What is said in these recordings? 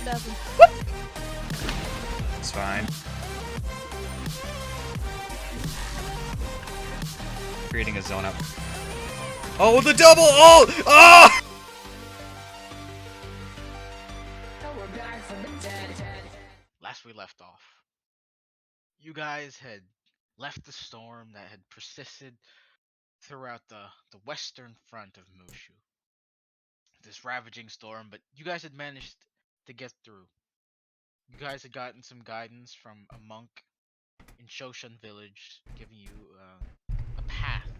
7. It's fine. Creating a zone up. Oh, the double! Oh! Oh! Last we left off, you guys had left the storm that had persisted throughout the western front of Mushu. This ravaging storm, but you guys had managed to get through. You guys had gotten some guidance from a monk in Shoshan village, giving you a path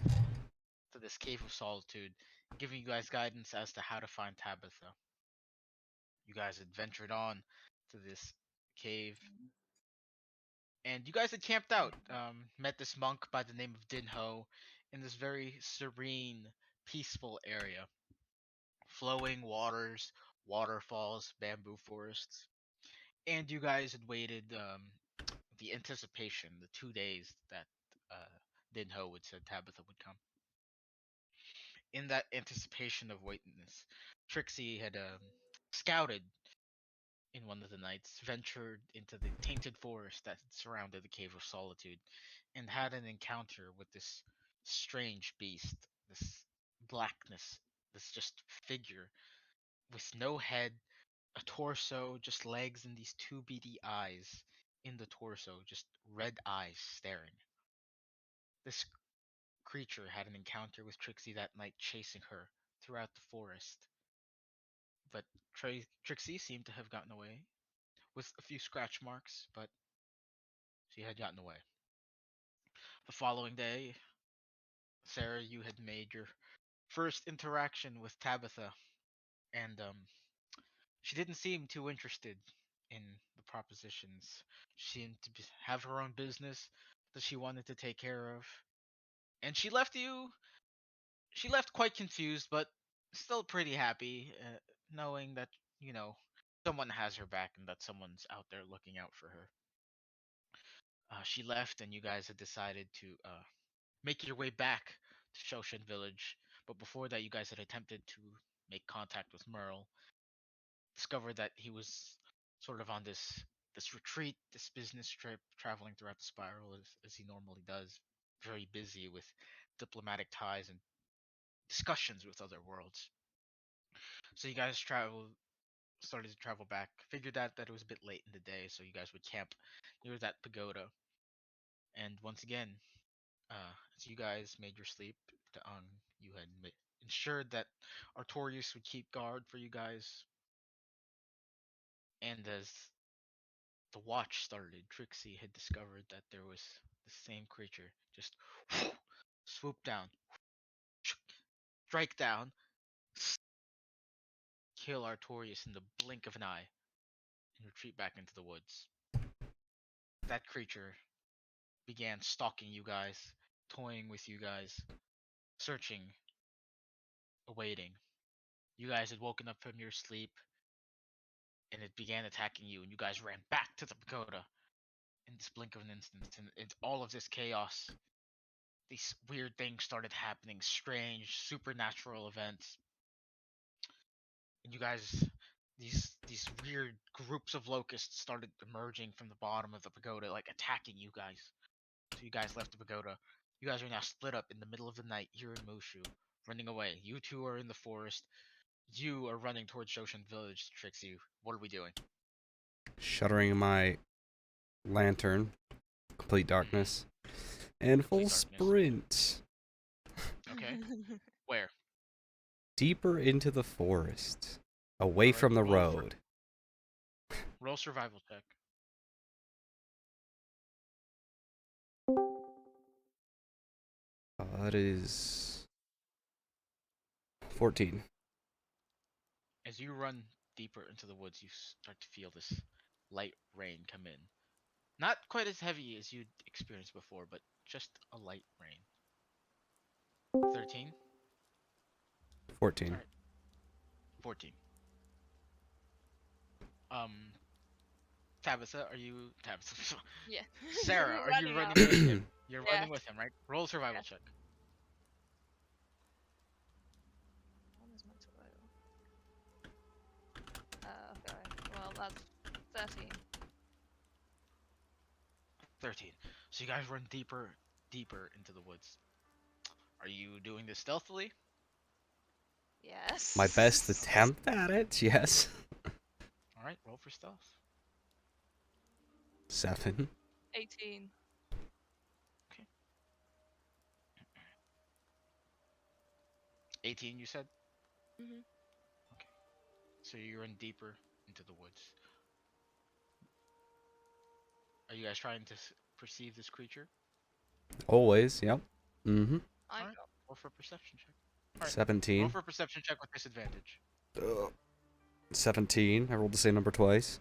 to this cave of solitude, giving you guys guidance as to how to find Tabitha. You guys had ventured on to this cave, and you guys had camped out. Met this monk by the name of Dinho in this very serene, peaceful area. Flowing waters, waterfalls, bamboo forests. And you guys had waited the anticipation, the 2 days that Dinho would said Tabitha would come. In that anticipation of waitiness, Trixie had scouted in one of the nights, ventured into the tainted forest that surrounded the Cave of Solitude, and had an encounter with this strange beast, this blackness, this just figure with no head, a torso, just legs, and these two beady eyes in the torso, just red eyes staring. This creature had an encounter with Trixie that night, chasing her throughout the forest. But Trixie seemed to have gotten away with a few scratch marks, but she had gotten away. The following day, Sarah, you had made your first interaction with Tabitha, and she didn't seem too interested in the propositions. She seemed to have her own business that she wanted to take care of, and she left you. She left quite confused, but still pretty happy, knowing that someone has her back and that someone's out there looking out for her. She left, and you guys had decided to make your way back to Shoshan Village. But before that, you guys had attempted to make contact with Merle. Discovered that he was sort of on this retreat, this business trip, traveling throughout the spiral as he normally does. Very busy with diplomatic ties and discussions with other worlds. So you guys started to travel back. Figured out that it was a bit late in the day, so you guys would camp near that pagoda. And once again, as you guys made your sleep, you had ensured that Artorius would keep guard for you guys. And as the watch started, Trixie had discovered that there was the same creature just swoop down, strike down, kill Artorius in the blink of an eye, and retreat back into the woods. That creature began stalking you guys, toying with you guys, searching, awaiting. You guys had woken up from your sleep, and it began attacking you, and you guys ran back to the pagoda in this blink of an instant. And it's all of this chaos. These weird things started happening, strange, supernatural events. And you guys, these weird groups of locusts started emerging from the bottom of the pagoda, like attacking you guys. So you guys left the pagoda. You guys are now split up in the middle of the night here in Mushu, running away. You two are in the forest. You are running towards Shoshan Village, Trixie. What are we doing? Shuttering my lantern, complete darkness, and full sprint. Okay. Where? Deeper into the forest, away from the road. Roll survival check. That is 14. As you run deeper into the woods, you start to feel this light rain come in. Not quite as heavy as you'd experienced before, but just a light rain. 13? 14. Alright. 14. Tabitha, are you... Tabitha. Yeah. Sarah, are you running out. with him? You're Yeah. running with him, right? Roll survival check. What is my survival? Okay. Well, That's 13. 13. So you guys run deeper into the woods. Are you doing this stealthily? Yes. My best attempt at it, yes. All right, roll for stealth. 7. 18. Okay. 18, you said? Mhm. Okay. So you run deeper into the woods. Are you guys trying to perceive this creature? Always, yep. Mm-hmm. I Alright, got. roll for a perception check. Alright, roll 17. for a perception check with disadvantage. 17. I rolled the same number twice.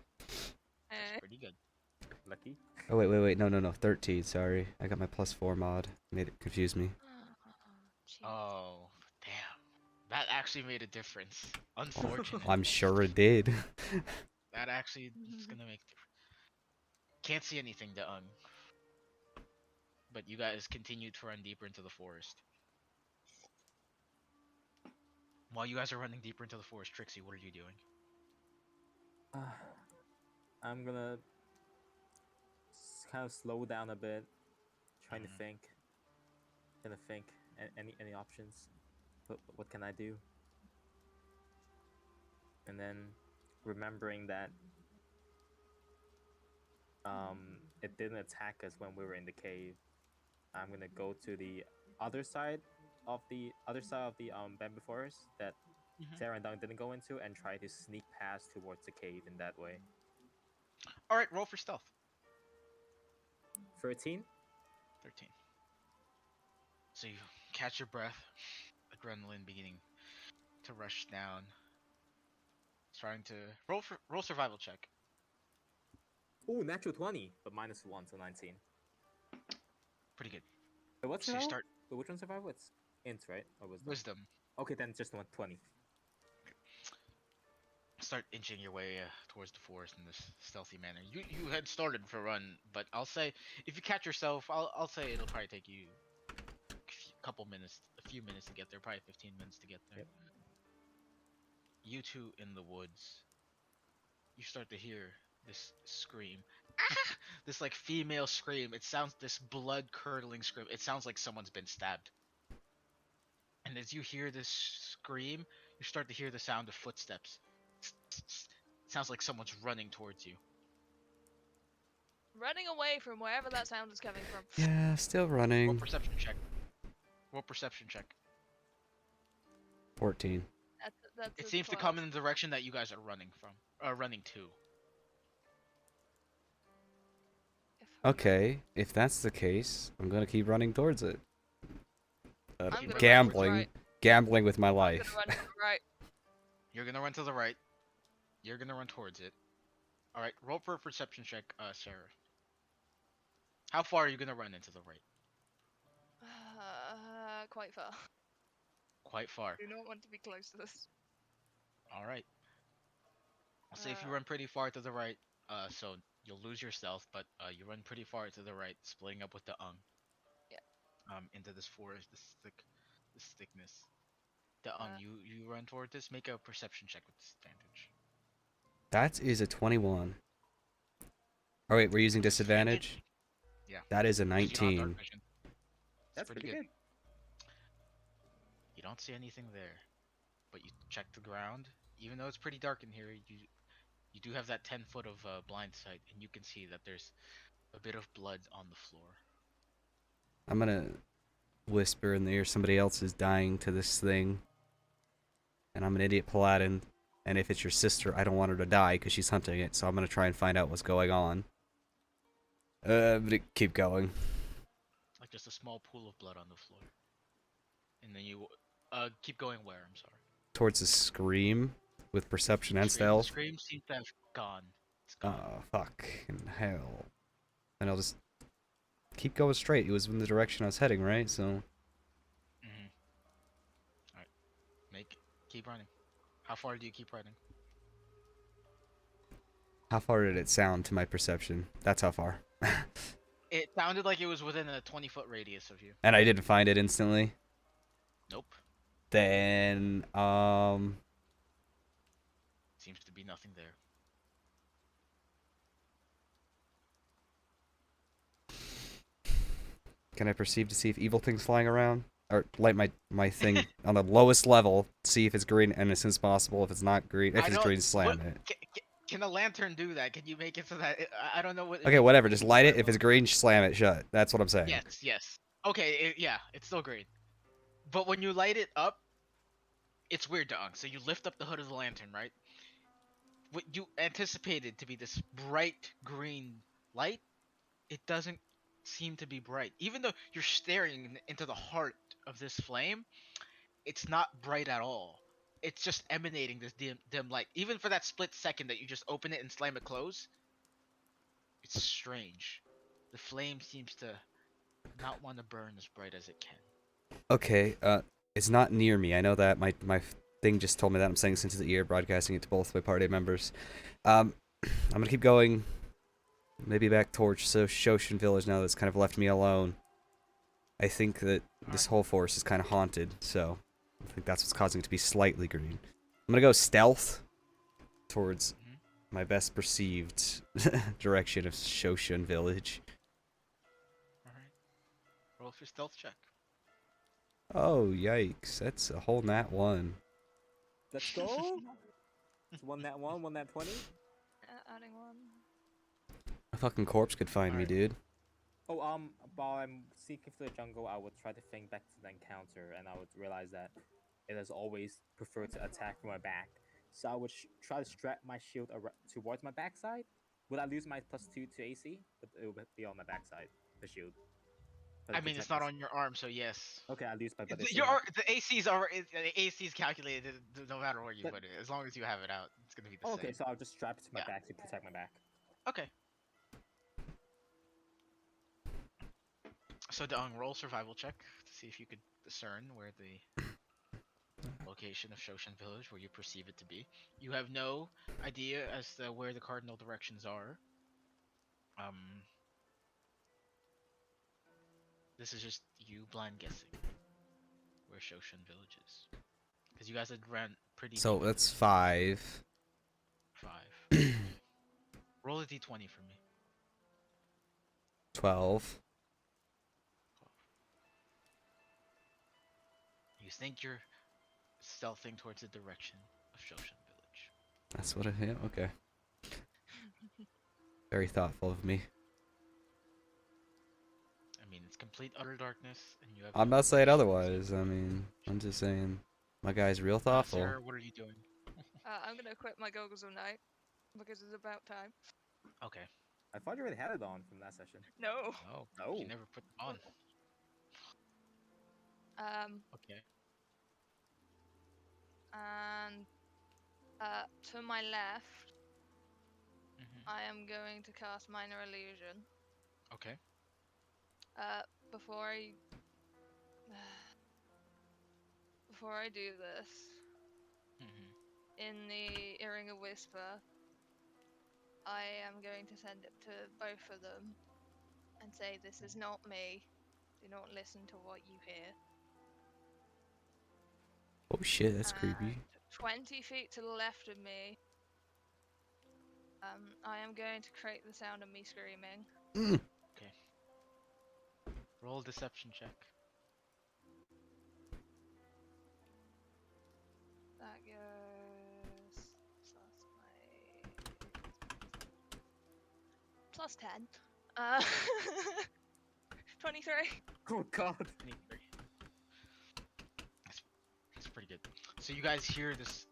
That's pretty good. Lucky. Oh, wait. No. 13, sorry. I got my +4 mod. Made it confuse me. Jeez. Oh, damn. That actually made a difference. Unfortunate. I'm sure it did. That actually is gonna make a difference. Can't see anything, Deung. But you guys continue to run deeper into the forest. While you guys are running deeper into the forest, Trixie, what are you doing? I'm gonna kind of slow down a bit, trying to Mhm. think. Gonna think. Any options? What can I do? And then remembering that it didn't attack us when we were in the cave. I'm gonna go to the other side of the bamboo forest that Mhm. Sarah and Dung didn't go into, and try to sneak past towards the cave in that way. Alright, roll for stealth. 13. 13. So you catch your breath, adrenaline beginning to rush down. Trying to roll survival check. Ooh, natural 20, but -1, so 19. Pretty good. Wait, what's So you survival? start Wait, which one's survival? It's int, right? Or wisdom? wisdom. Okay, then just 20. Start inching your way towards the forest in this stealthy manner. You had started for a run, but I'll say if you catch yourself, I'll say it'll probably take you a few minutes to get there, probably 15 minutes to get there. Yep. You two in the woods, you start to hear this scream. This like female scream. It sounds this blood curdling scream. It sounds like someone's been stabbed. And as you hear this scream, you start to hear the sound of footsteps. It sounds like someone's running towards you. Running away from wherever that sound is coming from. Yeah, still Roll running. perception check. Roll perception check. 14. That's It a seems to 12. come in the direction that you guys are running from. Running to. Okay, if that's the case, I'm gonna keep running towards it. I'm gonna run towards Gambling. right. Gambling with my I'm life. gonna run to the right. You're gonna run to the right. You're gonna run towards it. Alright, roll for a perception check, Sarah. How far are you gonna run into the right? Quite far. Quite far. Do not want to be close to this. Alright. I'll say if you run pretty far to the right, so you'll lose your stealth, but you run pretty far to the right, splitting up with the Yeah. into this forest, this thickness. The you run toward this. Make a perception check with disadvantage. That is a 21. Oh wait, we're using disadvantage? Yeah. That is a 'Cause you don't have dark 19. vision. That's pretty good. You don't see anything there, but you check the ground. Even though it's pretty dark in here, you do have that 10 foot of blind sight, and you can see that there's a bit of blood on the floor. I'm gonna whisper in the ear somebody else is dying to this thing. And I'm an idiot paladin. And if it's your sister, I don't want her to die because she's hunting it. So I'm gonna try and find out what's going on. But keep going. Like just a small pool of blood on the floor. And then you keep going where? I'm sorry. Towards the scream with perception and The stealth. scream seems to have gone. It's gone. Oh, fucking hell. And I'll just keep going straight. It was in the direction I was heading, right? So. Alright. Keep running. How far do you keep running? How far did it sound to my perception? That's how far. It sounded like it was within a 20-foot radius of you. And I didn't find it instantly. Nope. Then, Seems to be nothing there. Can I perceive to see if evil things flying around? Or light my thing on the lowest level, see if it's green, and as soon as possible, if it's not green, if I it's don't. green, slam What? it. Can a lantern do that? Can you make it so that I don't know what? Okay, whatever. Just light it. If it's Level. green, slam it shut. That's what I'm saying. Yes, yes. Okay, yeah, it's still green. But when you light it up, it's weird, Dong. So you lift up the hood of the lantern, right? What you anticipated to be this bright green light, it doesn't seem to be bright. Even though you're staring into the heart of this flame, it's not bright at all. It's just emanating this dim light. Even for that split second that you just open it and slam it close, it's strange. The flame seems to not want to burn as bright as it can. Okay, it's not near me. I know that. My thing just told me that. I'm saying this into the ear, broadcasting it to both my party members. I'm gonna keep going. Maybe back towards Shoshin Village now that's kind of left me alone. I think that this whole forest is kind of haunted, so I think that's what's causing it to be slightly green. I'm gonna go stealth towards my best perceived direction of Shoshin Village. Alright. Roll for stealth check. Oh, yikes. That's a whole nat 1. Let's go. It's one nat 1, one nat 20. Adding one. A fucking corpse could find me, Alright. dude. Oh, while I'm seeking through the jungle, I would try to think back to the encounter, and I would realize that it has always preferred to attack from my back. So I would try to strap my shield towards my backside. Would I lose my +2 to AC? But it would be on my backside, the shield. I mean, it's not on your arm, so yes. Okay, I lose my. But it's The AC's the AC's calculated no matter where you put it. As long as you have it out, it's gonna be the same. Okay, so I'll just strap it to my Yeah. back to protect my back. Okay. So Dong, roll survival check to see if you could discern where the location of Shoshin Village, where you perceive it to be. You have no idea as to where the cardinal directions are. This is just you blind guessing where Shoshin Village is, because you guys had ran pretty. So deep that's into 5. 5. Roll a d20 for me. 12. You think you're stealthing towards the direction of Shoshin Village. That's what I am. Okay. Very thoughtful of me. I mean, it's complete utter darkness, and you have. I'm no not saying visuals. otherwise. I mean, I'm just saying my guy's real thoughtful. Sarah, what are you doing? I'm gonna equip my goggles of night because it's about time. Okay. I thought you already had it on from last session. No. Oh, No. you never put it on. Okay. And to my left, Mhm. I am going to cast Minor Illusion. Okay. Before I before I do this, Mhm. in the Earring of Whisper, I am going to send it to both of them and say, "This is not me. Do not listen to what you hear." Oh shit, that's creepy. 20 feet to the left of me, I am going to create the sound of me screaming. Okay. Roll a deception check. That goes plus 10. 23. Oh god. 23. That's pretty good. So you guys hear this.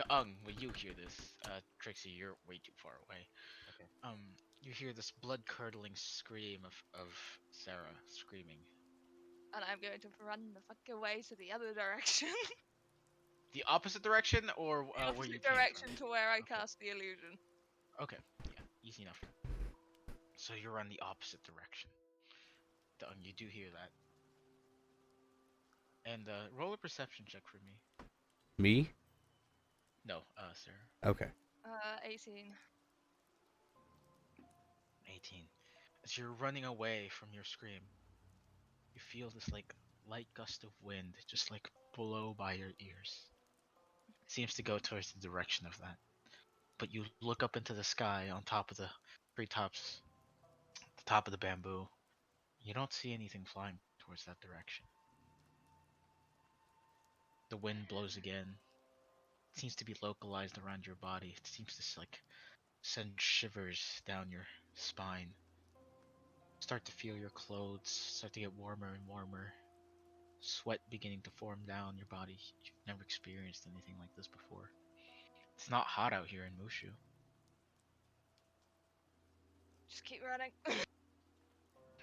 Well, you hear this. Trixie, you're way too far away. Okay. You hear this blood-curdling scream of Sarah screaming. And I'm going to run the fuck away to the other direction. The opposite direction, or The where you opposite came direction from? to where I Okay. cast the illusion. Okay. Yeah. Easy enough. So you're on the opposite direction. You do hear that. And roll a perception check for me. Me? No, Sarah. Okay. 18. 18. As you're running away from your scream, you feel this like light gust of wind just like blow by your ears. It seems to go towards the direction of that. But you look up into the sky on top of the treetops, the top of the bamboo. You don't see anything flying towards that direction. The wind blows again. It seems to be localized around your body. It seems to like send shivers down your spine. Start to feel your clothes start to get warmer and warmer. Sweat beginning to form down your body. You've never experienced anything like this before. It's not hot out here in Mushu. Just keep running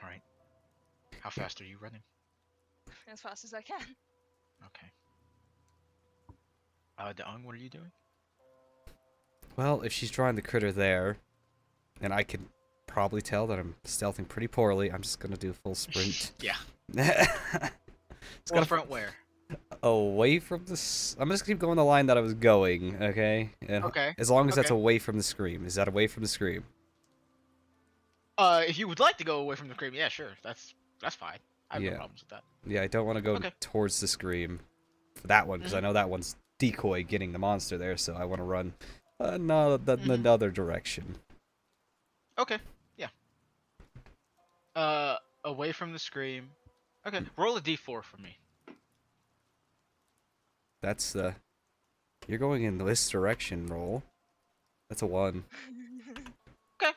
Alright. How fast are you running? as fast as I can. Okay. Deung, what are you doing? Well, if she's drawing the critter there, and I can probably tell that I'm stealthing pretty poorly, I'm just gonna do a full sprint. Yeah. It's Well, gonna front where? away from this. I'm just gonna keep going the line that I was going. Okay. And Okay. as long as that's Okay. away from the scream. Is that away from the scream? If you would like to go away from the crib, yeah, sure. That's fine. I have no Yeah. problems with that. Yeah, I don't want to go Okay. towards the scream for that one because I Mhm. know that one's decoy getting the monster there. So I want to run another Mhm. another direction. Okay. Yeah. Away from the scream. Okay. Roll a d4 for me. That's the. You're going in this direction. Roll. That's a 1. Okay.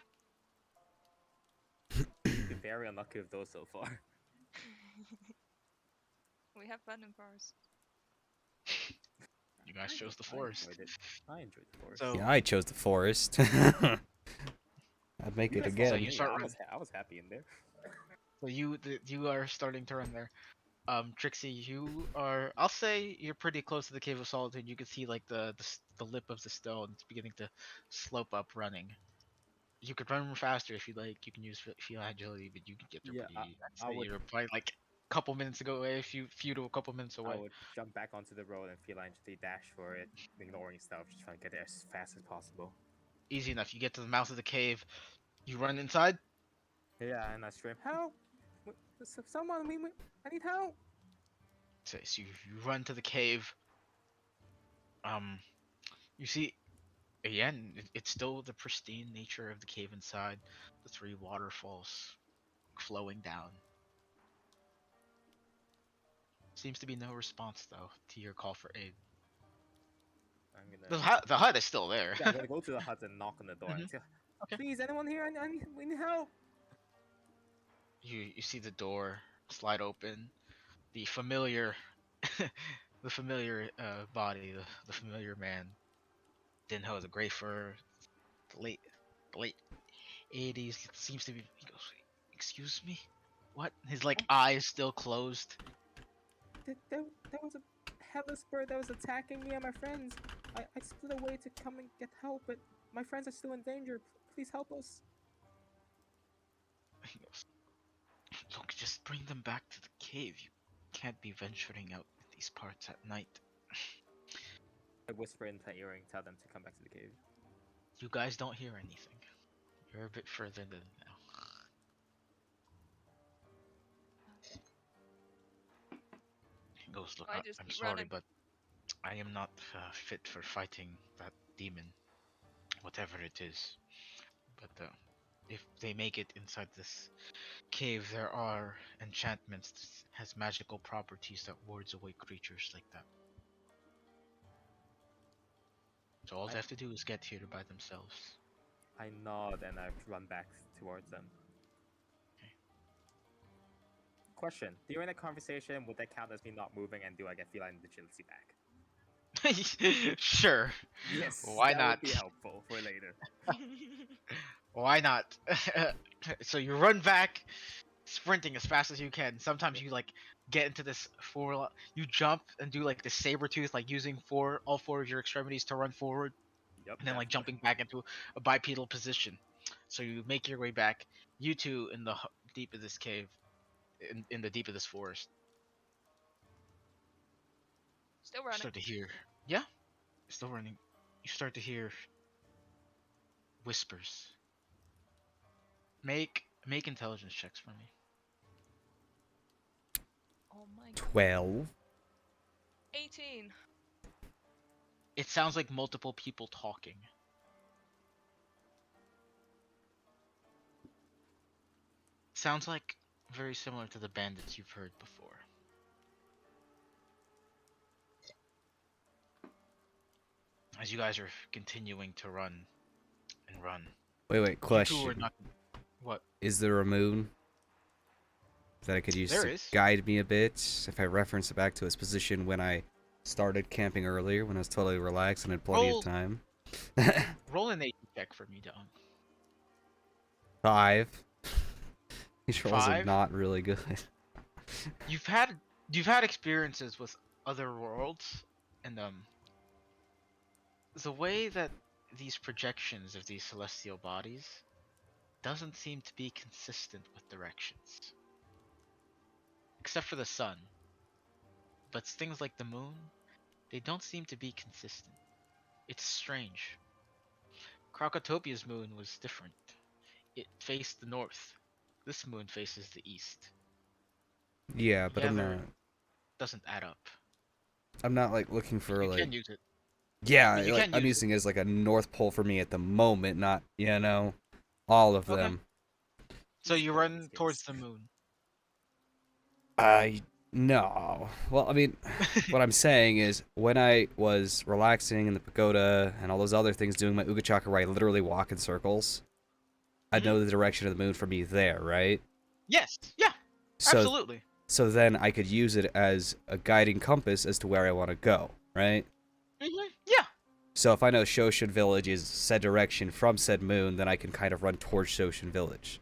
Been very unlucky with those so far. We have fun in forest. You guys chose the I forest. enjoyed it. I enjoyed the forest. So Yeah, I chose the forest. I'd make You it guys again. followed you me. start I was happy in there. you are starting to run there. Trixie, you are. I'll say you're pretty close to the Cave of Solitude. You can see like the lip of the stone. It's beginning to slope up, running. You could run faster if you like. You can use feel agility, but you can get there Yeah, pretty. I'd I say would. you're probably like a couple minutes ago away. Few to a couple minutes I away. would jump back onto the road and feline dash for it, ignoring stuff, just trying to get there as fast as possible. Easy enough. You get to the mouth of the cave. You run inside. Yeah, and I scream, "Help! Someone, I need help!" So you run to the cave. Um, you see again. It's still the pristine nature of the cave inside. The 3 waterfalls flowing down. Seems to be no response though to your call for aid. I'm The gonna, hut, the hut is still there. yeah, I'm gonna go to the hut and knock on the door and Mhm. say, Okay. "Please, anyone here? We need help!" You see the door slide open. The familiar, the familiar body, the familiar man. Dinho, the gray fur, the late 80s. Seems to be. He goes, "Excuse me, what?" His like eyes still closed. There was a headless bird that was attacking me and my friends. I split away to come and get help, but my friends are still in danger. Please help us. He goes, "Look, just bring them back to the cave. You can't be venturing out in these parts at night." I whisper into their earring, tell them to come back to the cave. You guys don't hear anything. You're a bit further than now. He goes, "Look, I just I'm keep sorry, running. but I am not fit for fighting that demon, whatever it is. But if they make it inside this cave, there are enchantments that has magical properties that wards away creatures like that. So all they have to do is get here by themselves." I nod and I run back towards them. Okay. Question: during the conversation, would that count as me not moving, and do I get feline agility back? Sure. Yes, Why that not? would be helpful for later. Why not? So you run back, sprinting as fast as you can. Sometimes you like get into this you jump and do like the saber tooth, like using all 4 of your extremities to run forward, Yep, and then like definitely. jumping back into a bipedal position. So you make your way back. You two in the deep of this cave, in the deep of this forest, Still running. start to hear. Yeah, still running. You start to hear whispers. Make intelligence checks for me. Oh my god. 12. 18. It sounds like multiple people talking. Sounds like very similar to the bandits you've heard before. As you guys are continuing to run and run, Wait, you two are question. not. What? Is there a moon that I could use There to is. guide me a bit if I reference it back to its position when I started camping earlier, when I was totally relaxed and had plenty of Roll. time? Roll an nature check for me, Don. 5. These rolls are 5. not really good. You've had experiences with other worlds, and the way that these projections of these celestial bodies doesn't seem to be consistent with directions, except for the sun. But things like the moon, they don't seem to be consistent. It's strange. Krokotopia's moon was different. It faced the north. This moon faces the east. Yeah, but I'm Together, not. doesn't add up. I'm not like looking for You like. can use it. Yeah, But you like can I'm use it. using it as like a north pole for me at the moment, not all of Okay. them. So East you Pole in run this towards case. the moon. I no. Well, I mean, what I'm saying is when I was relaxing in the pagoda and all those other things, doing my Ugachaka where I literally walk in circles, I Mhm. know the direction of the moon for me there, right? Yes. Yeah. So Absolutely. so then I could use it as a guiding compass as to where I want to go, right? Yeah. So if I know Shoshin Village is said direction from said moon, then I can kind of run towards Shoshin Village.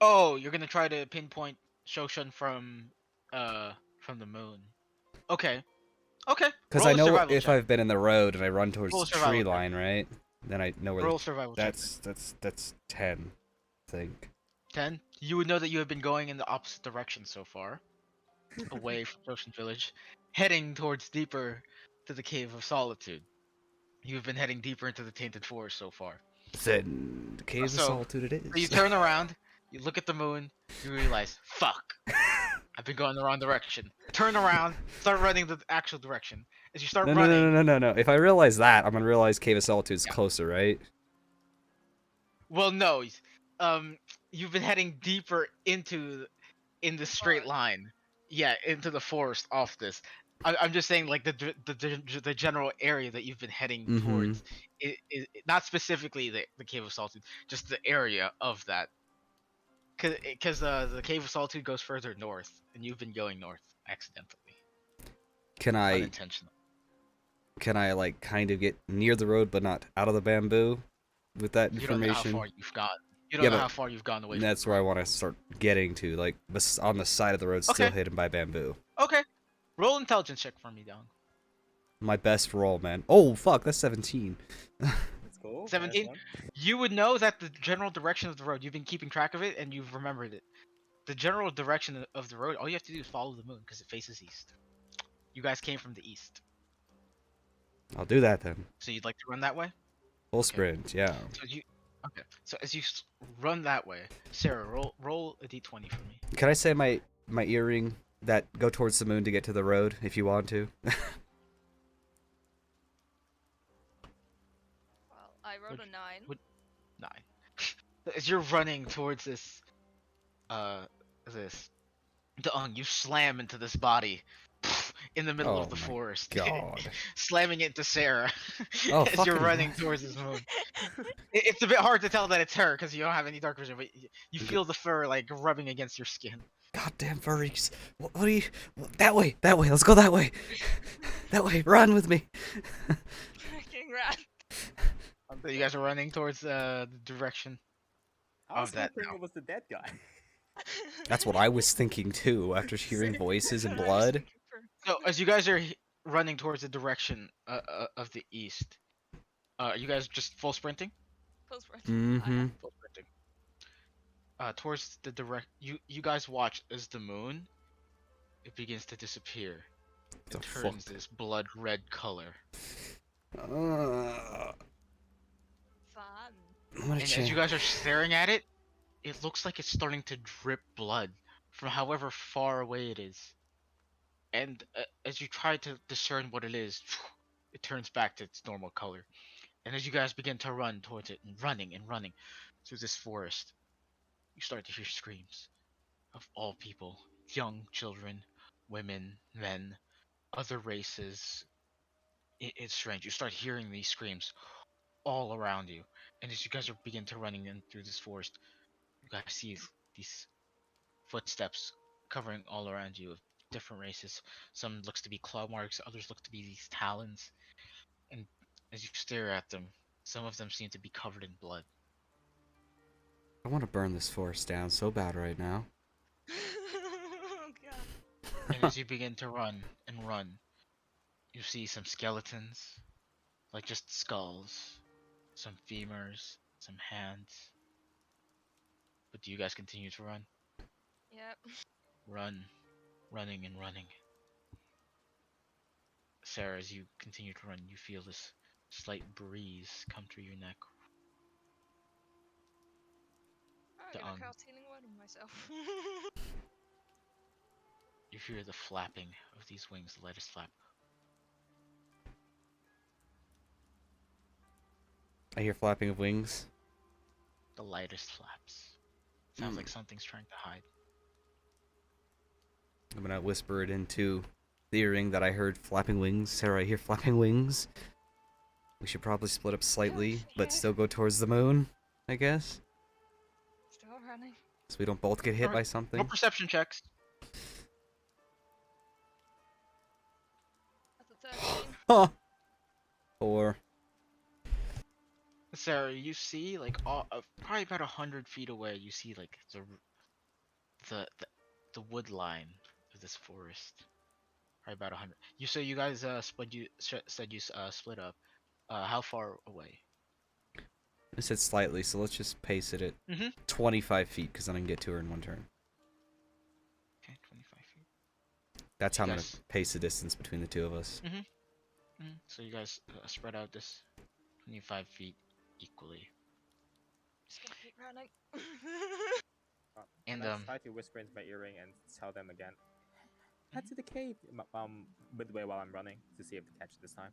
Oh, you're gonna try to pinpoint Shoshin from the moon. Okay. Okay. Because Roll I a know survival if check. I've been in the road and I run towards Roll the a survival tree check. line, right? Then I know where. Roll a survival check. That's 10, I think. 10. You would know that you have been going in the opposite direction so far, away from Shoshin Village, heading towards deeper to the Cave of Solitude. You've been heading deeper into the Tainted Forest so far. Then the Cave of So Solitude it you is. turn around, you look at the moon, you realize, fuck, I've been going the wrong direction. Turn around, start running the actual direction. As you start No, no, no, running, no, no, no, no. If I realize that, I'm gonna realize Cave of Solitude is yeah. closer, right? Well, no, you've been heading deeper in the straight Forest. line. Yeah, into the forest off this. I'm just saying, like the general area that you've been heading Mm-hmm. towards, not specifically the Cave of Solitude, just the area of that. Because the Cave of Solitude goes further north, and you've been going north accidentally, Can I unintentionally. like kind of get near the road but not out of the bamboo with that You don't know how information? far you've gone. You don't Yeah, know but how far you've gone away from that's the where I road. want to start getting to, like on the side of the road, still Okay, hidden by bamboo. okay. Roll intelligence check for me, down. My best roll, man. Oh fuck, that's 17. Let's go. Minus 17. one. You would know that the general direction of the road. You've been keeping track of it, and you've remembered it. The general direction of the road. All you have to do is follow the moon because it faces east. You guys came from the east, I'll do that then. so you'd like to run that way. Full Okay. sprint, yeah. So you. Okay. So as you run that way, Sarah, roll a d20 for me. Can I say my earring that go towards the moon to get to the road if you want to? Well, I rolled a 9. would- 9. As you're running towards this, this, you slam into this body in the middle Oh of the my forest, God. slamming it into Sarah Oh, as you're fucking running hell. towards this moon. It's a bit hard to tell that it's her because you don't have any dark vision, but you feel the fur like rubbing against your skin. Goddamn furries. What are you? That way. Let's go that way. That way. Run with me. Freaking rat. So you guys are running towards the direction I was of that hoping now. it was the dead guy. That's what I was thinking too after hearing Same. voices and That's what I was blood. thinking for- So as you guys are running towards the direction of the east, you guys just full sprinting? Full sprint. Mm-hmm. Full sprinting. Towards the you guys watch as the moon, it begins to disappear. The It fuck? turns this blood red color. Fun. I'm gonna And as check. you guys are staring at it, it looks like it's starting to drip blood from however far away it is. And as you try to discern what it is, it turns back to its normal color. And as you guys begin to run towards it, and running through this forest, you start to hear screams of all people, young children, women, men, other races. It's strange. You start hearing these screams all around you, and as you guys are begin to running in through this forest, you guys see these footsteps covering all around you of different races. Some looks to be claw marks, others look to be these talons. And as you stare at them, some of them seem to be covered in blood. I want to burn this forest down so bad right now. Oh god. And as you begin to run and run, you see some skeletons, like just skulls, some femurs, some hands. But do you guys continue to run? Yep. Run, running and running. Sarah, as you continue to run, you feel this slight breeze come through your neck. I'm The gonna cast healing word on myself. You hear the flapping of these wings, the lightest flap. I hear flapping of wings. The lightest flaps. Sounds like something's trying to hide. I'm gonna whisper it into the earring that I heard flapping wings. Sarah, I hear flapping wings. We should probably split up slightly, but still go towards the moon, I guess. Still running. So we don't both get hit by No something. perception checks. That's a 13. Huh. 4. Sarah, you see like probably about 100 feet away. You see like the the wood line of this forest. Probably about 100. You guys said you split up. How far away? I said slightly, so let's just pace it at 25 feet, because then I can get to her in one turn. Okay, 25 feet. That's how I'm gonna Yes. pace the distance between the two of us. So you guys spread out this 25 feet equally. Just gonna keep running. And I try to whisper into my earring and tell them again, head to the cave. Midway while I'm running to see if they catch it this time.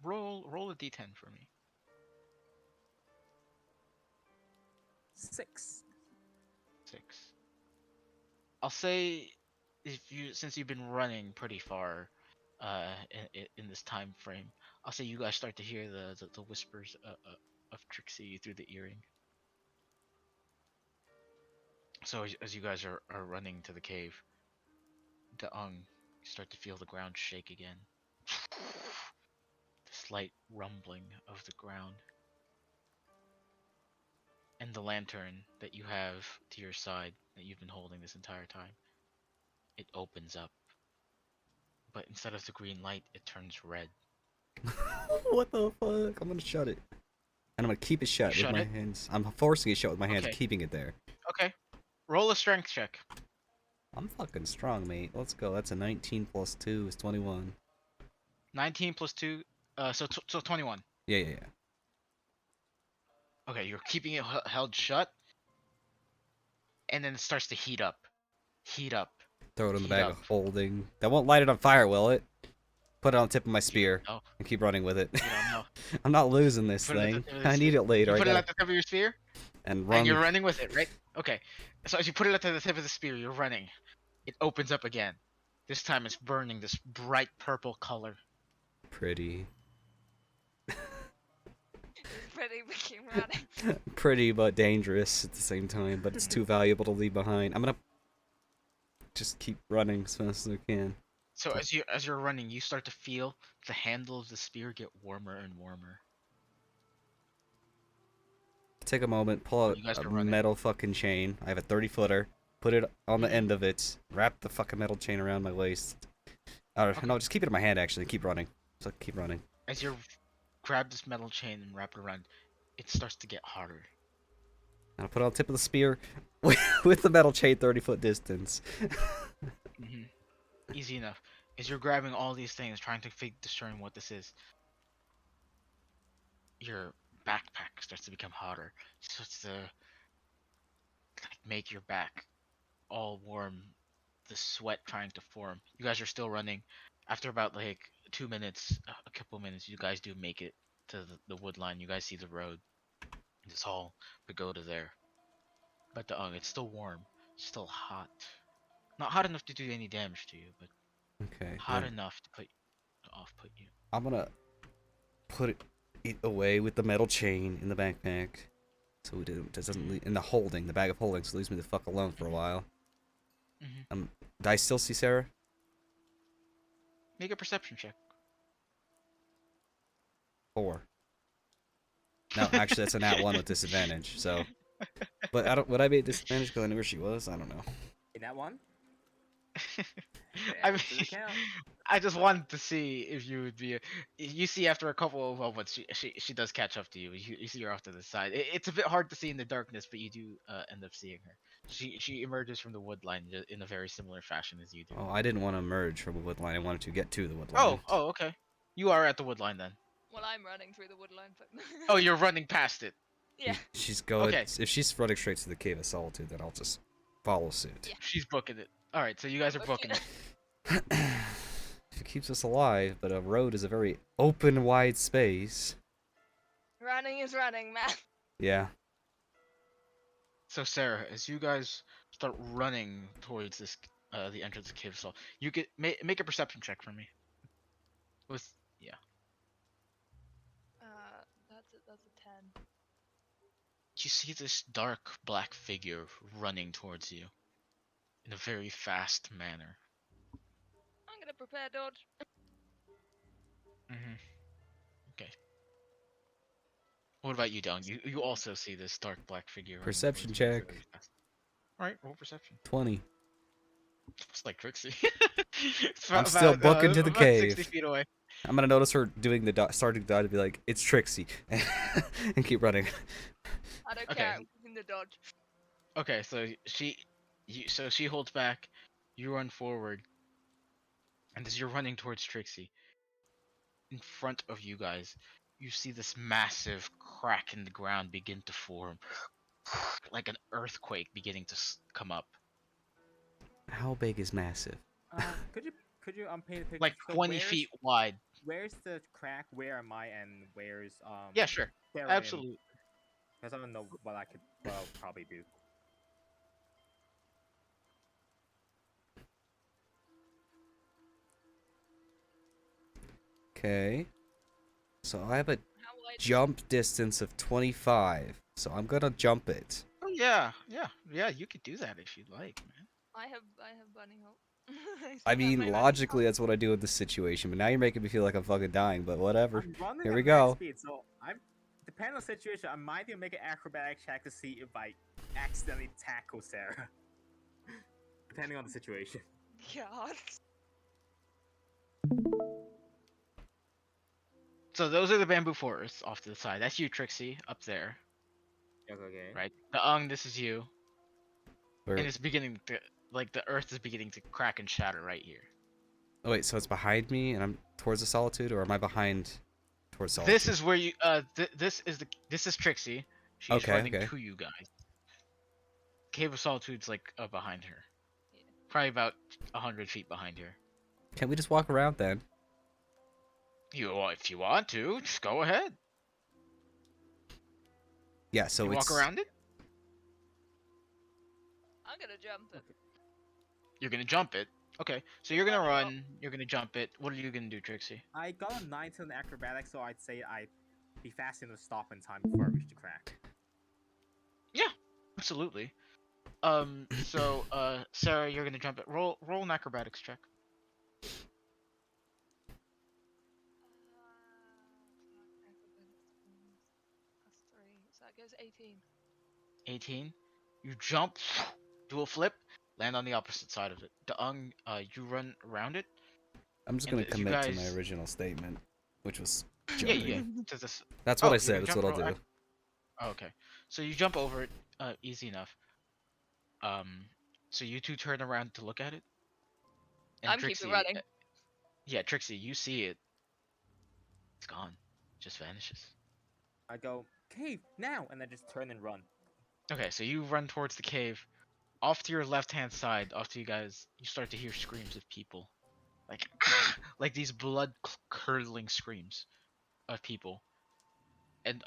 roll a d10 for me. 6. 6. I'll say since you've been running pretty far in this time frame, I'll say you guys start to hear the whispers of Trixie through the earring. So as you guys are running to the cave, you start to feel the ground shake again. The slight rumbling of the ground. And the lantern that you have to your side that you've been holding this entire time, it opens up. But instead of the green light, it turns red. What the fuck? I'm gonna shut it. And I'm gonna keep it shut with Shut my it? hands. I'm forcing it shut with my hands, Okay. keeping it there. Okay. Roll a strength check. I'm fucking strong, mate. Let's go. That's a 19 plus 2 is 21. 19 plus 2, so 21. Yeah. Okay, you're keeping it held shut, and then it starts to heat up. Heat up. Throw it in the Heat bag up. of holding. That won't light it on fire, will it? Put it on the tip of my spear Oh, and keep running with it. you don't know. I'm not losing this Put it at thing. the tip of the I need spear. it later. You I put it gotta... at the tip of your spear, and run. and you're running with it, right? Okay. So as you put it at the tip of the spear, you're running. It opens up again. This time it's burning this bright purple color. Pretty. Pretty, we keep running. Pretty, but dangerous at the same time. But it's too valuable to leave behind. I'm gonna just keep running as fast as I can. So as you're running, you start to feel the handle of the spear get warmer and warmer. Take a moment, pull out You guys a are running. metal fucking chain. I have a 30-footer. Put it on the Mhm. end of it. Wrap the fucking metal chain around my waist. No, just keep it in my hand, actually. Keep running. So keep running. As you grab this metal chain and wrap it around, it starts to get harder. I'll put it on the tip of the spear with the metal chain 30-foot distance. Easy enough. As you're grabbing all these things, trying to discern what this is, your backpack starts to become hotter. It starts to make your back all warm. The sweat trying to form. You guys are still running. After about like 2 minutes, a couple minutes, you guys do make it to the wood line. You guys see the road. It's all but go to there. but the it's still warm, still hot. Not hot enough to do any damage to you, but Okay, hot then enough to off-put you. I'm gonna put it away with the metal chain in the backpack, so it doesn't leave in the holding, the bag of holding, so it leaves me the fuck alone for a while. Mm-hmm. Do I still see Sarah? Make a perception check. 4. No, actually, that's a nat 1 with disadvantage. So, but I don't. Would I be at disadvantage because I knew where she was? I don't know. In that one? I Yeah, mean, does it count? I just wanted to see if you would be. You see, after a couple of moments, she does catch up to you. You see her off to the side. It's a bit hard to see in the darkness, but you do end up seeing her. She emerges from the wood line in a very similar fashion as you do. Oh, I didn't want to emerge from the wood line. I wanted to get to the wood line. Oh, okay. You are at the wood line then. Well, I'm running through the woodline, but. Oh, you're running past it. Yeah. She's going. Okay. If she's running straight to the Cave of Solitude, then I'll just follow suit. Yeah. She's booking it. All right, so you guys are booking it. It keeps us alive, but a road is a very open, wide space. Running is running, man. Yeah. So Sarah, as you guys start running towards this the entrance of Cave Soul, you get make a perception check for me. With yeah. That's a 10. You see this dark black figure running towards you in a very fast manner. I'm gonna prepare dodge. Mm-hmm. Okay. What about you, Don? You also see this dark black figure. running Perception towards you check. very fast. All right, roll perception. 20. It's like Trixie. It's I'm still booking to the about cave. 60 feet away. I'm gonna notice her doing the starting to dodge and be like, "It's Trixie," and keep running. I don't Okay. care. I'm using the dodge. Okay, so she holds back, you run forward, and as you're running towards Trixie, in front of you guys, you see this massive crack in the ground begin to form, like an earthquake beginning to come up, How big is massive? Could you paint a picture? like So 20 feet wide. Where's the crack? Where am I? And where's Yeah, sure, Sarah? absolutely. Because I don't know what I'll probably do. Okay. So I have a How wide? jump distance of 25. So I'm gonna jump it. Oh yeah, you could do that if you'd like, man. I have bunny hope. I mean, logically, that's what I do in this situation. But now you're making me feel like I'm fucking dying. But whatever. I'm running Here at we max go. Speed, so I'm depending on the situation. I might even make an acrobatic check to see if I accidentally tackle Sarah. Depending on the situation. God. So those are the bamboo forests off to the side. That's you, Trixie, up there, Okay. right? This is you, Where- and it's beginning to, like, the earth is beginning to crack and shatter right here. Oh wait, so it's behind me, and I'm towards the Solitude, or am I behind towards Solitude? This is where you this is Trixie. She's Okay, running okay. to you guys. Cave of Solitude's like behind her. Yeah. Probably about 100 feet behind her. Can we just walk around then? If you want to, just go ahead. Yeah. So You it's walk around it. I'm gonna jump it. You're gonna jump it. Okay, so you're gonna Well, run. You're gonna jump it. What are you gonna do, Trixie? I got a 19 acrobatics, so I'd say I'd be fast enough to stop in time before I reach the crack. Absolutely. So Sarah, you're gonna jump it. Roll an acrobatics check. Plus 3, so that goes 18. 18. You jump, do a flip, land on the opposite side of it. You run around it. I'm just And gonna as you commit to my guys- original statement, which was Yeah, jumping. yeah. To this. That's what Oh, I you're said. gonna That's jump what I'll roll do. Oh, okay. So you jump over it, easy enough. So you two turn around to look at it. And I'm keeping running. Yeah, Trixie, you see it. It's gone. Just vanishes. I go, cave, now! And then just turn and run. Okay, so you run towards the cave. Off to your left-hand side, off to you guys, you start to hear screams of people. Like, like these blood-curdling screams of people. And,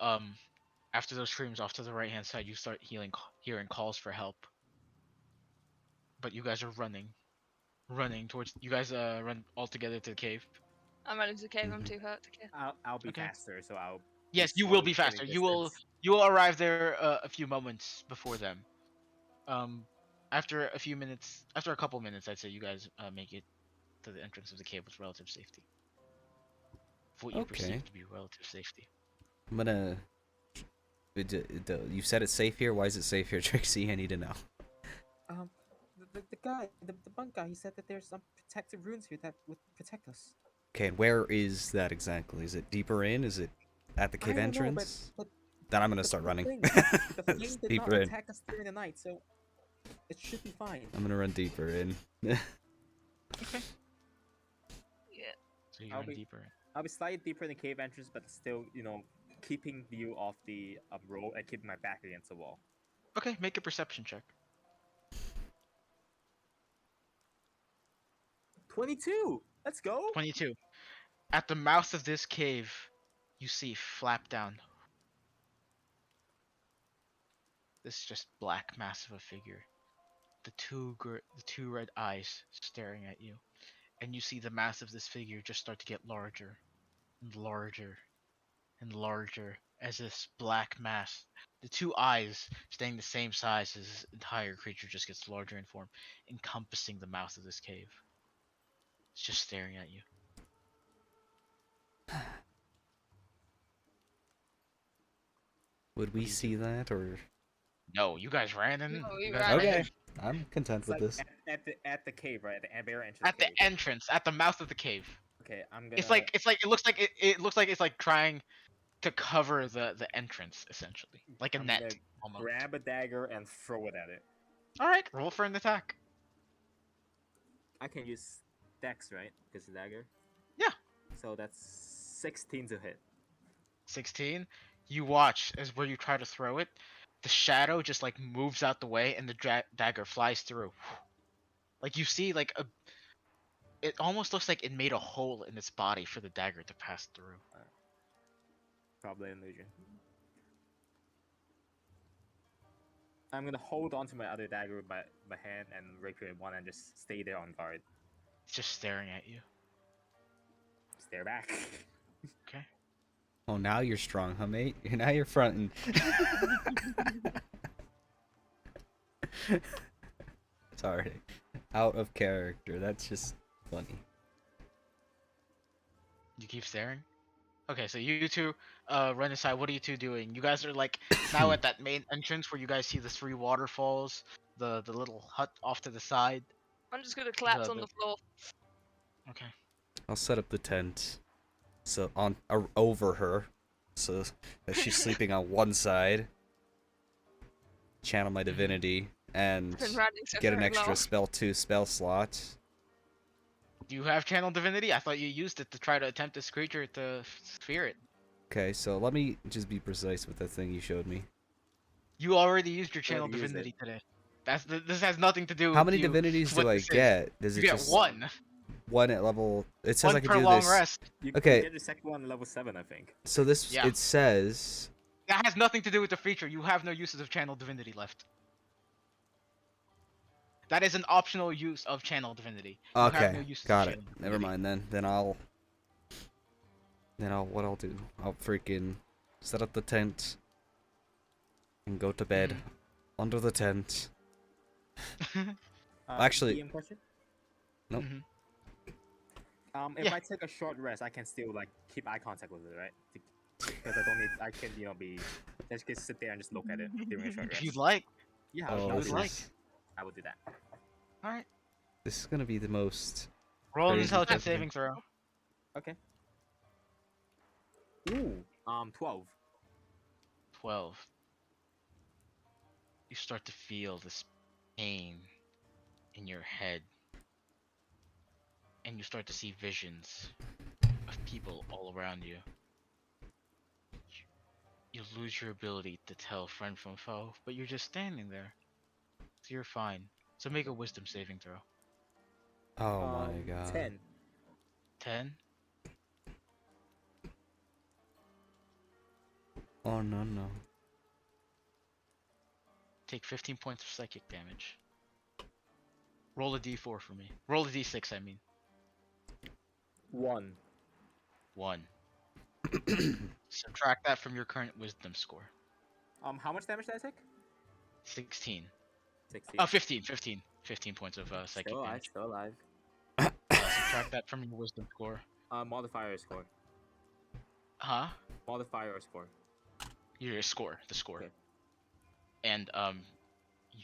After those screams off to the right hand side, you start hearing calls for help. But you guys are running towards. You guys run all together to the cave. I'm running to the cave. I'm Mhm. too hurt to care. I'll be Okay. faster, so I'll Yes, be you will slowly be killing faster. distance. You will arrive there a few moments before them. Um, after a few minutes, after a couple minutes, I'd say you guys make it to the entrance of the cave with relative safety. For what you Okay. perceive to be relative safety. I'm gonna. You said it's safe here. Why is it safe here, Trixie? I need to know. The guy, the bunk guy, he said that there's some protective runes here that would protect us. Okay, and where is that exactly? Is it deeper in? Is it at the I cave don't know, entrance? but Then I'm gonna the, start the running. thing, the It's thing did not deeper in. attack us during the night, so it should be fine. I'm gonna run deeper in. Yeah. So you I'll run be- deeper. I'll be slightly deeper in the cave entrance, but still, keeping view of the road and keeping my back against the wall. Okay, make a perception check. 22. Let's go. 22. At the mouth of this cave, you see flap down. This just black mass of a figure. The two red eyes staring at you, and you see the mass of this figure just start to get larger and larger and larger as this black mass, the two eyes staying the same size as this entire creature, just gets larger in form, encompassing the mouth of this cave. It's just staring at you. Would we see that or? No, you guys ran in. No, You we guys ran ran in. in. Okay, I'm content It's with like this. at the cave, right? At the bare entrance. At the cave. entrance, at the mouth of the cave. Okay, I'm gonna. It's like it looks like it's like trying to cover the entrance essentially, like a I'm net gonna almost. grab a dagger and throw it at it. All right, roll for an attack. I can use dex, right? Because the dagger. Yeah. So that's 16 to hit. 16. You watch as where you try to throw it, the shadow just like moves out the way and the dagger flies through. Like you see like a. It almost looks like it made a hole in its body for the dagger to pass through. Probably an illusion. I'm gonna hold on to my other dagger with my hand and recreate one and just stay there on guard. It's just staring at you. Stare back. Okay. Oh, now you're strong, huh, mate? Now you're fronting. Sorry. Out of character. That's just funny. You keep staring. Okay, so you two run inside. What are you two doing? You guys are like now at that main entrance where you guys see the three waterfalls, the little hut off to the side. I'm just gonna collapse on the- the floor. Okay. I'll set up the tent so over her, so that she's sleeping on one side. Channel my divinity and Been running so get an very extra long. spell slot. Do you have channel divinity? I thought you used it to try to attempt this creature to sphere it. Okay, so let me just be precise with the thing you showed me. You already used your channel Already used divinity today. This has nothing to do How with many you, divinities what do I this is. get? Does You it get just one. one at level? It says One I can per do long this. rest. You Okay. get the second one level 7, I think. So this Yeah. it says That has nothing to do with the feature. You have no uses of channel divinity left. That is an optional use of channel divinity. You have okay. no uses of Got it. channel Never divinity. mind then. Then I'll what I'll do. I'll freaking set up the tent and go to bed under the tent. Actually- DM question? Nope. Mhm. If Yeah. I take a short rest, I can still like keep eye contact with it, right? Because I don't need. I can be. Just sit there and just look at it during a short If rest. you'd like. Yeah, Oh, I would this do like. that. I would do that. All right. This is gonna be the most. Roll an Crazy intelligence thinking. saving throw. Okay. Ooh. 12. 12. You start to feel this pain in your head. And you start to see visions of people all around you. You lose your ability to tell friend from foe, but you're just standing there. So you're fine. So make a wisdom saving throw. Oh my god. 10. 10? Oh no. take 15 points of psychic damage. Roll a d4 for me. Roll a d6, I mean. 1. 1. Subtract that from your current wisdom score. How much damage did I take? 16. 16. 15. 15 points of psychic Still alive, damage. still alive. Subtract that from your wisdom score. Modifier score. Huh? Modifier or score. Your score. The score. Okay. And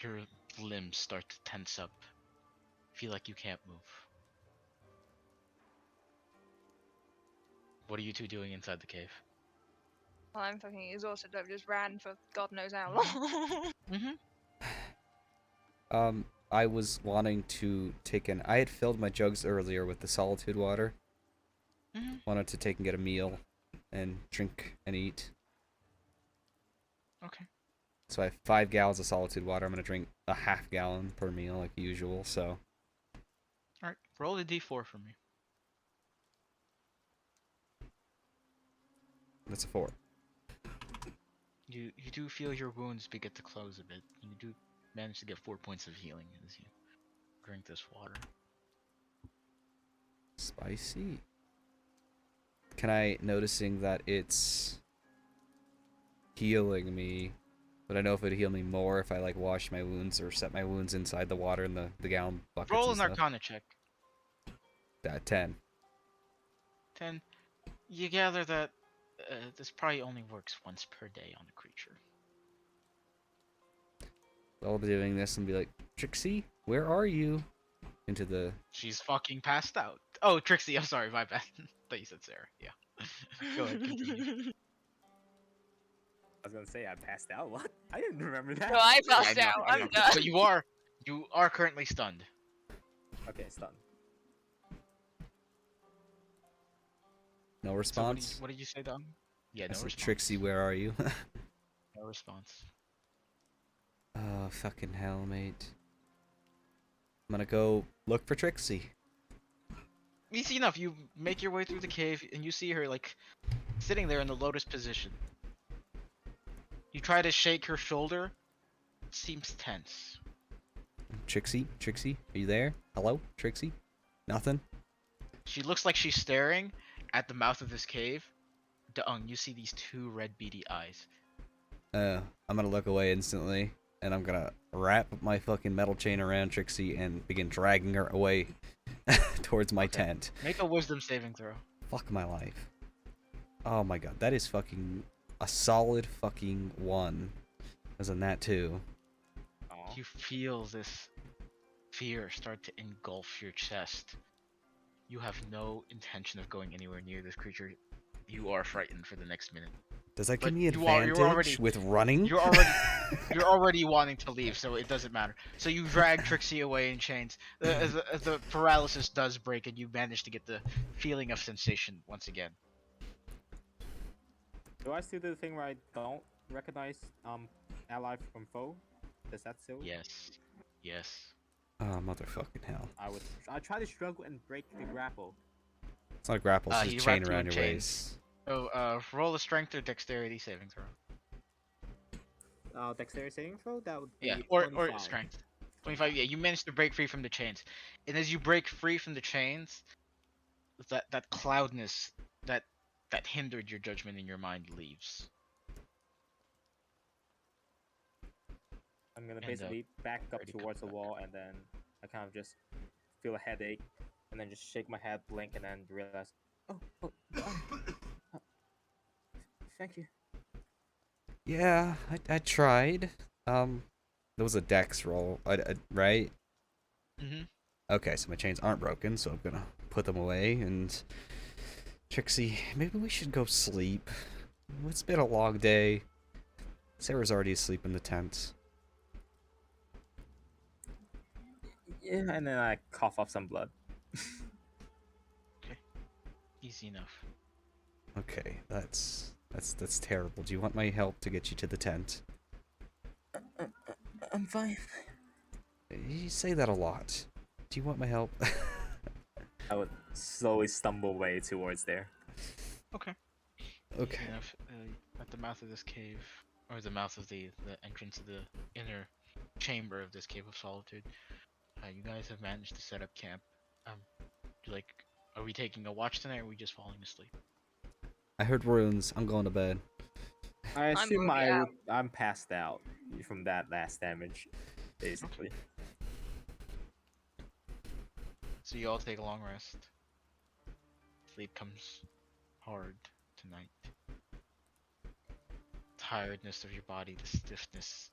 your limbs start to tense up. Feel like you can't move. What are you two doing inside the cave? I'm fucking exhausted. I've just ran for God knows how long. Mm-hmm. I was wanting to take an. I had filled my jugs earlier with the Solitude water. Mm-hmm. Wanted to take and get a meal, and drink and eat. Okay. So I have 5 gallons of Solitude water. I'm gonna drink a half gallon per meal, like usual. So Alright. Roll a d4 for me. that's a 4. You do feel your wounds begin to close a bit. You do manage to get 4 points of healing as you drink this water. Spicy. Can I, noticing that it's healing me, would I know if it'd heal me more if I like wash my wounds or set my wounds inside the water in the gallon buckets? Roll a and stuff? Arcana check. That 10. 10. You gather that this probably only works once per day on a creature. I'll be doing this and be like, Trixie, where are you? Into the. She's fucking passed out. Oh, Trixie, I'm sorry, my bad. Thought you said Sarah. Yeah. Go ahead, continue. I was gonna say I passed out. What? I didn't remember that. No, I Yeah, passed I know, out. I I'm know. done. So you are currently stunned. Okay, stun. No So response? what did you say, Dom? Yeah, I no said, response. Trixie, where are you? No response. Oh, fucking hell, mate. I'm gonna go look for Trixie. Easy enough. You make your way through the cave and you see her like sitting there in the lotus position. You try to shake her shoulder. It seems tense. Trixie? Trixie? Are you there? Hello? Trixie? Nothing? She looks like she's staring at the mouth of this cave. Dung, you see these 2 red beady eyes. I'm gonna look away instantly, and I'm gonna wrap my fucking metal chain around Trixie and begin dragging her away towards my tent. Make a wisdom saving throw. Fuck my life. Oh my god, that is fucking a solid fucking 1. As in that too. Aw. You feel this fear start to engulf your chest. You have no intention of going anywhere near this creature. You are frightened for the next minute. Does that But give me you're advantage already- with running? You're already wanting to leave, so it doesn't matter. So you drag Trixie away in chains. As the paralysis does break, and you manage to get the feeling of sensation once again. Do I still do the thing where I don't recognize ally from foe? Does that still? Yes. Yes. Oh, motherfucking hell. I try to struggle and break the grapple. It's not a grapple, it's He just a chain wrapped you around in your chains. waist. So roll a strength or dexterity saving throw. Dexterity saving throw? That would be Yeah, or 25. strength. 25. Yeah, you managed to break free from the chains, and as you break free from the chains, that cloudness that hindered your judgment in your mind leaves. I'm gonna And, basically back up already towards the comes back. wall, and then I kind of just feel a headache, and then just shake my head, blink, and then realize, oh, thank you. Yeah, I tried. There was a dex roll, right? Mhm. Okay, so my chains aren't broken, so I'm gonna put them away. And Trixie, maybe we should go sleep. It's been a long day. Sarah's already asleep in the tent. Yeah, and then I cough up some blood. Easy enough. Okay, that's terrible. Do you want my help to get you to the tent? I'm fine. You say that a lot. Do you want my help? I would slowly stumble away towards there. Okay. Okay. Easy enough. At the mouth of this cave, or the mouth of the entrance of the inner chamber of this cave of solitude. You guys have managed to set up camp. Like, are we taking a watch tonight, or are we just falling asleep? I heard runes. I'm going to bed. I I'm assume already out. I'm passed out from that last damage, basically. So you all take a long rest. Sleep comes hard tonight. Tiredness of your body, the stiffness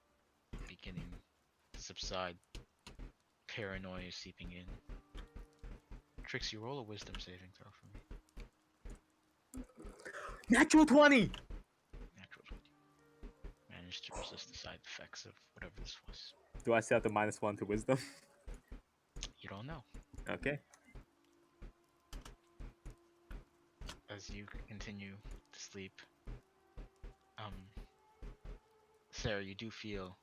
beginning to subside. Paranoia seeping in. Trixie, roll a wisdom saving throw for me. Natural 20! Natural 20. Managed to resist the side effects of whatever this was. Do I still have the -1 to wisdom? You don't know. Okay. As you continue to sleep, Sarah, you do feel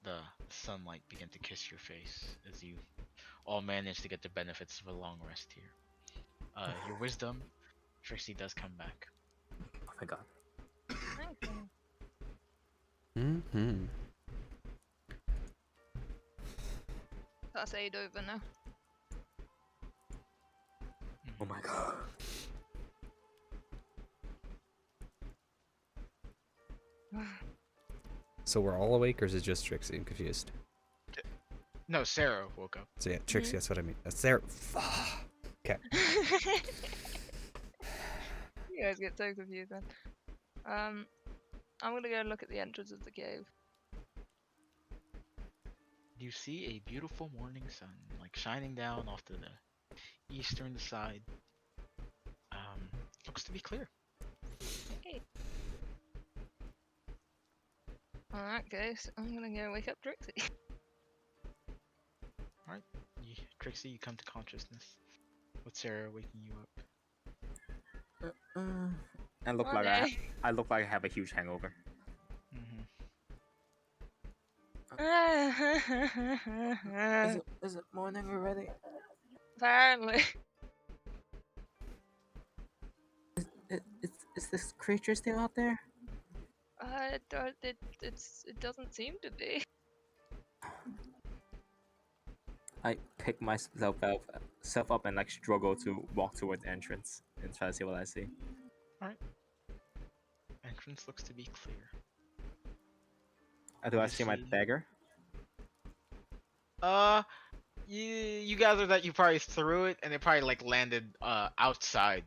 the sunlight begin to kiss your face as you all manage to get the benefits of a long rest here. Your wisdom, Trixie, does come back. Oh my god. Thank you. Mm-hmm. That's 8 over now. Oh my god. So we're all awake, or is it just Trixie? I'm confused. No, Sarah woke up. So yeah, Trixie, that's what I mean. That's Sarah. Okay. You guys get so confused then. I'm gonna go look at the entrance of the cave. You see a beautiful morning sun, like shining down off to the eastern side. Looks to be clear. Hey. In that case, I'm gonna go wake up Trixie. Trixie, you come to consciousness with Sarah waking you up. I look like Okay. I look like I have a huge hangover. Is it morning already? Apparently. Is this creature still out there? It doesn't seem to be. I pick myself up and like struggle to walk toward the entrance and try to see what I see. Entrance looks to be clear. Do I You see my see- dagger? You gather that you probably threw it and it probably like landed outside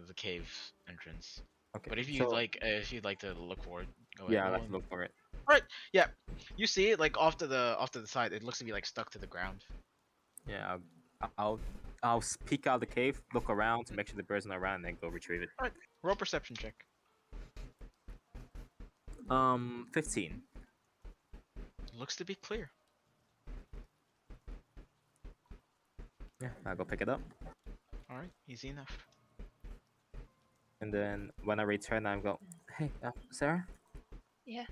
the cave entrance. Okay. But if so, if you'd like to look for it, go yeah, ahead. let's look for it. Yeah, you see it like off to the side. It looks to be like stuck to the ground. Yeah, I'll peek out the cave, look around to make sure the bird's not around, and then go retrieve it. Roll perception check. 15. Looks to be clear. Yeah, I'll go pick it up. All right, easy enough. And then when I return, I go, hey, Sarah? Yeah.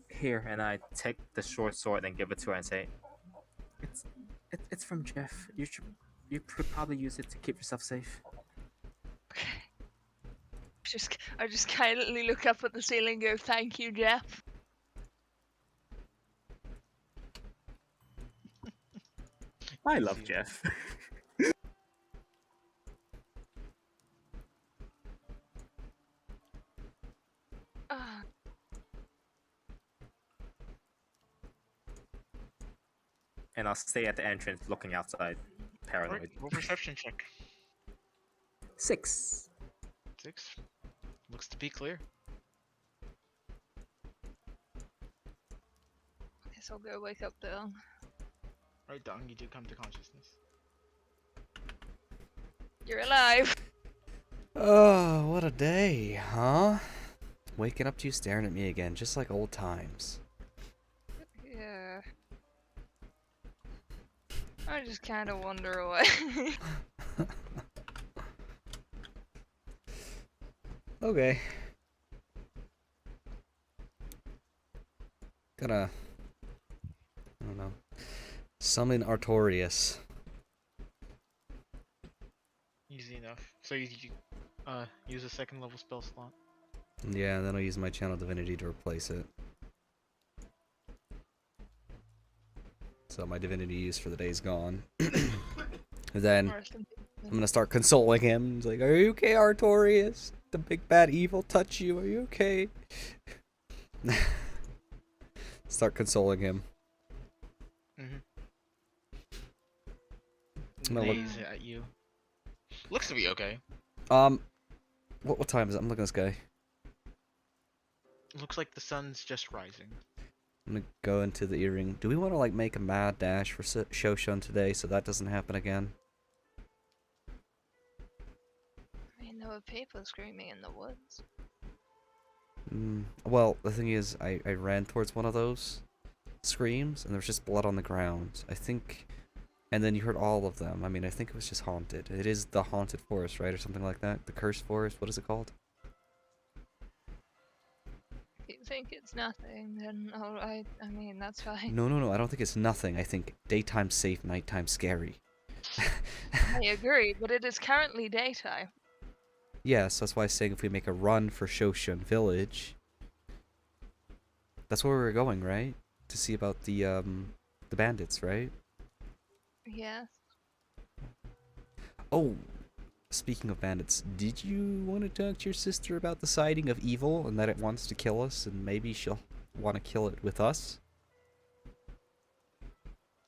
Here, and I take the short sword and give it to her and say, it's from Jeff. You could probably use it to keep yourself safe. I just kindly look up at the ceiling and go, "Thank you, Jeff." I love See. Jeff. Ah, And I'll stay at the entrance looking outside, All right, paranoid. roll perception check. 6. 6. Looks to be clear. guess I'll go wake up Dylan. Right, Dong, you do come to consciousness. You're alive. Oh, what a day, huh? Waking up to you staring at me again, just like old times. Yeah. I just kind of wander away. Okay. Gonna, I don't know, summon Artorias. Easy enough. So you use a second level spell slot. Yeah, then I'll use my channel divinity to replace it. So my divinity use for the day is gone. Then Rest in peace. I'm gonna start consoling him. He's like, "Are you okay, Artorias? The big bad evil touch you? Are you okay?" Start consoling him. gonna look- Maze at you. Looks to be okay. What time is it? I'm looking at this guy. Looks like the sun's just rising. I'm gonna go into the earring. Do we want to like make a mad dash for Shoshan today so that doesn't happen again? I mean, there were people screaming in the woods. Well, the thing is, I ran towards one of those screams and there was just blood on the ground. I think, and then you heard all of them. I mean, I think it was just haunted. It is the haunted forest, right, or something like that. The cursed forest. What is it called? If you think it's nothing, then alright. I mean, that's fine. No. I don't think it's nothing. I think daytime safe, nighttime scary. I agree, but it is currently daytime. Yes, that's why I was saying if we make a run for Shoshan Village. That's where we were going, right? To see about the bandits, right? Yes. Oh, speaking of bandits, did you want to talk to your sister about the sighting of evil and that it wants to kill us and maybe she'll want to kill it with us?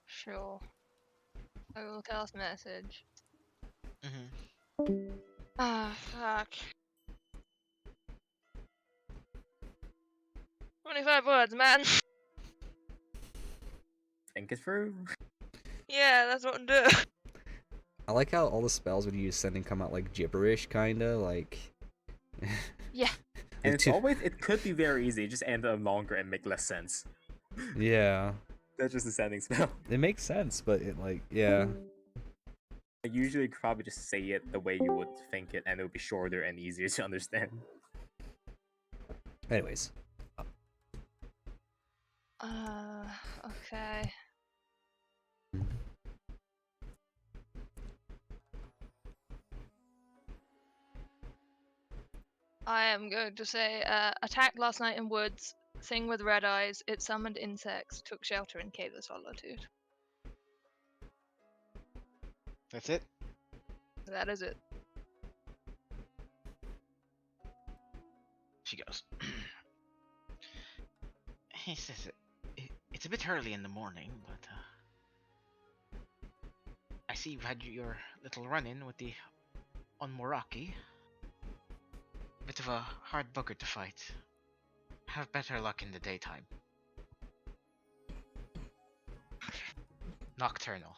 Sure. I will cast message. Mm-hmm. Ah, fuck. 25 words, man. Think it through. Yeah, that's what I'm doing. I like how all the spells when you use sending come out like gibberish, kinda, like... Yeah. And it's always, it could be very easy, just end them longer and make less sense. Yeah. That's just a sending spell. It makes sense, but it like, yeah. I usually probably just say it the way you would think it, and it would be shorter and easier to understand. Anyways. Okay. I am going to say, attacked last night in woods, thing with red eyes, it summoned insects, took shelter in cave of solitude. That's it? That is it. She goes. He says it's a bit early in the morning, but I see you've had your little run-in with the Onmoraki. Bit of a hard bugger to fight. Have better luck in the daytime. Nocturnal.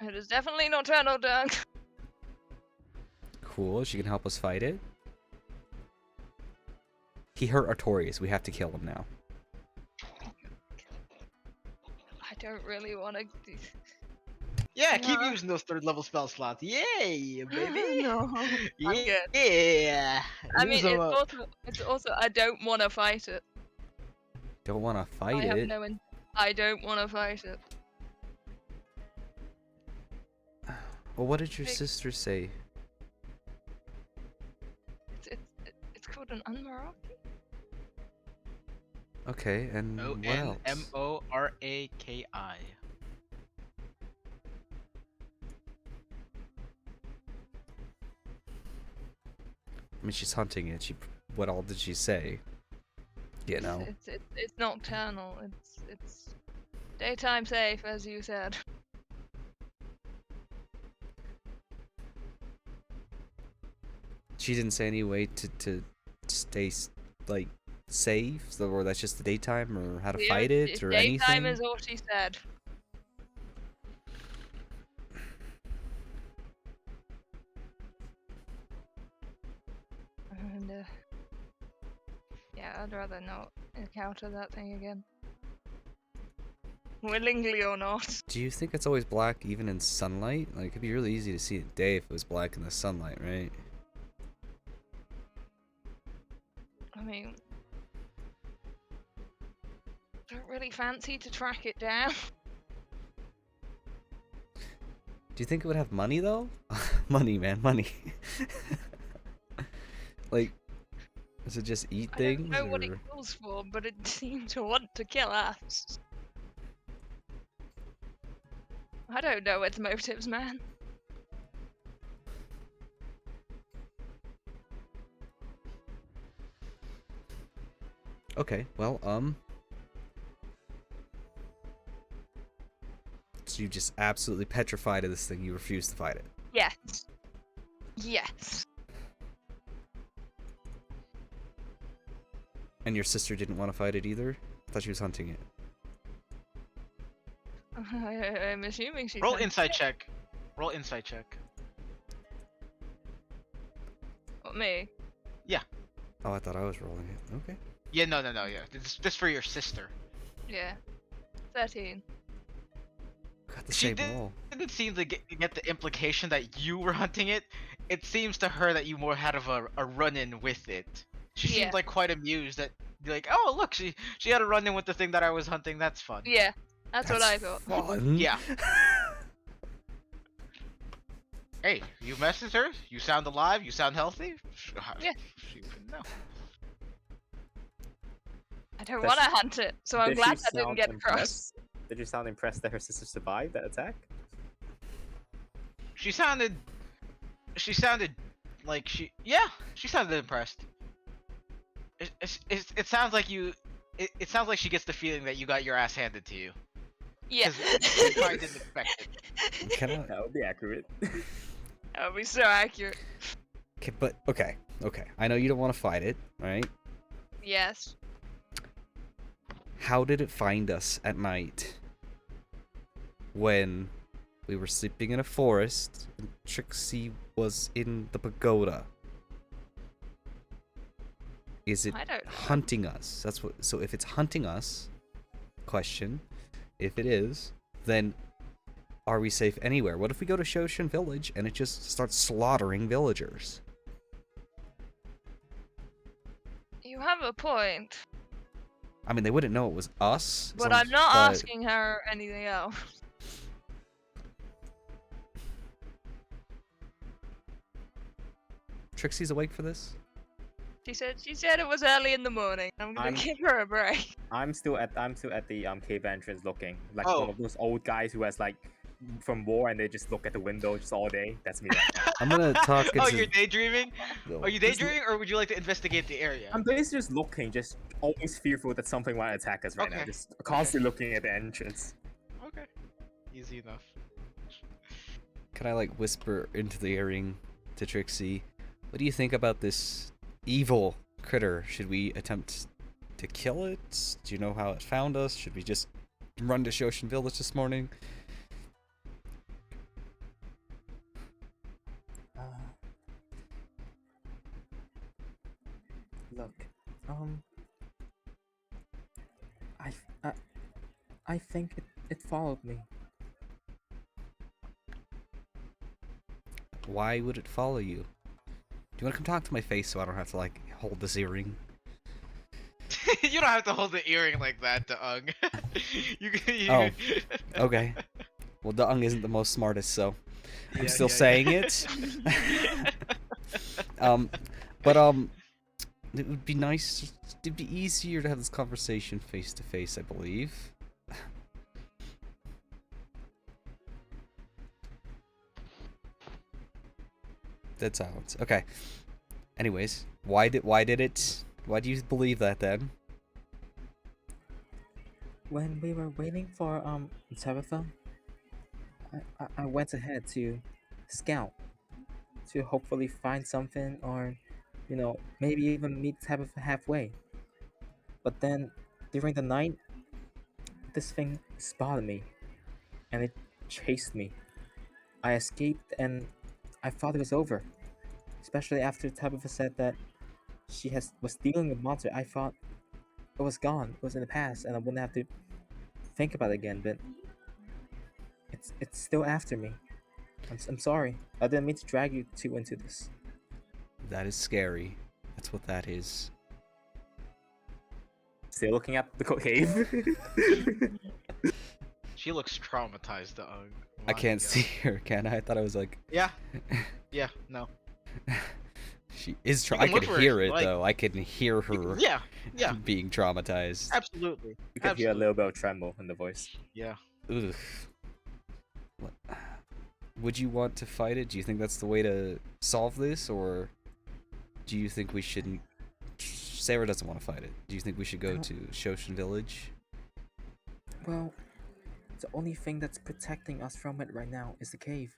It is definitely nocturnal, Dunk. Cool, she can help us fight it. He hurt Artorias, we have to kill him now. I don't really want to. Yeah, keep No. using those third level spell slots. Yay, baby! No, I'm good. Yeah. I mean, Use 'em up. it's also I don't want to fight it. Don't want to fight I have it. no. I don't want to fight it. Well, what did your Hey. sister say? It's called an Unmaraki. Okay, and what else? Onmoraki. I mean, she's hunting it. What all did she say? You know. It's nocturnal. It's daytime safe, as you said. She didn't say any way to stay like safe, or that's just the daytime, or how to Yeah, fight it, or daytime anything. is all she said. And yeah, I'd rather not encounter that thing again. Willingly or not. Do you think it's always black even in sunlight? Like, it'd be really easy to see at day if it was black in the sunlight, right? I mean, don't really fancy to track it down. Do you think it would have money though? Money, man, money. Like, does it just eat I things? don't know what it Or... kills for, but it seems to want to kill us. I don't know its motives, man. Okay, well, so you just absolutely petrified of this thing. You refuse to fight it. Yes. Yes. And your sister didn't want to fight it either? I thought she was hunting it. I'm assuming she's. Roll hunting insight it. check. Roll insight check. What, me? Oh, I thought I was rolling it. Okay. Yeah, no, yeah. This for your sister. Yeah. 13. Got the She same roll. didn't seem to get the implication that you were hunting it. It seems to her that you more had of a run-in with it. She Yeah. seemed like quite amused that, like, oh look, she had a run-in with the thing that I was hunting. That's fun. Yeah. That's what I thought. Fun. Yeah. Hey, you messaged her. You sound alive. You sound healthy. Yeah. She wouldn't know. I don't Does want to she- hunt it, so I'm Did glad she that didn't sound get across. impressed? Did you sound impressed that her sister survived that attack? She sounded like she sounded impressed. It sounds like you. It sounds like she gets the feeling that you got your ass handed to you. Yeah. 'Cause you probably didn't expect it. Can I... That would be accurate. That would be so accurate. Okay, but okay. I know you don't want to fight it, right? Yes. How did it find us at night when we were sleeping in a forest and Trixie was in the pagoda? Is it I don't know. hunting us? That's what. So if it's hunting us, question, if it is, then are we safe anywhere? What if we go to Shoshin Village and it just starts slaughtering villagers? You have a point, I mean, they wouldn't know it was us. as but long I'm as- not but- asking her anything else. Trixie's awake for this? She said it was early in the morning. I'm gonna I'm- give her a break. I'm still at the cave entrance looking like Oh. one of those old guys who has like from war and they just look at the window just all day. That's me. Right now. I'm gonna talk Oh, into... you're daydreaming? No. Are you daydreaming, or would you like to investigate the area? I'm basically just looking, just always fearful that something might attack us right now. Okay. Just constantly looking at the entrance. Okay. Easy enough. Can I like whisper into the earring to Trixie? What do you think about this evil critter? Should we attempt to kill it? Do you know how it found us? Should we just run to Shoshin Village this morning? Look, I think it followed me. Why would it follow you? Do you want to come talk to my face so I don't have to like hold this earring? You don't have to hold the earring like that, Ung. you Oh. Okay. Well, Dung isn't the most smartest, so I'm Yeah, still yeah, saying yeah. it. But it would be nice. It'd be easier to have this conversation face to face, I believe. Dead silence. Okay. Anyways, why do you believe that then? When we were waiting for Tabitha, I went ahead to scout to hopefully find something or maybe even meet Tabitha halfway. But then during the night, this thing spotted me and it chased me. I escaped and I thought it was over. Especially after Tabitha said that was dealing with monster. I thought it was gone. It was in the past and I wouldn't have to think about it again, but it's still after me. I'm sorry. I didn't mean to drag you two into this. That is scary. That's what that is. Still looking at the cave. She looks traumatized, Ung. I long can't ago. see her, can I? I thought I was like, Yeah. Yeah. No. she is. You I can look can for her if hear you it like. though. I can hear her Yeah. Yeah. being traumatized. Absolutely. You can hear a Absolutely. little bit of tremble in the voice. Yeah. Ugh. What- Would you want to fight it? Do you think that's the way to solve this, or do you think we shouldn't? Sarah doesn't want to fight it. Do you think we should go No. to Shoshin Village? Well, the only thing that's protecting us from it right now is the cave.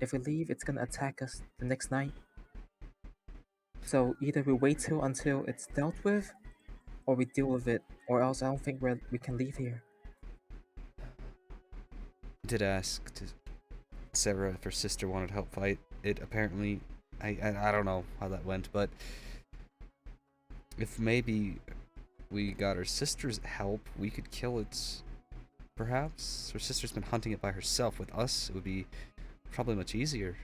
If we leave, it's gonna attack us the next night. So either we wait until it's dealt with, or we deal with it, or else I don't think we can leave here. Did ask Sarah if her sister wanted to help fight it. Apparently, I don't know how that went, but if maybe we got her sister's help, we could kill it. Perhaps her sister's been hunting it by herself. With us, it would be probably much easier.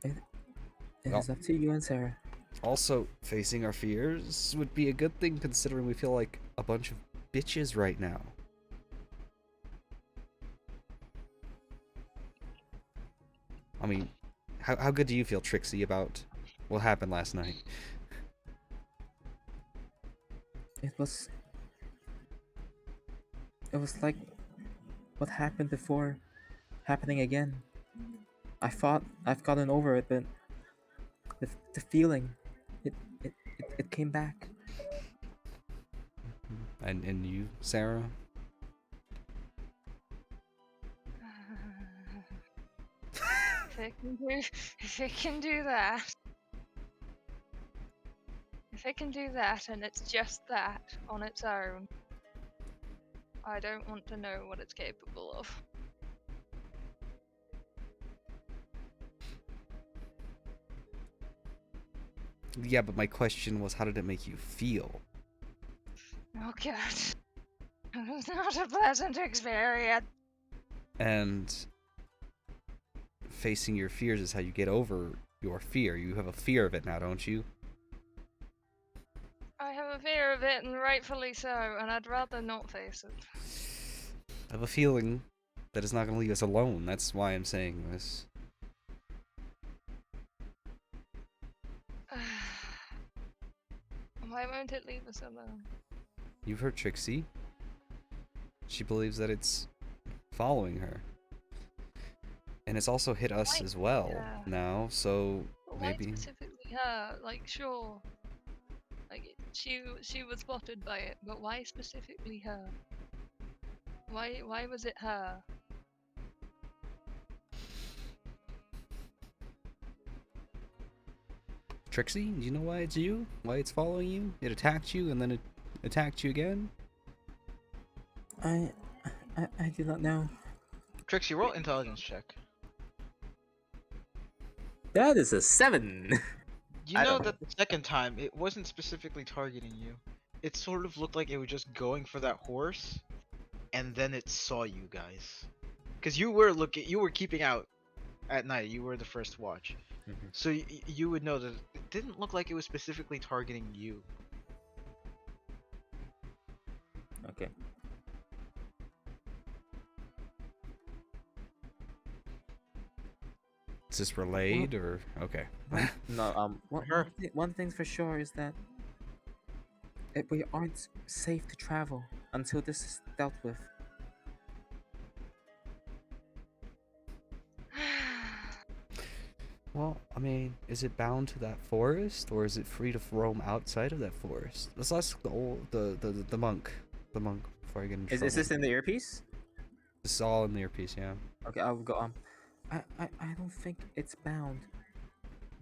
It Well- is up to you and Sarah. Also, facing our fears would be a good thing, considering we feel like a bunch of bitches right now. I mean, how good do you feel, Trixie, about what happened last night? It was like what happened before happening again. I thought I've gotten over it, but the feeling, it came back. And you, Sarah? If it can do that, if it can do that, and it's just that on its own, I don't want to know what it's capable of. Yeah, but my question was, how did it make you feel? Oh god, it was not a pleasant experience. And facing your fears is how you get over your fear. You have a fear of it now, don't you? I have a fear of it, and rightfully so, and I'd rather not face it. I have a feeling that it's not going to leave us alone. That's why I'm saying this. Why won't it leave us alone? You've heard Trixie. She believes that it's following her. And it's also hit us Why- as well yeah. now, so But why maybe... specifically her? Like, sure. Like, she was spotted by it, but why specifically her? Why was it her? Trixie, do you know why it's you? Why it's following you? It attacked you and then it attacked you again? I do not know. Trixie, roll intelligence check. That is a 7. You I know don't that the second time it wasn't specifically targeting you. It sort of looked like it was just going for that horse, and then it saw you guys. Cause you were keeping out at night. You were the first watch, so you would know that it didn't look like it was specifically targeting you. Okay. Is this relayed or... Okay. No, Her. one thing's for sure is that we aren't safe to travel until this is dealt with. Well, I mean, is it bound to that forest, or is it free to roam outside of that forest? Let's ask the monk. The monk, before I get in trouble. Is this in the earpiece? This is all in the earpiece, yeah. Okay, I will go on. I don't think it's bound.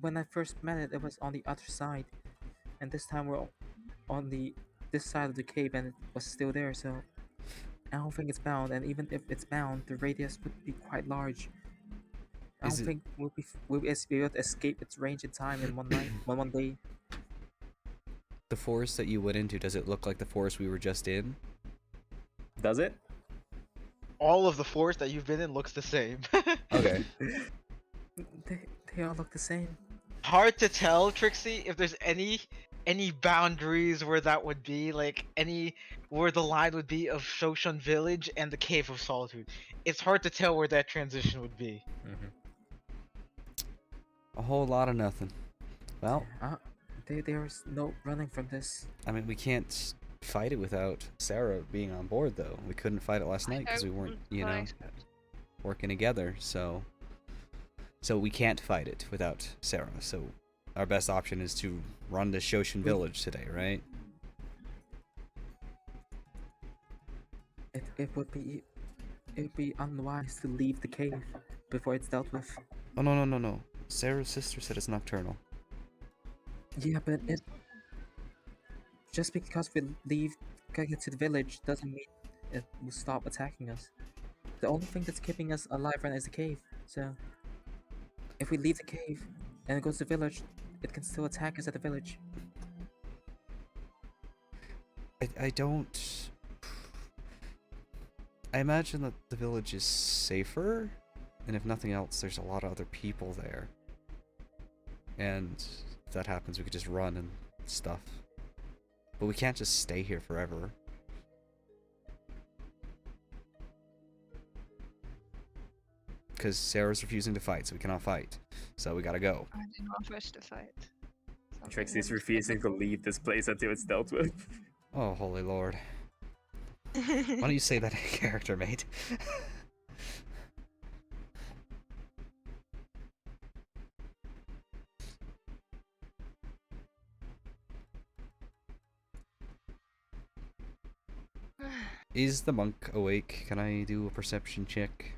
When I first met it, it was on the other side, and this time we're on this side of the cave, and it was still there. So I don't think it's bound. And even if it's bound, the radius would be quite large. I Is don't it- think we'll be able to escape its range in time in one night, one day. The forest that you went into, does it look like the forest we were just in? Does it? All of the forest that you've been in looks the same. Okay. They all look the same. Hard to tell, Trixie, if there's any boundaries where that would be, like any where the line would be of Shoshan Village and the Cave of Solitude. It's hard to tell where that transition would be. A whole lot of nothing. Well, There's no running from this. I mean, we can't fight it without Sarah being on board, though. We couldn't fight it last night because we weren't, you know, working together. So we can't fight it without Sarah. So our best option is to run to Shoshin Village today, right? It would be unwise to leave the cave before it's dealt with. Oh, no. Sarah's sister said it's nocturnal. Yeah, but just because we get to the village doesn't mean it will stop attacking us. The only thing that's keeping us alive right now is the cave. So if we leave the cave and go to the village, it can still attack us at the village. I don't... I imagine that the village is safer, and if nothing else, there's a lot of other people there. And if that happens, we could just run and stuff. But we can't just stay here forever. Because Sarah's refusing to fight, so we cannot fight. So we gotta go. I do not wish to fight. Trixie's refusing to leave this place until it's dealt with. Oh, holy lord. Why don't you say that in character, mate? Is the monk awake? Can I do a perception check?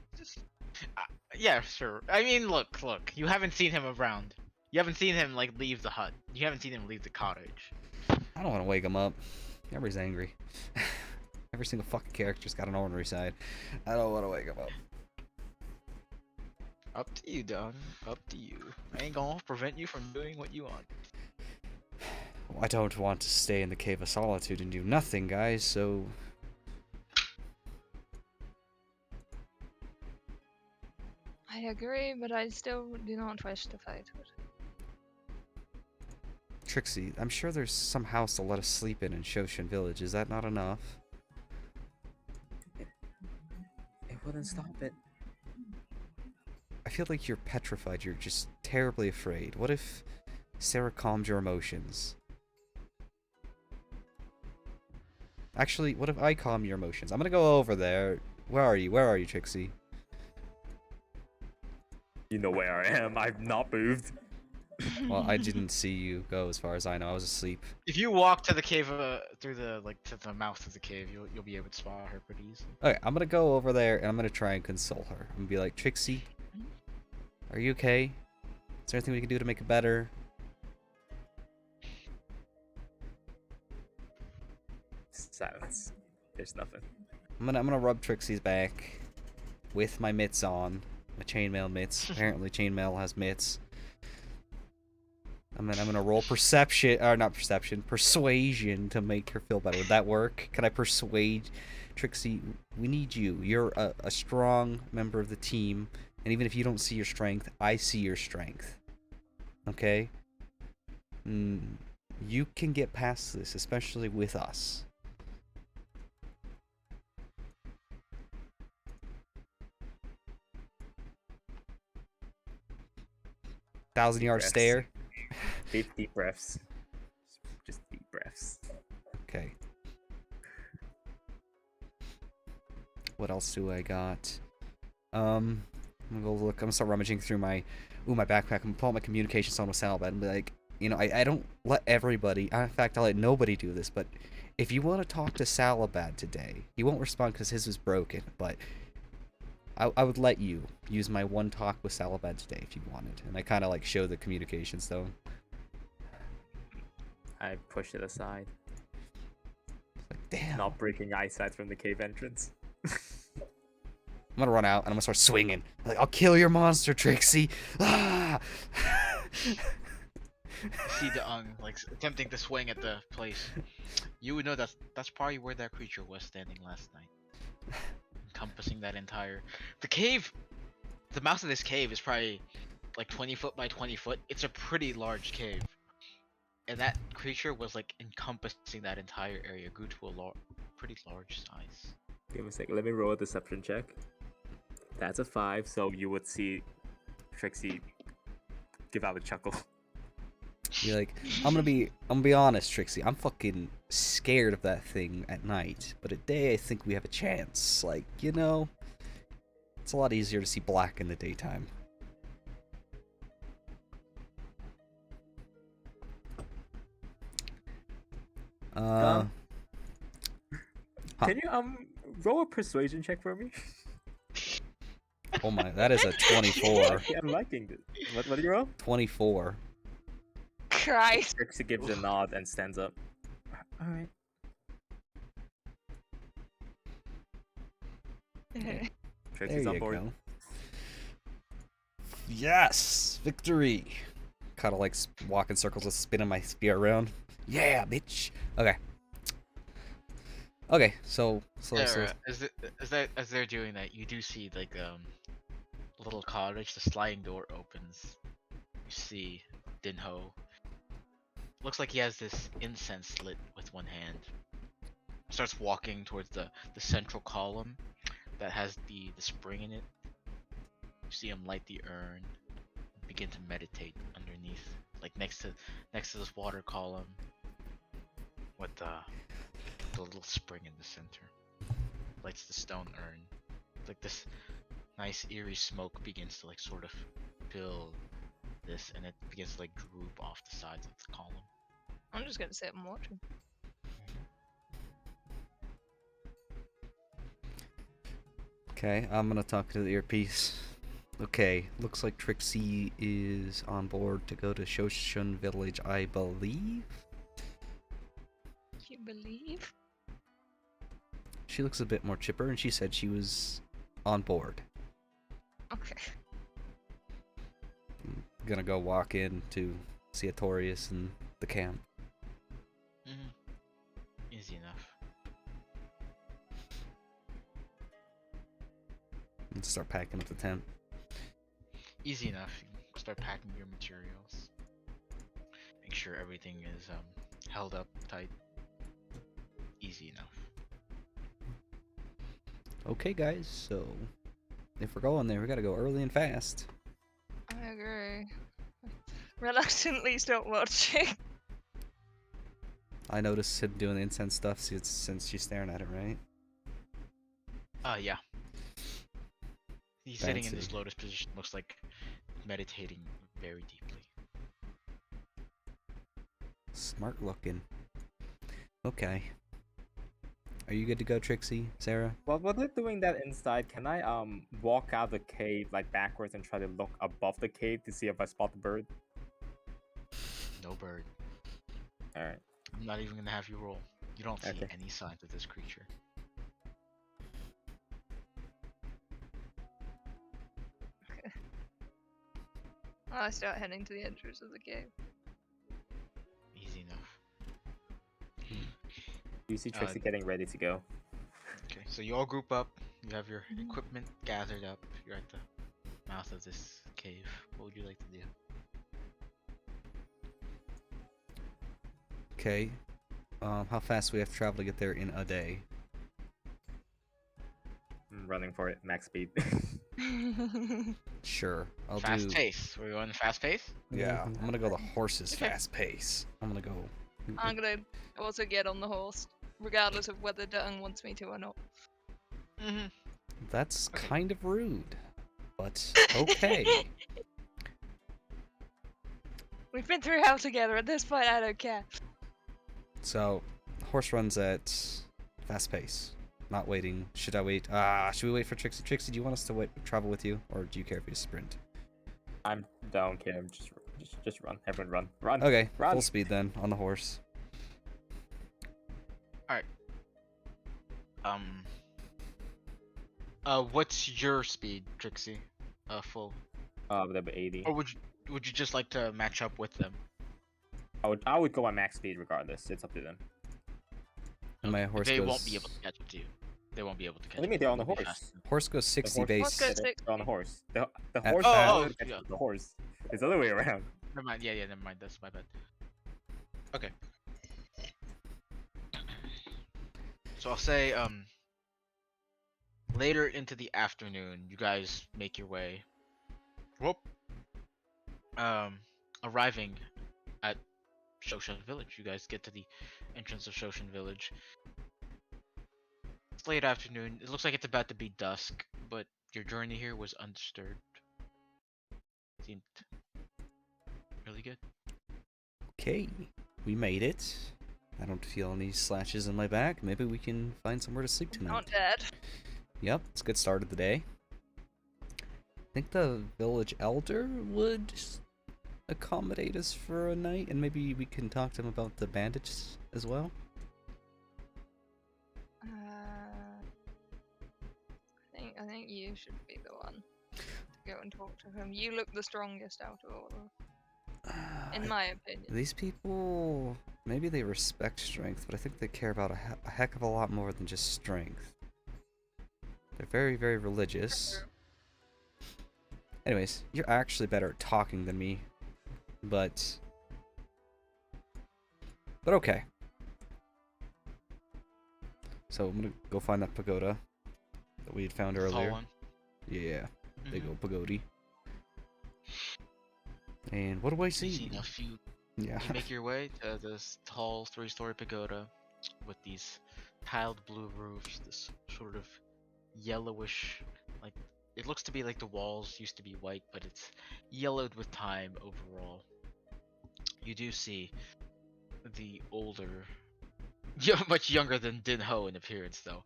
Yeah, sure. I mean, look. You haven't seen him around. You haven't seen him, like, leave the hut. You haven't seen him leave the cottage. I don't want to wake him up. Everybody's angry. Every single fucking character's got an ornery side. I don't want to wake him up. Up to you, dog. Up to you. I ain't gonna prevent you from doing what you want. I don't want to stay in the Cave of Solitude and do nothing, guys, so... I agree, but I still do not wish to fight. Trixie, I'm sure there's some house to let us sleep in Shoshin Village. Is that not enough? It wouldn't stop it. I feel like you're petrified. You're just terribly afraid. What if Sarah calmed your emotions? Actually, what if I calm your emotions? I'm gonna go over there. Where are you? Where are you, Trixie? You know where I am. I've not moved. Well, I didn't see you go as far as I know. I was asleep. If you walk to the cave, through the, like, to the mouth of the cave, you'll be able to spot her pretty easily. Okay, I'm gonna go over there and I'm gonna try and console her. I'm gonna be like, Trixie, are you okay? Is there anything we can do to make it better? Silence. There's nothing. I'm gonna rub Trixie's back with my mitts on, my chainmail mitts. Apparently, chainmail has mitts. I'm gonna roll perception, or not perception, persuasion to make her feel better. Would that work? Can I persuade Trixie? We need you. You're a strong member of the team, and even if you don't see your strength, I see your strength. Okay? You can get past this, especially with us. Thousand-yard stare. Deep breaths. Just deep breaths. Okay. What else do I got? I'm gonna go look. I'm gonna start rummaging through my backpack. I'm gonna pull out my communication phone with Salabad and be like, you know, I don't let everybody. In fact, I let nobody do this. But if you want to talk to Salabad today, he won't respond because his was broken. But I would let you use my one talk with Salabad today if you wanted. And I kind of like show the communication stone. I push it aside. Like, damn. Not breaking eyesight from the cave entrance. I'm gonna run out and I'm gonna start swinging. Like, I'll kill your monster, Trixie. Ah! See the like attempting to swing at the place. You would know that's probably where that creature was standing last night, encompassing that entire the cave. The mouth of this cave is probably like 20 foot by 20 foot. It's a pretty large cave, and that creature was like encompassing that entire area. Grew to a pretty large size. Give me a second. Let me roll a deception check. That's a 5, so you would see Trixie give out a chuckle. Be like, I'm gonna be honest, Trixie. I'm fucking scared of that thing at night, but at day I think we have a chance. Like, you know, it's a lot easier to see black in the daytime. Huh. Can you roll a persuasion check for me? Oh my, that is a 24. I'm liking this. What do you roll? 24. Christ. Trixie gives a nod and stands up. Alright. There Trixie's you on board. go. Yes! Victory! Kind of like walk in circles with spinning my spear around. Yeah, bitch! Okay. Okay, so As they're doing that, you do see like a little cottage. The sliding door opens. You see Dinho. Looks like he has this incense lit with one hand. Starts walking towards the central column that has the spring in it. You see him light the urn, begin to meditate underneath, like next to this water column with the little spring in the center. Lights the stone urn. Like this nice eerie smoke begins to like sort of fill this, and it begins to like droop off the sides of the column. I'm just gonna sit and watch him. Okay, I'm gonna talk to the earpiece. Okay, looks like Trixie is on board to go to Shoshun Village, I believe. You believe? She looks a bit more chipper, and she said she was on board. Okay. I'm gonna go walk in to see Atorius and the camp. Easy enough. And start packing up the tent. Easy enough. You start packing your materials. Make sure everything is held up tight. Easy enough. Okay, guys, so if we're going there, we gotta go early and fast. I agree. Reluctantly stop watching. I noticed him doing the incense stuff since she's staring at it, right? Yeah. He's sitting in this Fancy. lotus position, looks like meditating very deeply. Smart looking. Okay. Are you good to go, Trixie, Sarah? Well, while they're doing that inside, can I walk out the cave like backwards and try to look above the cave to see if I spot the bird? No bird. Alright. I'm not even gonna have you roll. You don't see Okay. any signs of this creature. I start heading to the entrance of the cave. Easy enough. You see Trixie getting ready to go. Okay, so you all group up. You have your equipment gathered up. You're at the mouth of this cave. What would you like to do? Okay. How fast do we have to travel to get there in a day? I'm running for it, max speed. Sure, I'll Fast do. pace. We're going fast pace? Yeah, I'm gonna go the horse's Okay. fast pace. I'm gonna go. I'm gonna also get on the horse, regardless of whether Dung wants me to or not. Mm-hmm. That's Okay. kind of rude, but okay. We've been through hell together. At this point, I don't care. So, horse runs at fast pace. Not waiting. Should I wait? Should we wait for Trixie? Trixie, do you want us to travel with you, or do you care if we sprint? I don't care. Just run. Everyone run. Run. Okay, Run. full speed then on the horse. What's your speed, Trixie? Full. That'd be 80. Or would you just like to match up with them? I would go at max speed regardless. It's up to them. And my horse They goes. won't be able to catch up to you. They won't be able to catch What do you up mean to they're on the You'll be horse? fast enough. Horse goes 60 horse- base. Horse goes six. They're on the horse. The Uh, horse. oh, has to yeah. catch the horse. It's the other way around. Never mind. Yeah, never mind. That's my bad. Okay. So I'll say later into the afternoon, you guys make your way. Whoop. Um, arriving at Shoshan Village. You guys get to the entrance of Shoshan Village. It's late afternoon. It looks like it's about to be dusk, but your journey here was undisturbed. Seemed really good. Okay, we made it. I don't feel any slashes in my back. Maybe we can find somewhere to sleep tonight. Not dead. Yep, it's a good start of the day. I think the village elder would accommodate us for a night, and maybe we can talk to him about the bandits as well. I think you should be the one to go and talk to him. You look the strongest out of all of them, in my opinion. These people, maybe they respect strength, but I think they care about a heck of a lot more than just strength. They're very, very religious. Anyways, you're actually better at talking than me, but okay. So I'm gonna go find that pagoda that we had found Tall earlier. one. Yeah, big Mhm. old pagodi. And what do I So you see? see a few. Yeah. You make your way to this tall 3-story pagoda with these tiled blue roofs, this sort of yellowish, like it looks to be like the walls used to be white, but it's yellowed with time overall. You do see the older, much younger than Din Ho in appearance though,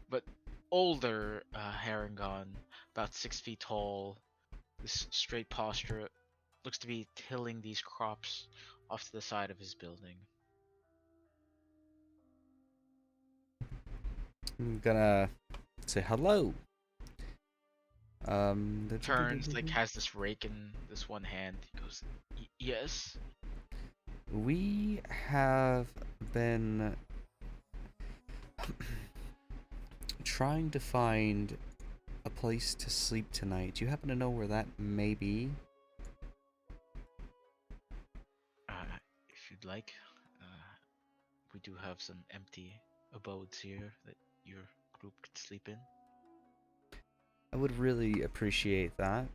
but older Harangon, about 6 feet tall, this straight posture, looks to be tilling these crops off to the side of his building. I'm gonna say hello. Turns, like has this rake in this one hand. He goes, Yes. We have been trying to find a place to sleep tonight. Do you happen to know where that may be? If you'd like, we do have some empty abodes here that your group could sleep in. I would really appreciate that.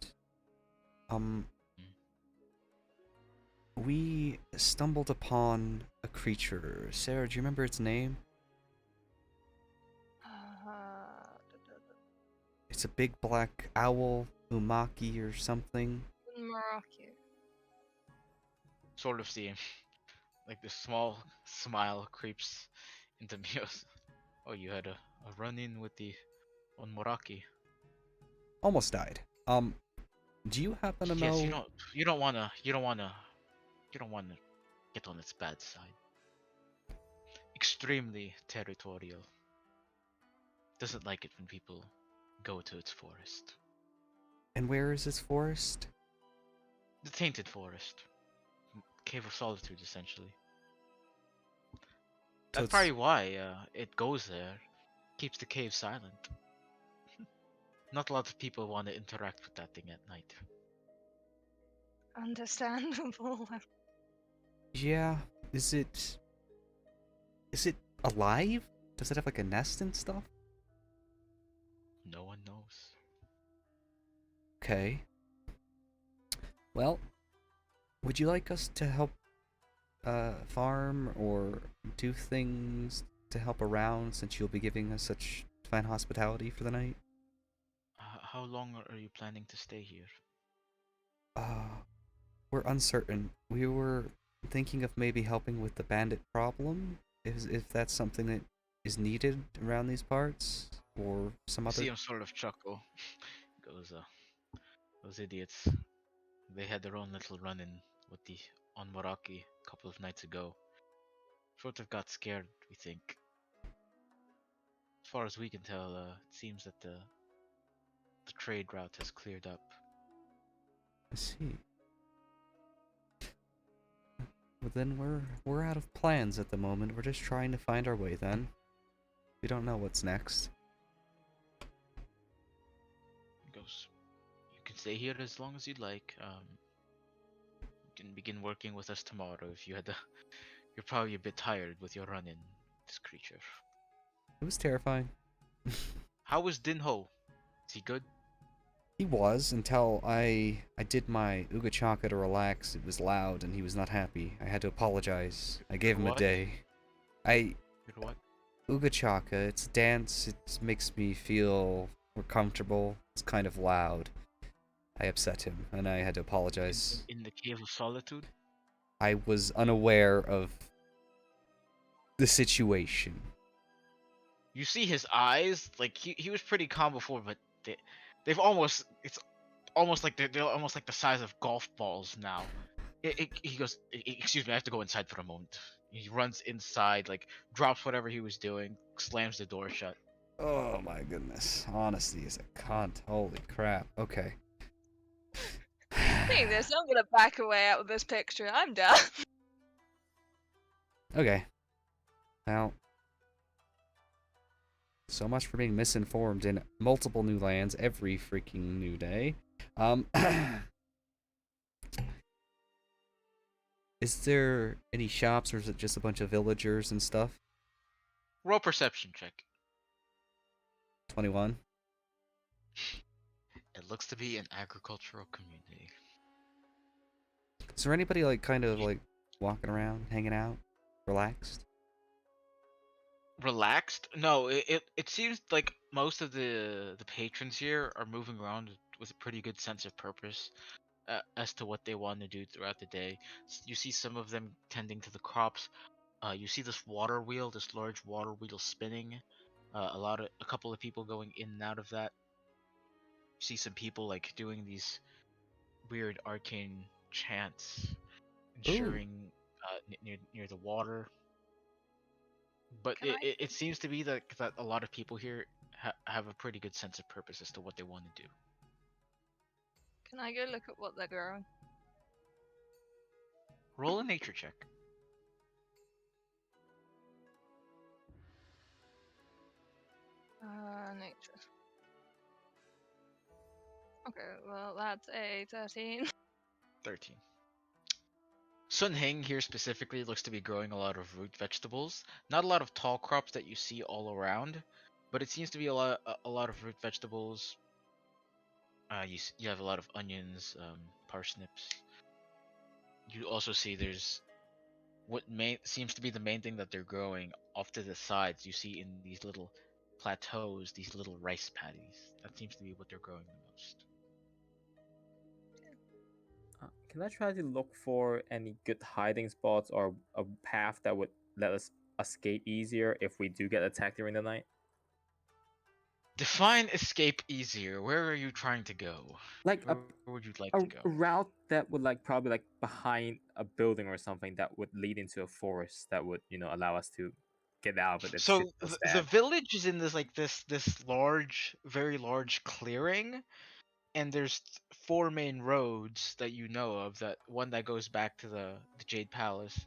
We stumbled upon a creature. Sarah, do you remember its name? It's a big black owl, umaki or something. Morocco. Sort of see like this small smile creeps into Mio's. Oh, you had a run-in with the Onmoraki. Almost died. Do you happen to Yes, know? you don't wanna get on its bad side. Extremely territorial. Doesn't like it when people go to its forest. And where is this forest? The Tainted Forest. Cave of Solitude, essentially. So That's it's- probably why it goes there. Keeps the cave silent. Not a lot of people want to interact with that thing at night. Understandable. Yeah. Is it alive? Does it have like a nest and stuff? No one knows. Okay. Well, would you like us to help farm or do things to help around since you'll be giving us such fine hospitality for the night? How long are you planning to stay here? We're uncertain. We were thinking of maybe helping with the bandit problem, if that's something that is needed around these parts, or some You other. see him sort of chuckle. Goes, those idiots. They had their own little run-in with the Onmoraki a couple of nights ago. Sort of got scared, we think. As far as we can tell, it seems that the trade route has cleared up. I see. Well, then we're out of plans at the moment. We're just trying to find our way. Then we don't know what's next. He goes, you can stay here as long as you'd like. You can begin working with us tomorrow if you had the. You're probably a bit tired with your run-in, this creature. It was terrifying. How was Dinho? Is he good? He was until I did my Uga Chaka to relax. It was loud and he was not happy. I had to apologize. I gave him a What? day. I Good what? Uga Chaka, it's a dance. It makes me feel more comfortable. It's kind of loud. I upset him and I had to apologize. In the cave of solitude? I was unaware of the situation. You see his eyes, like he was pretty calm before, but they've it's almost like they're almost like the size of golf balls now. He goes, excuse me, I have to go inside for a moment. He runs inside, like drops whatever he was doing, slams the door shut. Oh my goodness. Honesty is a cunt. Holy crap. Okay. Seeing this, I'm gonna back away out of this picture. I'm done. Okay. Now, so much for being misinformed in multiple new lands every freaking new day. Is there any shops or is it just a bunch of villagers and stuff? Roll perception check. 21. It looks to be an agricultural community. Is there anybody like kind of like walking around, hanging out, relaxed? Relaxed? No, it seems like most of the patrons here are moving around with a pretty good sense of purpose as to what they want to do throughout the day. You see some of them tending to the crops. You see this water wheel, this large water wheel spinning. A couple of people going in and out of that. You see some people like doing these weird arcane chants, ensuring near the water. But Can I- it seems to be that a lot of people here have a pretty good sense of purpose as to what they want to do. Can I go look at what they're growing? Roll a nature check. Nature. Okay, well that's a 13. 13. Sun Heng here specifically looks to be growing a lot of root vegetables. Not a lot of tall crops that you see all around, but it seems to be a lot of root vegetables. You have a lot of onions, parsnips. You also see there's seems to be the main thing that they're growing off to the sides. You see in these little plateaus, these little rice paddies. That seems to be what they're growing the most. Can I try to look for any good hiding spots or a path that would let us escape easier if we do get attacked during the night? Define escape easier. Where are you trying to go? Like Where would you like a to go? route that would like probably like behind a building or something that would lead into a forest that would allow us to get out of it if shit So goes the bad. village is in this large, very large clearing, and there's four main roads that you know of. That one that goes back to the Jade Palace,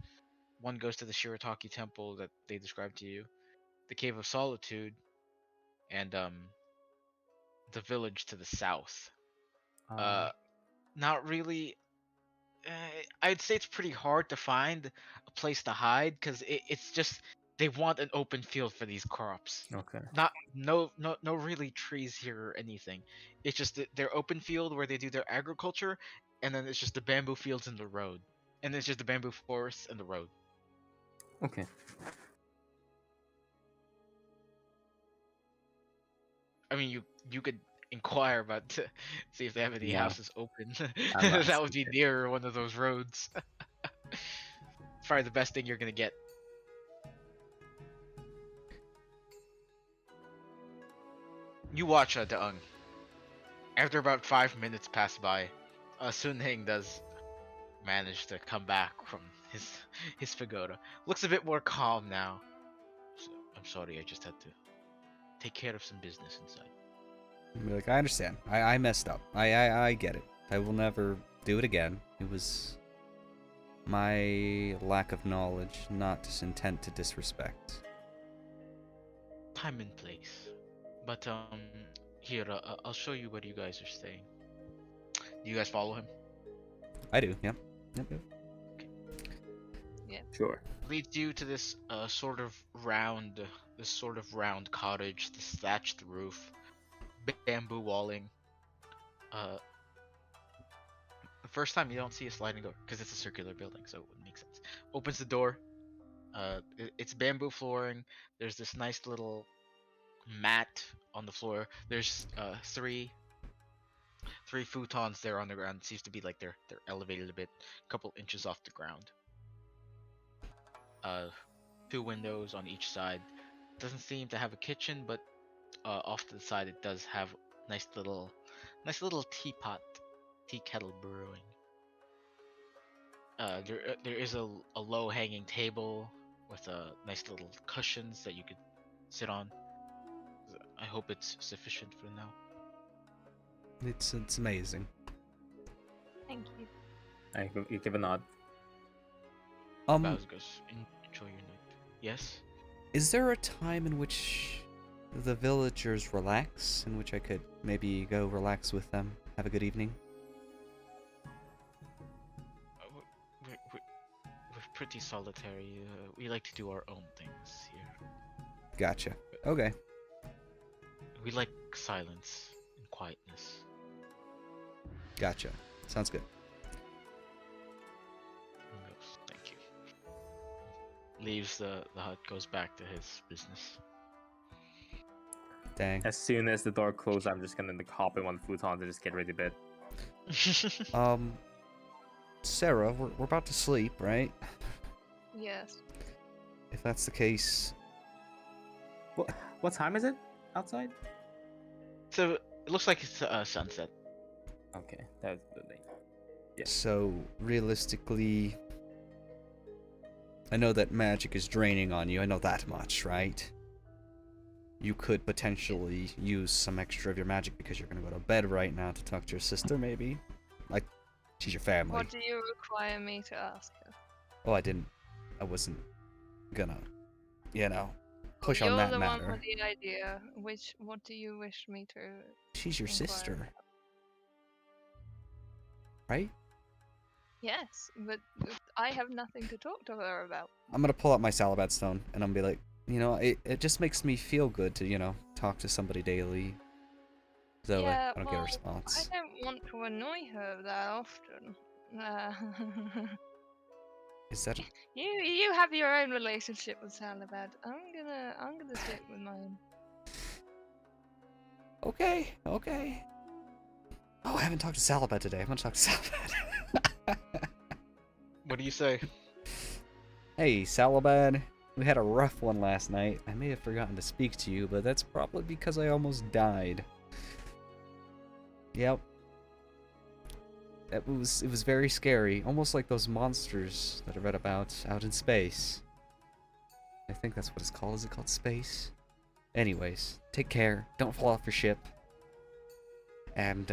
one goes to the Shirataki Temple that they described to you, the Cave of Solitude, and the village to the south. Um, Uh, Not really. I'd say it's pretty hard to find a place to hide because it's just they want an open field for these crops. okay. Not no really trees here or anything. It's just their open field where they do their agriculture, and then it's just the bamboo fields and the road, and it's just the bamboo forests and the road. Okay. I mean, you could inquire about to see if they have any No. houses open. I'm not That would be stupid. near one of those roads. It's probably the best thing you're gonna get. You watch Daung. After about 5 minutes pass by, Sun Heng does manage to come back from his pagoda. Looks a bit more calm now. So, I'm sorry, I just had to take care of some business inside. Be like, I understand. I messed up. I get it. I will never do it again. It was my lack of knowledge, not intent to disrespect. Time and place. But here, I'll show you where you guys are staying. Do you guys follow him? I do, yep. Yep. Sure. Leads you to this sort of round, this sort of round cottage, the thatched roof, bamboo walling. Uh, the first time you don't see a sliding door because it's a circular building, so it would make sense. Opens the door. It's bamboo flooring. There's this nice little mat on the floor. There's three futons there on the ground. It seems to be like they're elevated a bit, a couple inches off the ground. Uh, two windows on each side. Doesn't seem to have a kitchen, but off to the side it does have nice little tea kettle brewing. There is a low hanging table with nice little cushions that you could sit on. I hope it's sufficient for now. It's amazing. Thank you. You give a nod. Bowser goes, enjoy your night. Yes? Is there a time in which the villagers relax, in which I could maybe go relax with them, have a good evening? We're pretty solitary. We like to do our own things here. Gotcha. Okay. We like silence and quietness. Gotcha. Sounds good. He goes, thank you. Leaves the hut, goes back to his business. Dang. As soon as the door closes, I'm just gonna hop in one futon and just get ready to bed. Sarah, we're about to sleep, right? Yes. If that's the case, What time is it outside? So it looks like it's sunset. Okay, that's the thing. Yeah. so realistically, I know that magic is draining on you. I know that much, right? You could potentially use some extra of your magic because you're gonna go to bed right now to talk to your sister, maybe. Like, she's your family. What do you require me to ask her? Oh, I wasn't gonna, push You're on that the matter. one with the idea. What do you wish me to? She's your inquire sister, about? right? Yes, but I have nothing to talk to her about. I'm gonna pull out my Salabad stone and I'm gonna be like, it just makes me feel good to, talk to somebody daily. Though Yeah, I don't get a response. I don't want to annoy her that often. Is that You have your own relationship with Salabad. I'm gonna stick with mine. okay? Okay. Oh, I haven't talked to Salabad today. I'm gonna talk to Salabad. What do you say? Hey, Salabad. We had a rough one last night. I may have forgotten to speak to you, but that's probably because I almost died. Yep. It was very scary, almost like those monsters that I read about out in space. I think that's what it's called. Is it called space? Anyways, take care. Don't fall off your ship. And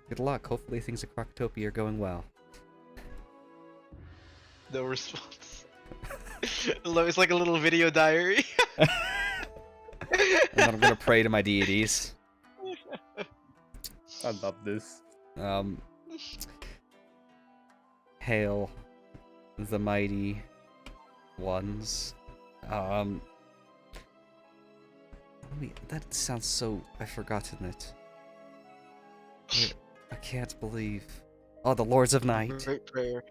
good luck. Hopefully things at Crocotopia are going well. No response. It's like a little video diary. And then I'm gonna pray to my deities. I love this. Hail the mighty ones. That sounds so... I've forgotten it. I can't believe... Oh, the Lords of Night. Great prayer.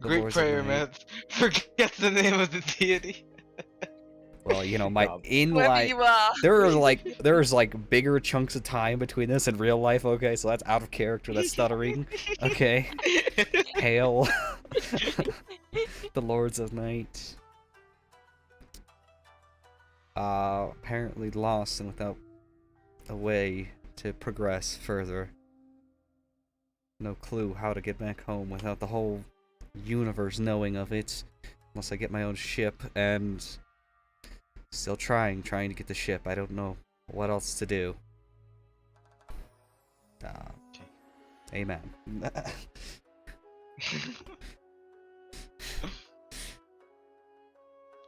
The Great Lords of prayer, Night. man. Forget the name of the deity. Well, my Job. Whoever you are. there's like bigger chunks of time between this and real life. Okay, so that's out of character. That's stuttering. Okay. Hail the Lords of Night. Apparently lost and without a way to progress further. No clue how to get back home without the whole universe knowing of it. Unless I get my own ship, and still trying to get the ship. I don't know what else to do. Amen.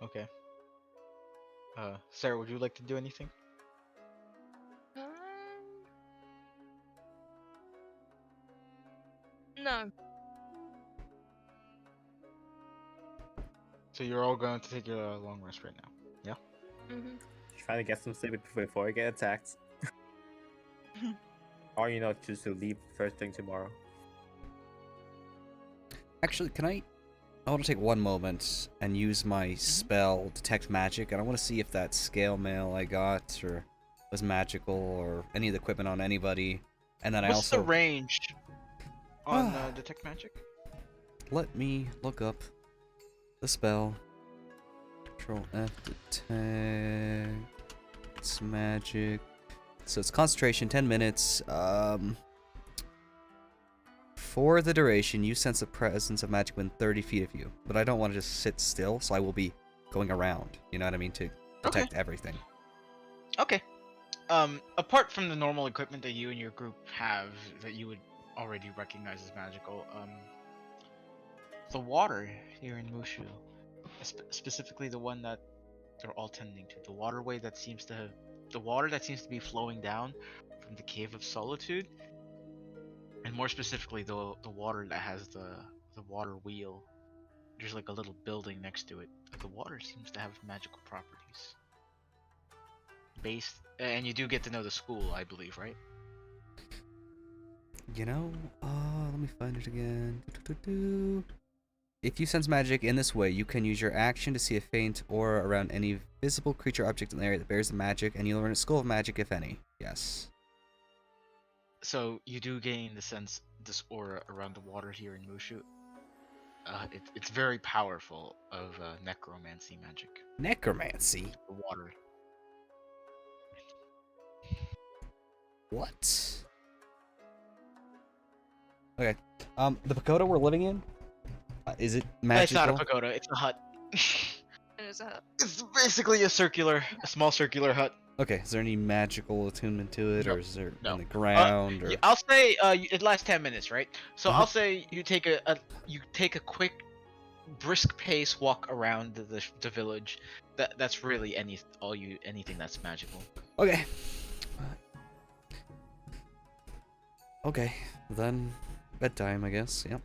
Okay. Sarah, would you like to do anything? No. So you're all going to take your long rest right now. Yeah? Mm-hmm. trying to get some sleep before I get attacked. Or choose to leave first thing tomorrow. Actually, I want to take one moment and use my spell Detect Magic, and I want to see if that scale mail I got or was magical or any of the equipment on anybody. And then I What's also the range on detect magic? let me look up the spell. Control F detect. It's magic. So it's concentration, 10 minutes. For the duration, you sense the presence of magic within 30 feet of you. But I don't want to just sit still, so I will be going around. You know what I mean? To detect everything. Okay. Apart from the normal equipment that you and your group have that you would already recognize as magical, the water here in Mushu, specifically the one that they're all tending to, the water that seems to be flowing down from the Cave of Solitude, and more specifically the water that has the water wheel. There's like a little building next to it. The water seems to have magical properties. And you do get to know the school, I believe, right? Let me find it again. If you sense magic in this way, you can use your action to see a faint aura around any visible creature object in the area that bears the magic, and you'll learn a school of magic, if any. Yes. So you do gain this aura around the water here in Mushu. It's very powerful of necromancy magic. Necromancy? The water. What? Okay. The pagoda we're living in? Is it magical? It's not a pagoda, it's a hut. It is a It's basically a small circular hut. Okay, is there any magical attunement to it, or is there No. in the ground? Or... I'll say it lasts 10 minutes, right? So Uh-huh. I'll say you take a quick, brisk pace walk around the village. That's really anything that's magical. Okay. Okay, then bedtime, I guess. Yep.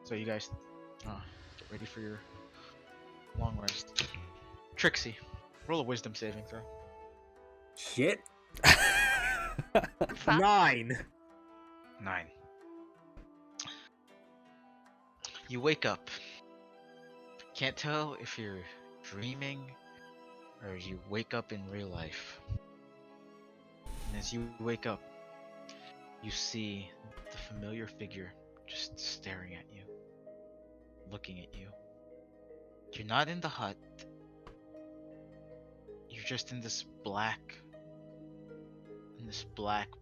So you guys, get ready for your long rest. Trixie, roll a wisdom saving throw. Shit. Fat. 9. 9. You wake up. Can't tell if you're dreaming or you wake up in real life. And as you wake up, you see the familiar figure just staring at you, looking at you. You're not in the hut. You're just in this black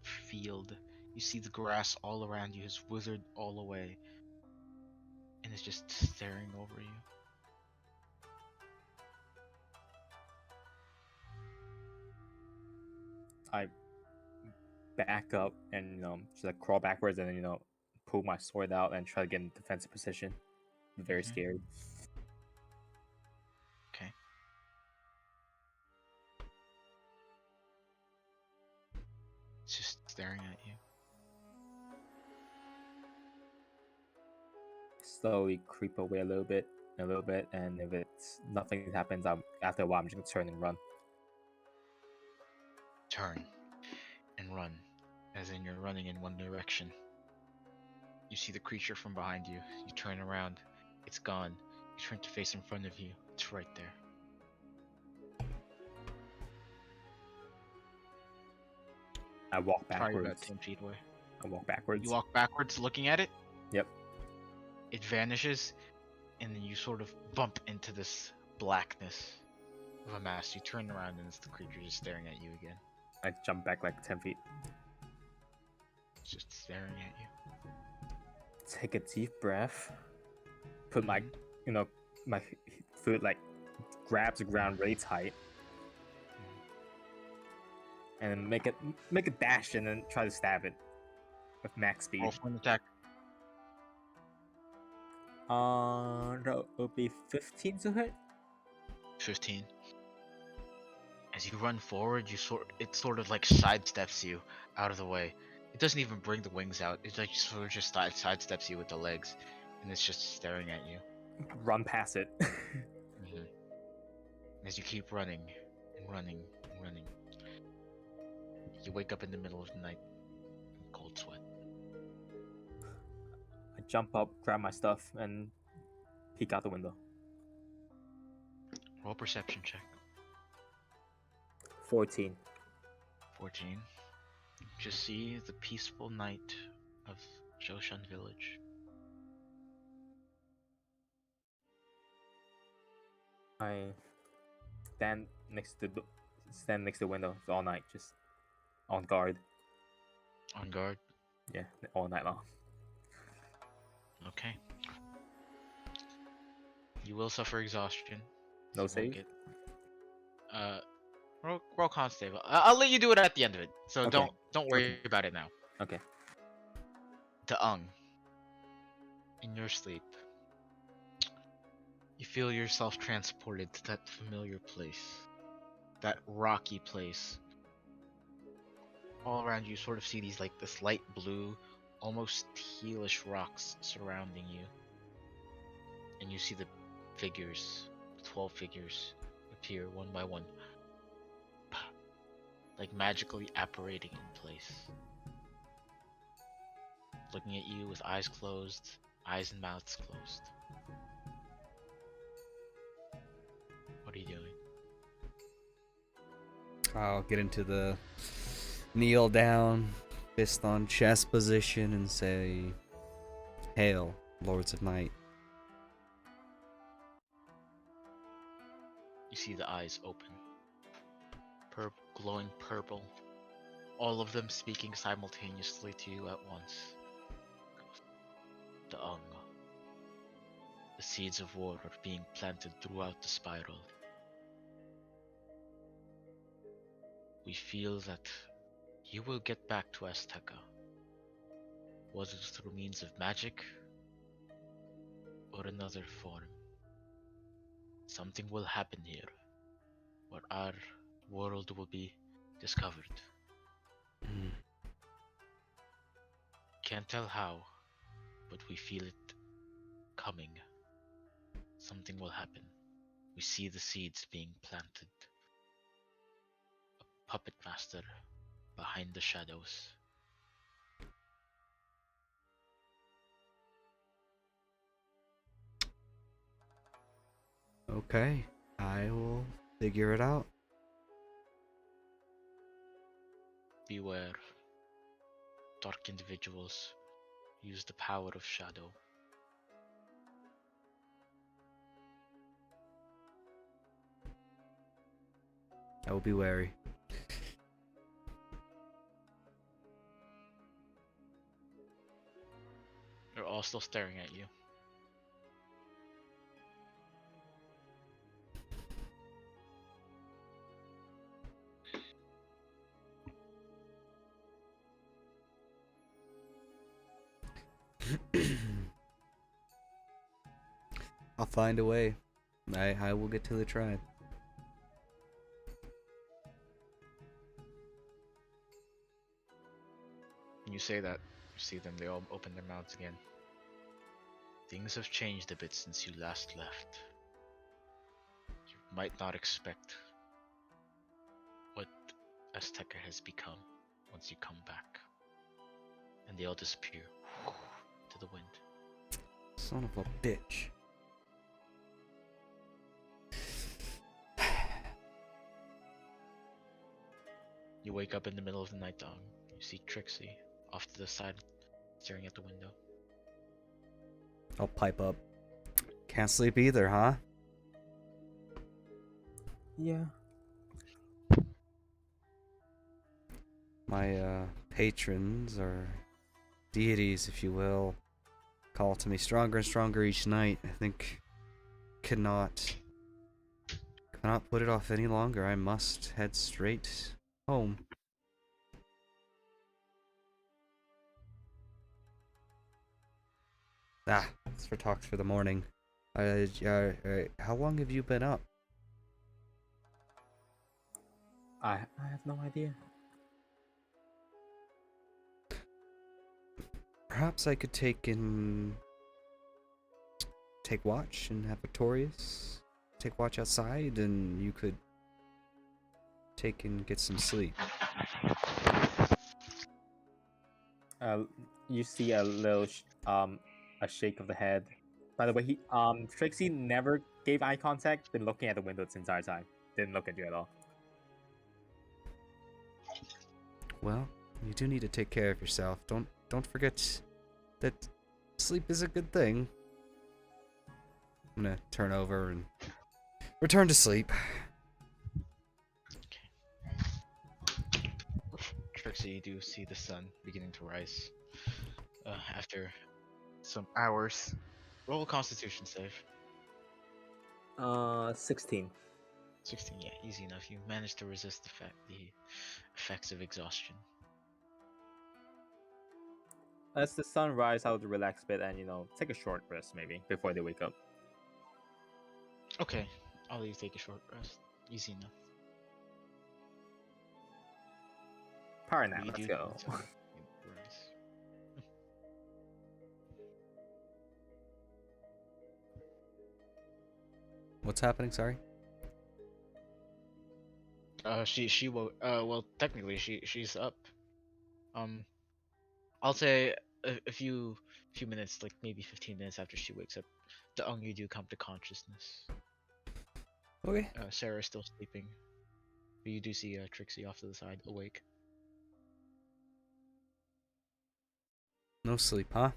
field. You see the grass all around you has withered all away, and it's just staring over you. I back up and just like crawl backwards and then pull my sword out and try to get in defensive position. I'm very scared. Okay. It's just staring at you. Slowly creep away a little bit, and if nothing happens, after a while I'm just gonna turn and run. Turn and run, as in you're running in one direction. You see the creature from behind you. You turn around. It's gone. You turn to face in front of you. It's right there. I walk Probably about backwards. 10 feet away. I walk backwards. You walk backwards looking at it. Yep. It vanishes, and then you sort of bump into this blackness of a mass. You turn around, and it's the creature just staring at you again. I jump back like 10 feet. It's just staring at you. Take a deep breath. Put my foot like grabs the ground really tight, and then make a dash and then try to stab it with max speed. Roll for an attack. That would be 15 to hit. 15. As you run forward, it sort of like sidesteps you out of the way. It doesn't even bring the wings out. It like sort of just sidesteps you with the legs. and it's just staring at you. Run past it. Mhm. As you keep running and running and running, you wake up in the middle of the night in cold sweat. I jump up, grab my stuff, and peek out the window. Roll perception check. 14. 14. Just see the peaceful night of Joshan village. I stand next to the window all night, just on guard. On guard. Yeah, all night long. Okay. You will suffer exhaustion. No you won't save? Get, roll con save. I'll let you do it at the end of it. So Okay. don't worry Okay. about it now. Okay. In your sleep, you feel yourself transported to that familiar place, that rocky place. All around you, sort of see these like this light blue, almost tealish rocks surrounding you, and you see the figures, 12 figures, appear one by one, like magically apparating in place, looking at you with eyes closed, eyes and mouths closed. What are you doing? I'll get into the kneel down, fist on chest position, and say, "Hail, Lords of Night." You see the eyes open, glowing purple, all of them speaking simultaneously to you at once. The The seeds of war are being planted throughout the spiral. We feel that you will get back to Azteca, whether through means of magic or another form. Something will happen here, where our world will be discovered. Mm. Can't tell how, but we feel it coming. Something will happen. We see the seeds being planted. A puppet master behind the shadows. Okay, I will figure it out. Beware. Dark individuals use the power of shadow. I will be wary. They're all still staring at you. I'll find a way. I will get to the tribe. When you say that, you see them, they all open their mouths again. Things have changed a bit since you last left. You might not expect what Azteca has become once you come back. And they all disappear to the wind. Son of a bitch. You wake up in the middle of the night, Dong. You see Trixie off to the side, staring at the window. I'll pipe up. Can't sleep either, huh? Yeah. My patrons, or deities, if you will, call to me stronger and stronger each night. I think cannot put it off any longer. I must head straight home. It's for talks for the morning. How long have you been up? I have no idea. Perhaps I could take in take watch and have Victorious take watch outside, and you could take and get some sleep. You see a little a shake of the head. By the way, Trixie never gave eye contact. Been looking at the window this entire time. Didn't look at you at all. Well, you do need to take care of yourself. Don't forget that sleep is a good thing. I'm gonna turn over and return to sleep. Trixie, you do see the sun beginning to rise after some hours. Roll a Constitution save. 16. 16, yeah, easy enough. You managed to resist the effects of exhaustion. As the sun rises, I would relax a bit and take a short rest maybe before they wake up. Okay, I'll let you take a short rest. Easy enough. Power nap. You Let's do go. need to rise. What's happening? Sorry. She woke. Well, technically she's up. I'll say a few minutes, like maybe 15 minutes after she wakes up, you do come to consciousness. Okay. Sarah's still sleeping, but you do see Trixie off to the side, awake. No sleep, huh?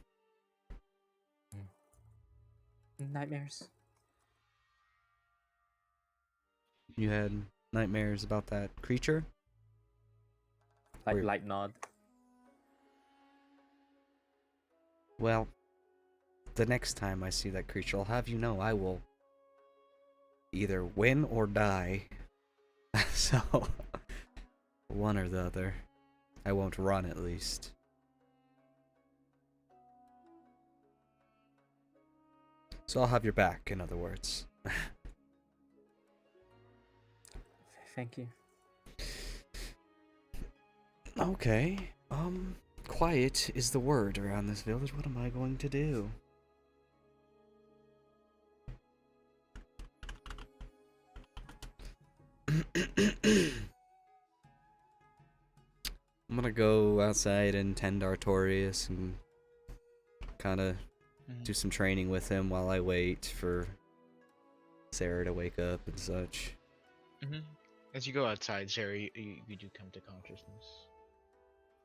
Nightmares. You had nightmares about that creature? Like Weird. light nod. Well, the next time I see that creature, I'll have you know I will either win or die. So, one or the other. I won't run, at least. So I'll have your back, in other words. Thank you. Okay. Quiet is the word around this village. What am I going to do? I'm gonna go outside and tend Artorias and kind of do some training with him while I wait for Sarah to wake up and such. As you go outside, Sarah, you do come to consciousness.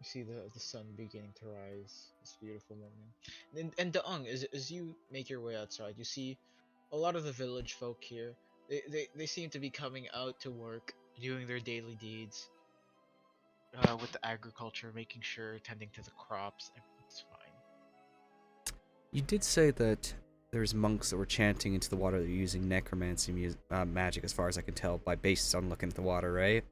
You see the sun beginning to rise. This beautiful morning. And Daung, as you make your way outside, you see a lot of the village folk here. They seem to be coming out to work, doing their daily deeds. With the agriculture, making sure, tending to the crops, everything's fine. You did say that there's monks that were chanting into the water. They're using necromancy magic, as far as I can tell, based on looking at the water, right?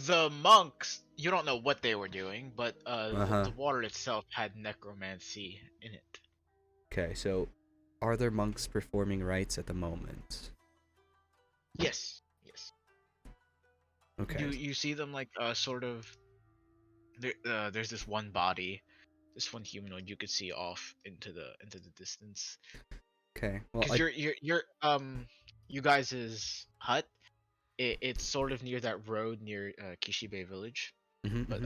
The monks, you don't know what they were doing, but the water itself had necromancy in it. Okay, so are there monks performing rites at the moment? Yes. Okay. You see them like sort of. There's this one body, this one humanoid you could see off into the distance. Okay. Well, Because you guys' hut, it's sort of near that road near Kishibe village, but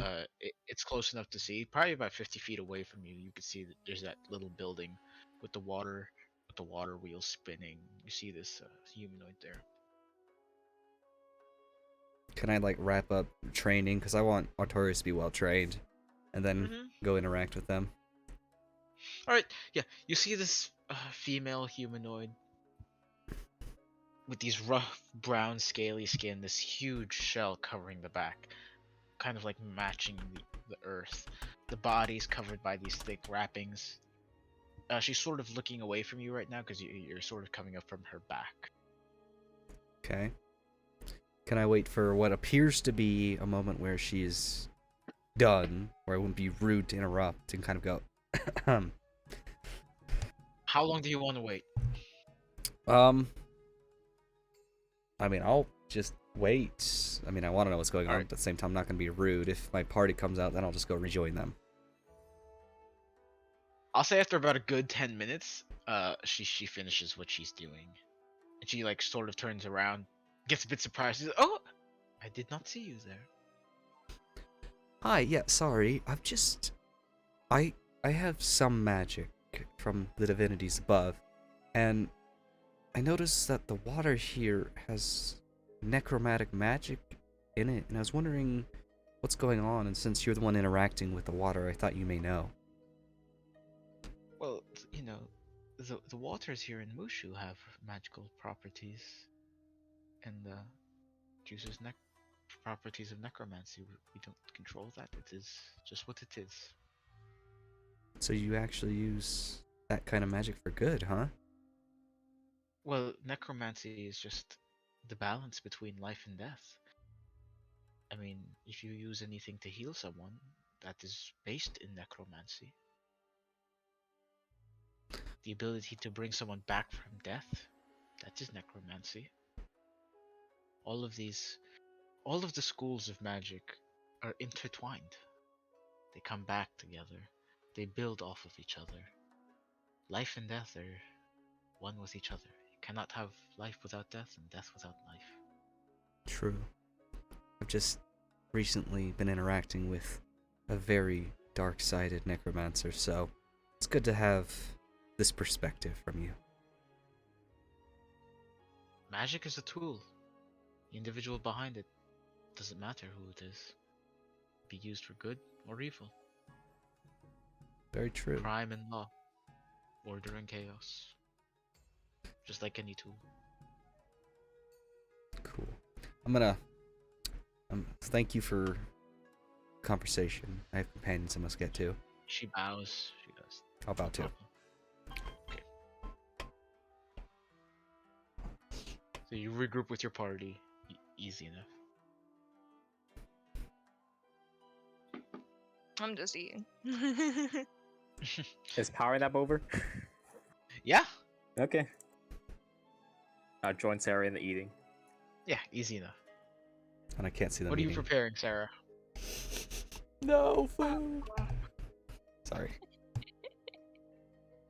it's close enough to see. Probably about 50 feet away from you, you could see that there's that little building with the water wheel spinning. You see this humanoid there. Can I like wrap up training? Because I want Artorias to be well trained, and then go interact with them. All right, yeah. You see this female humanoid with these rough brown scaly skin, this huge shell covering the back, kind of like matching the earth. The body's covered by these thick wrappings. She's sort of looking away from you right now because you're sort of coming up from her back. Okay. Can I wait for what appears to be a moment where she's done, where I wouldn't be rude to interrupt and kind of go, How long do you want to wait? I mean, I'll just wait. I mean, I want to know what's going on, Alright. but at the same time, I'm not going to be rude. If my party comes out, then I'll just go rejoin them. I'll say after about a good 10 minutes, she finishes what she's doing, and she like sort of turns around, gets a bit surprised. She's like, "Oh, I did not see you there." Hi, yeah, sorry. I have some magic from the divinities above, and I noticed that the water here has necromantic magic in it, and I was wondering what's going on, and since you're the one interacting with the water, I thought you may know. Well, you know, the waters here in Mushu have magical properties, and uses properties of necromancy. We don't control that. It is just what it is. So you actually use that kind of magic for good, huh? Well, necromancy is just the balance between life and death. I mean, if you use anything to heal someone, that is based in necromancy. The ability to bring someone back from death, that is necromancy. All of the schools of magic are intertwined. They come back together. They build off of each other. Life and death are one with each other. You cannot have life without death and death without life. True. I've just recently been interacting with a very dark-sided necromancer, so it's good to have this perspective from you. Magic is a tool. The individual behind it doesn't matter who it is. Be used for good or evil. Very true. Crime and law. Order and chaos. Just like any tool. Cool. Thank you for conversation. I have companions I must get to. She bows. She does. How about to? Okay. So you regroup with your party. Easy enough. I'm just eating. Is powering up over? Yeah. Okay. I'll join Sarah in the eating. Yeah, easy enough. And I can't see them What are you eating. preparing, Sarah? No food. Sorry.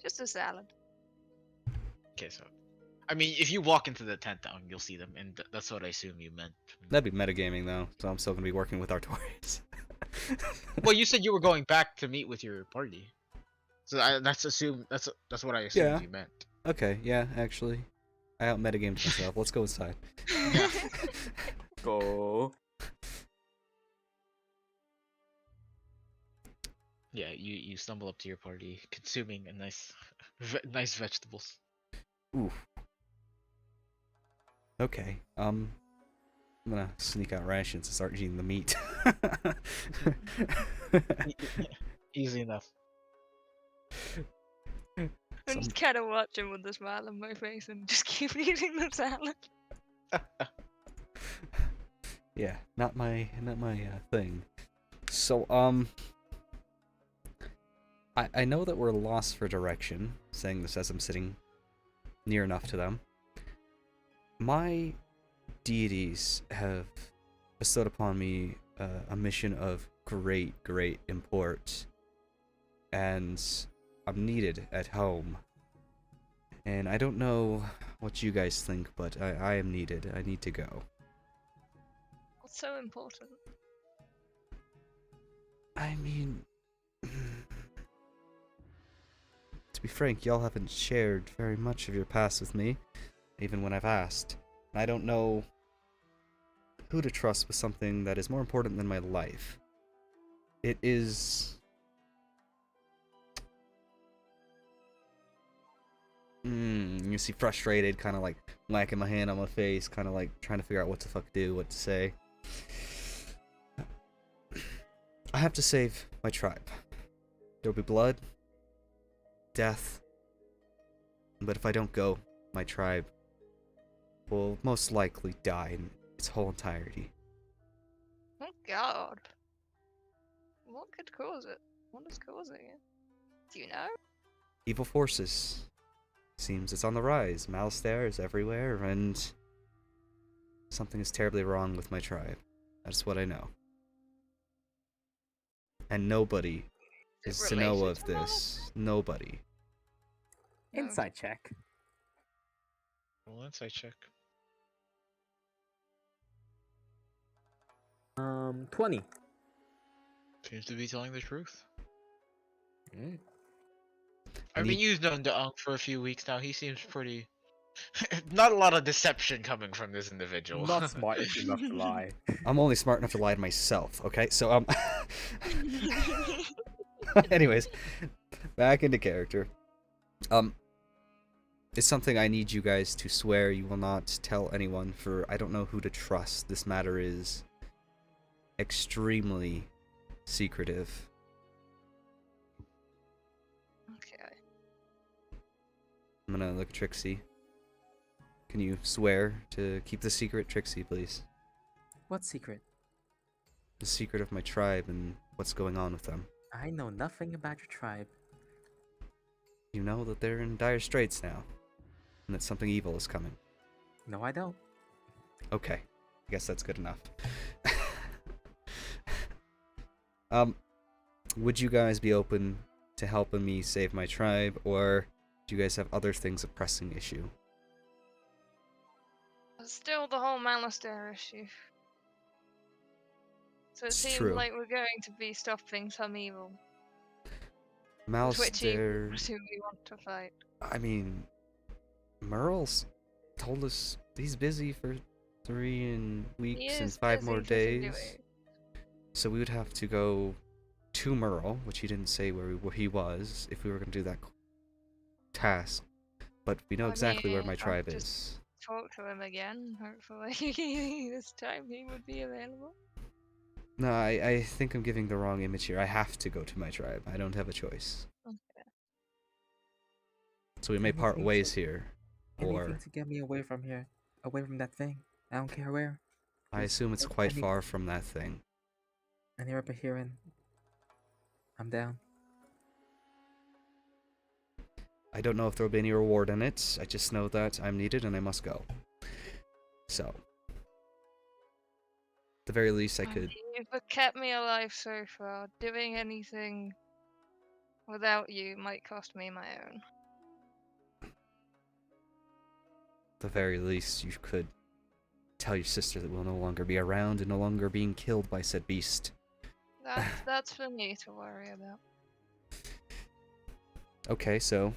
Just a salad. Okay, so I mean, if you walk into the tent, you'll see them, and that's what I assume you meant. That'd be metagaming though, so I'm still gonna be working with Artorias. Well, you said you were going back to meet with your party, so that's what I assumed Yeah. you meant. Okay, yeah, actually. I out metagamed myself. Let's go inside. Yeah. Go. Yeah, you stumble up to your party, consuming a nice, nice vegetables. Oof. Okay. I'm gonna sneak out rations and start eating the meat. Easy enough. I'm just kind of watching with a smile on my face and just keep eating the salad. Yeah, not my thing. So I know that we're lost for direction, saying this as I'm sitting near enough to them. My deities have bestowed upon me a mission of great import, and I'm needed at home. And I don't know what you guys think, but I am needed. I need to go. What's so important? I mean, to be frank, y'all haven't shared very much of your past with me, even when I've asked. And I don't know who to trust with something that is more important than my life. It is... you see frustrated, kind of like whacking my hand on my face, kind of like trying to figure out what to fuck do, what to say. I have to save my tribe. There'll be blood, death, but if I don't go, my tribe will most likely die in its whole entirety. Oh God. What could cause it? What is causing it? Do you know? Evil forces. Seems it's on the rise. Malice there is everywhere, and something is terribly wrong with my tribe. That's what I know. And nobody Is is it to know related of to Mama? this. Nobody. No. Insight check. Well, insight check. 20. Seems to be telling the truth. Mm. I mean, need- you've known the Unk for a few weeks now. He seems pretty. Not a lot of deception coming from this individual. Not smart enough to lie. I'm only smart enough to lie to myself, okay? So, anyways, back into character. It's something I need you guys to swear you will not tell anyone, for I don't know who to trust. This matter is extremely secretive. Okay. I'm gonna look at Trixie. Can you swear to keep the secret, Trixie, please? What secret? The secret of my tribe and what's going on with them. I know nothing about your tribe. You know that they're in dire straits now, and that something evil is coming. No, I don't. Okay, I guess that's good enough. Would you guys be open to helping me save my tribe, or do you guys have other things of pressing issue? Still the whole Malastair issue. So it It's seems true. like we're going to be stopping some evil. Which evil Malastair, do we want to fight? I mean, Merle's told us he's busy for 3 He weeks and is 5 more busy for 3 days. weeks. So we would have to go to Merle, which he didn't say where he was, if we were going to do that task. But we know I exactly where mean, my I'll tribe just is. talk to him again. Hopefully, this time he would be available. No, I think I'm giving the wrong image here. I have to go to my tribe. I don't have a choice. Okay. So we may part Anything ways to- here. Anything Or to get me away from here. Away from that thing. I don't care where. I Just assume it's like quite far from that thing. Any up here and I'm down. I don't know if there'll be any reward in it. I just know that I'm needed and I must go. So, at the very least, I could. You've kept me alive so far. Doing anything without you might cost me my own. At the very least, you could tell your sister that we'll no longer be around and no longer being killed by said beast. That's for me to worry about. Okay, so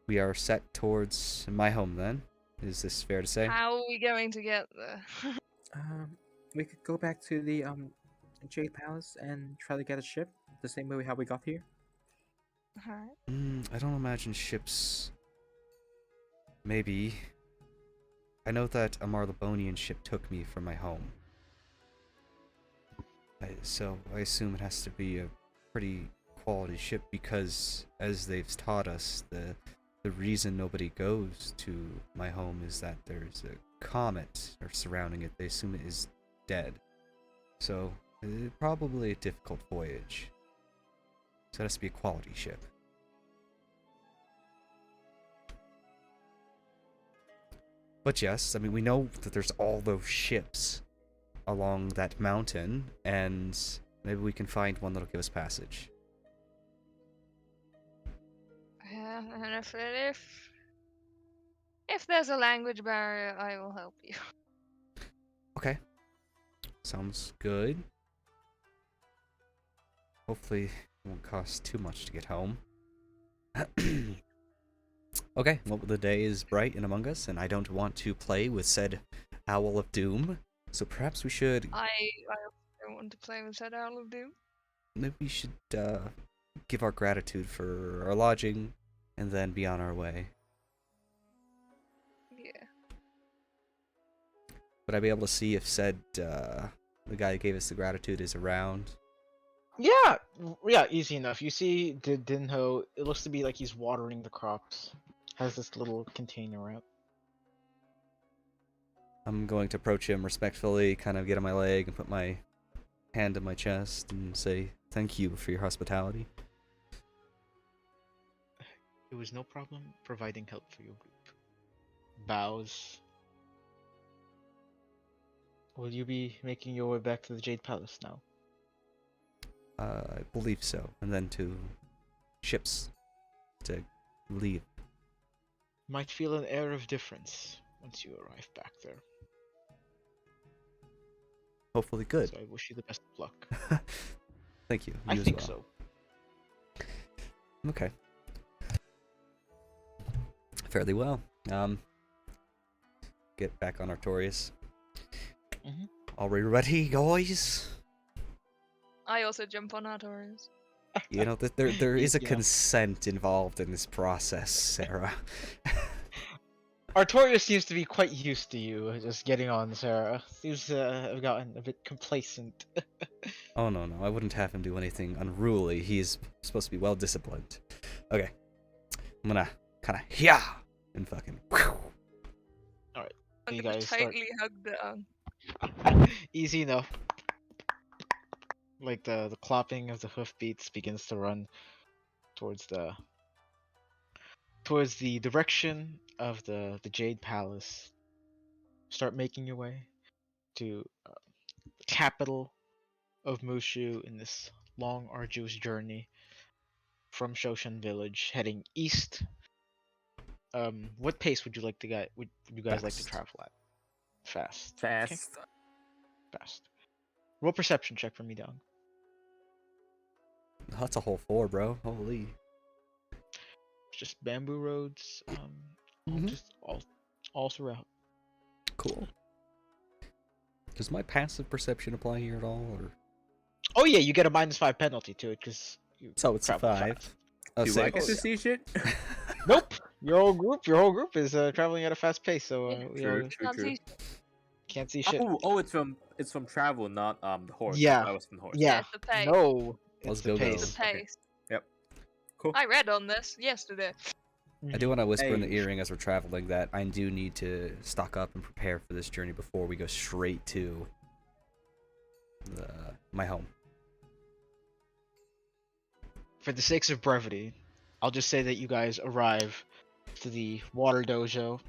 we are set towards my home then. Is this fair to say? How are we going to get there? We could go back to the Jade Palace and try to get a ship the same way how we got here. Alright. I don't imagine ships. Maybe. I know that a Marlebonian ship took me from my home. So I assume it has to be a pretty quality ship because, as they've taught us, the reason nobody goes to my home is that there's a comet surrounding it. They assume it is dead. So probably a difficult voyage. So it has to be a quality ship. But yes, I mean, we know that there's all those ships along that mountain, and maybe we can find one that'll give us passage. Yeah, and if there's a language barrier, I will help you. Okay. Sounds good. Hopefully it won't cost too much to get home. Okay, well, the day is bright and among us, and I don't want to play with said Owl of Doom, so perhaps we should... I also don't want to play with that Owl of Doom. Maybe we should give our gratitude for our lodging, and then be on our way. Yeah. Would I be able to see if said, the guy that gave us the gratitude is around? Yeah, yeah, easy enough. You see the Dinho, it looks to be like he's watering the crops. Has this little container out. I'm going to approach him respectfully, kind of get on my leg and put my hand on my chest and say thank you for your hospitality. It was no problem providing help for your group. Bows. Will you be making your way back to the Jade Palace now? I believe so. And then to ships to leave. Might feel an air of difference once you arrive back there. Hopefully good. So I wish you the best of luck. Thank you. I You as think well. so. Okay. Fairly well. Get back on Artorias. Mhm. Are we ready, guys? I also jump on Artorias. You know that there is a Yeah. consent involved in this process, Sarah. Artorias seems to be quite used to you just getting on, Sarah. Seems to have gotten a bit complacent. Oh no, I wouldn't have him do anything unruly. He's supposed to be well disciplined. Okay, I'm gonna kind of and fucking. I'm You gonna guys start- totally hug down. Easy enough. Like the clopping of the hoofbeats begins to run towards the direction of the Jade Palace. Start making your way to the capital of Mushu in this long, arduous journey from Shoshan Village, heading east. What pace would you like to would you guys like to Fast. travel at? Fast. Fast. Okay, fast. Roll perception check for me, Down. That's a whole 4, bro. Holy. Just bamboo roads. Mhm. Just all throughout. Cool. Does my passive perception apply here at all, or Oh yeah, you get a -5 penalty to it because you. so it's a travel 5? fast. Oh, Do I get 6. to see shit? Nope. Your whole group is traveling at a fast pace, so Yeah, you Can't see can't see shit. Oh, it's from travel, not the horse. Yeah. That was from the horse. Yeah. It's the pace. No, Let's it's the go. pace. The pace. Cool. I read on this yesterday. I do want to whisper in the Hey. earring as we're traveling that I do need to stock up and prepare for this journey before we go straight to my home. For the sakes of brevity, I'll just say that you guys arrive to the water dojo,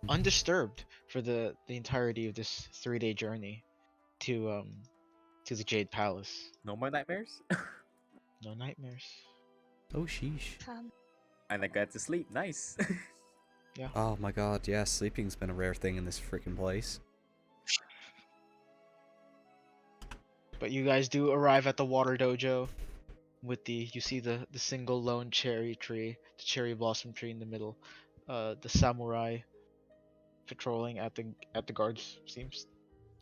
undisturbed for the entirety of this 3-day journey to the Jade Palace. No more nightmares. No nightmares. Oh, sheesh. And I got to sleep. Nice. Oh my god, yeah, sleeping's been a rare thing in this freaking place. But you guys do arrive at the water dojo with you see the single lone cherry tree, the cherry blossom tree in the middle. The samurai patrolling at the guards seems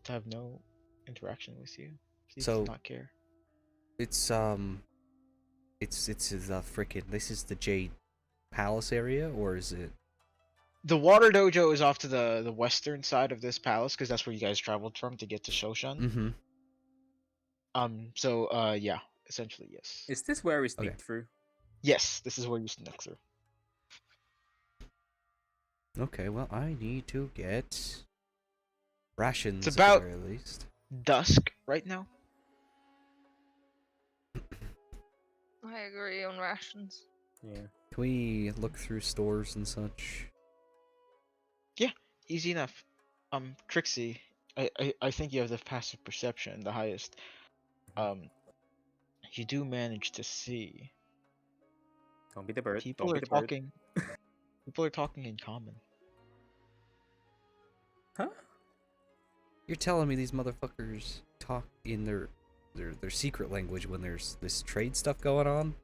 to have no interaction with you. Seems So- to not care. It's the freaking, this is the Jade Palace area, or is it? The water dojo is off to the western side of this palace because that's where you guys traveled from to get to Shoshan. Mm-hmm. So yeah, essentially yes. Is this where we sneak Okay. through? Yes, this is where you sneak through. Okay, well, I need to get rations It's at about- the very least. Dusk right now. I agree on rations. Yeah. Can we look through stores and such? Easy enough. Trixie, I think you have the passive perception, the highest. You do manage to see Don't be the bird. people Don't are be the bird. talking. People are talking in common. Huh? You're telling me these motherfuckers talk in their secret language when there's this trade stuff going on?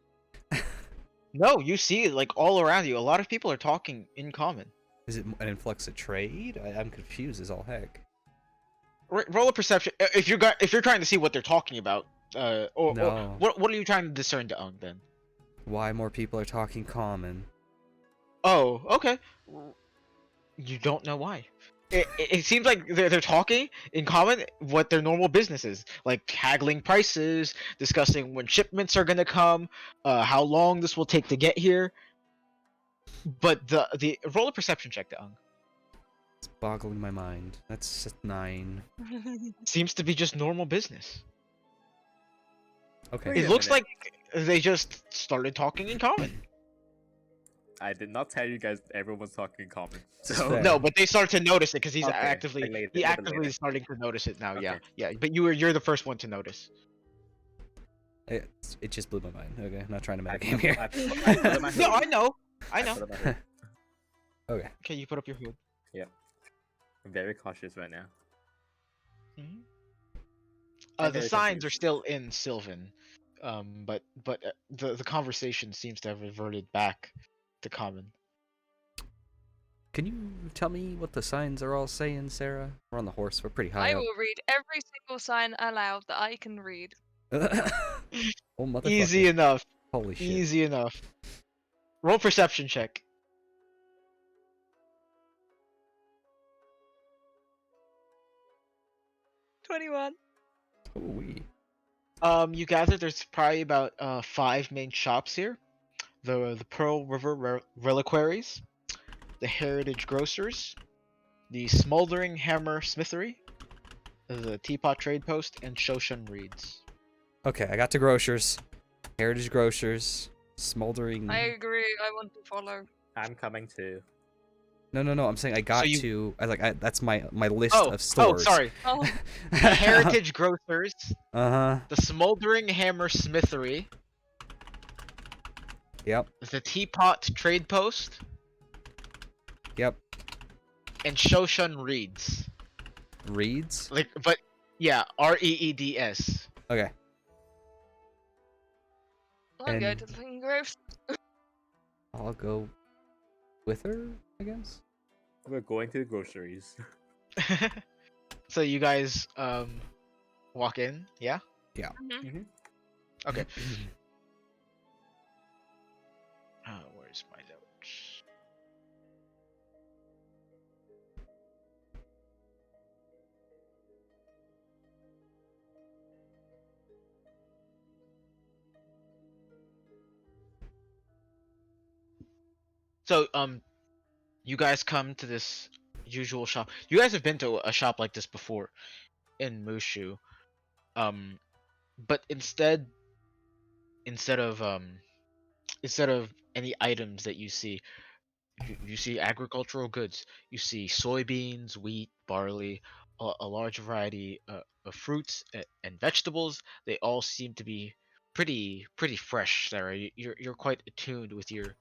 No, you see it like all around you. A lot of people are talking in common. Is it an influx of trade? I'm confused as all heck. Roll a perception if you're trying to see what they're talking about. Or No. what are you trying to discern to own then? Why more people are talking common? Oh, okay. You don't know why. It seems like they're talking in common what their normal business is, like haggling prices, discussing when shipments are gonna come, how long this will take to get here. But the roll a perception check, Deong. It's boggling my mind. That's 9. Seems to be just normal business. Okay. Wait It a looks minute. like they just started talking in common. I did not tell you guys everyone was talking in common. It's So fair. No, but they started to notice it because he's Okay, actively like later, he a little actively later. is starting to notice it now. Yeah, Okay. yeah. But you're the first one to notice. It just blew my mind. Okay, I'm not trying to I metagame put- here. I put up my No, hood. I know. I I know. put up my hood. Okay. Okay, you put up your hood. I'm very cautious right now. Mhm. I'm The very signs are confused. still in Sylvan, but the conversation seems to have reverted back to common. Can you tell me what the signs are all saying, Sarah? We're on the horse. We're pretty high I up. will read every single sign aloud that I can read. Oh, motherfucker. Easy enough. Holy shit. Easy enough. Roll perception check. 21. Ooh-wee. You gather there's probably about 5 main shops here. The Pearl River Reliquaries, the Heritage Grocers, the Smoldering Hammer Smithery, the Teapot Trade Post, and Shoshan Reeds. Okay, I got to grocers. Heritage grocers. Smoldering. I agree. I want to follow. I'm coming too. No. I'm saying I got you- to. That's my list Oh, of stores. sorry. Oh, The Heritage Grocers, Uh-huh. the Smoldering Hammer Smithery, Yep. the Teapot Trade Post, Yep. and Shoshan Reeds. Reeds. But yeah, Reeds. Okay. I'll go And- to the fucking groves. I'll go with her, I guess. We're going to the groceries. So you guys walk in, yeah? Mhm. Okay. Where's my notes? So you guys come to this usual shop. You guys have been to a shop like this before in Mushu. But instead of any items that you see, you see agricultural goods. You see soybeans, wheat, barley, a large variety of fruits and vegetables. They all seem to be pretty fresh, Sarah. You're quite attuned with your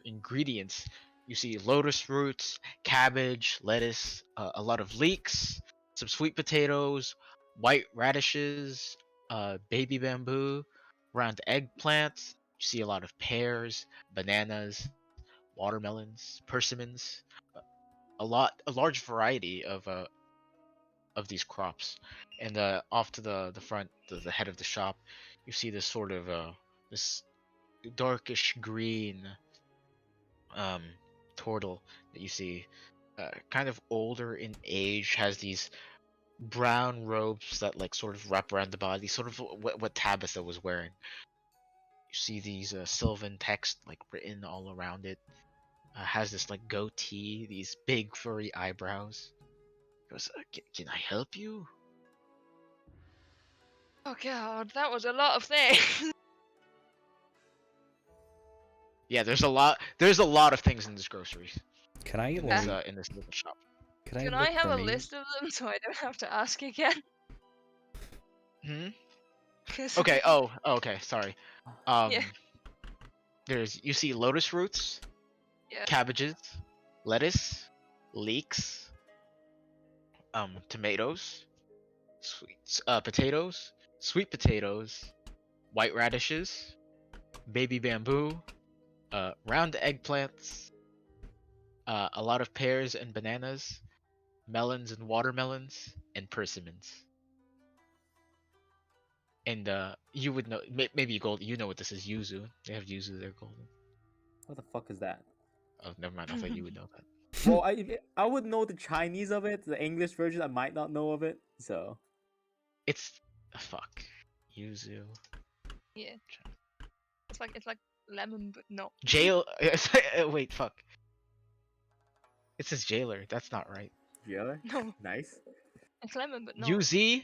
ingredients. You see lotus roots, cabbage, lettuce, a lot of leeks, some sweet potatoes, white radishes, baby bamboo, round eggplants. You see a lot of pears, bananas, watermelons, persimmons, a large variety of these crops. And off to the front, the head of the shop, you see this sort of this darkish green um turtle that you see, kind of older in age, has these brown robes that like sort of wrap around the body, sort of what Tabitha was wearing. You see these sylvan text like written all around it. Has this like goatee, these big furry eyebrows. Goes, can I help you? Oh god, that was a lot of things. Yeah, there's a lot of things in this grocery. Can I In like? this little shop. Can I Can look I have for a names? list of them so I don't have to ask again? Hmm. 'Cause- Okay. Oh. Okay. Sorry. Um. Yeah. You see lotus roots, Yeah. cabbages, lettuce, leeks, tomatoes, potatoes, sweet potatoes, white radishes, baby bamboo, round eggplants, a lot of pears and bananas, melons and watermelons, and persimmons. And you would know, maybe gold. You know what this is, yuzu. They have yuzu. They're golden. What the fuck is that? Oh, never mind. I thought you would know that. Well, I would know the Chinese of it. The English version, I might not know of it. So It's fuck yuzu. Yeah. It's like lemon, but not. Jail. Wait, fuck. It says jailer. That's not right. yeah, No, nice. it's lemon, but not. UZ.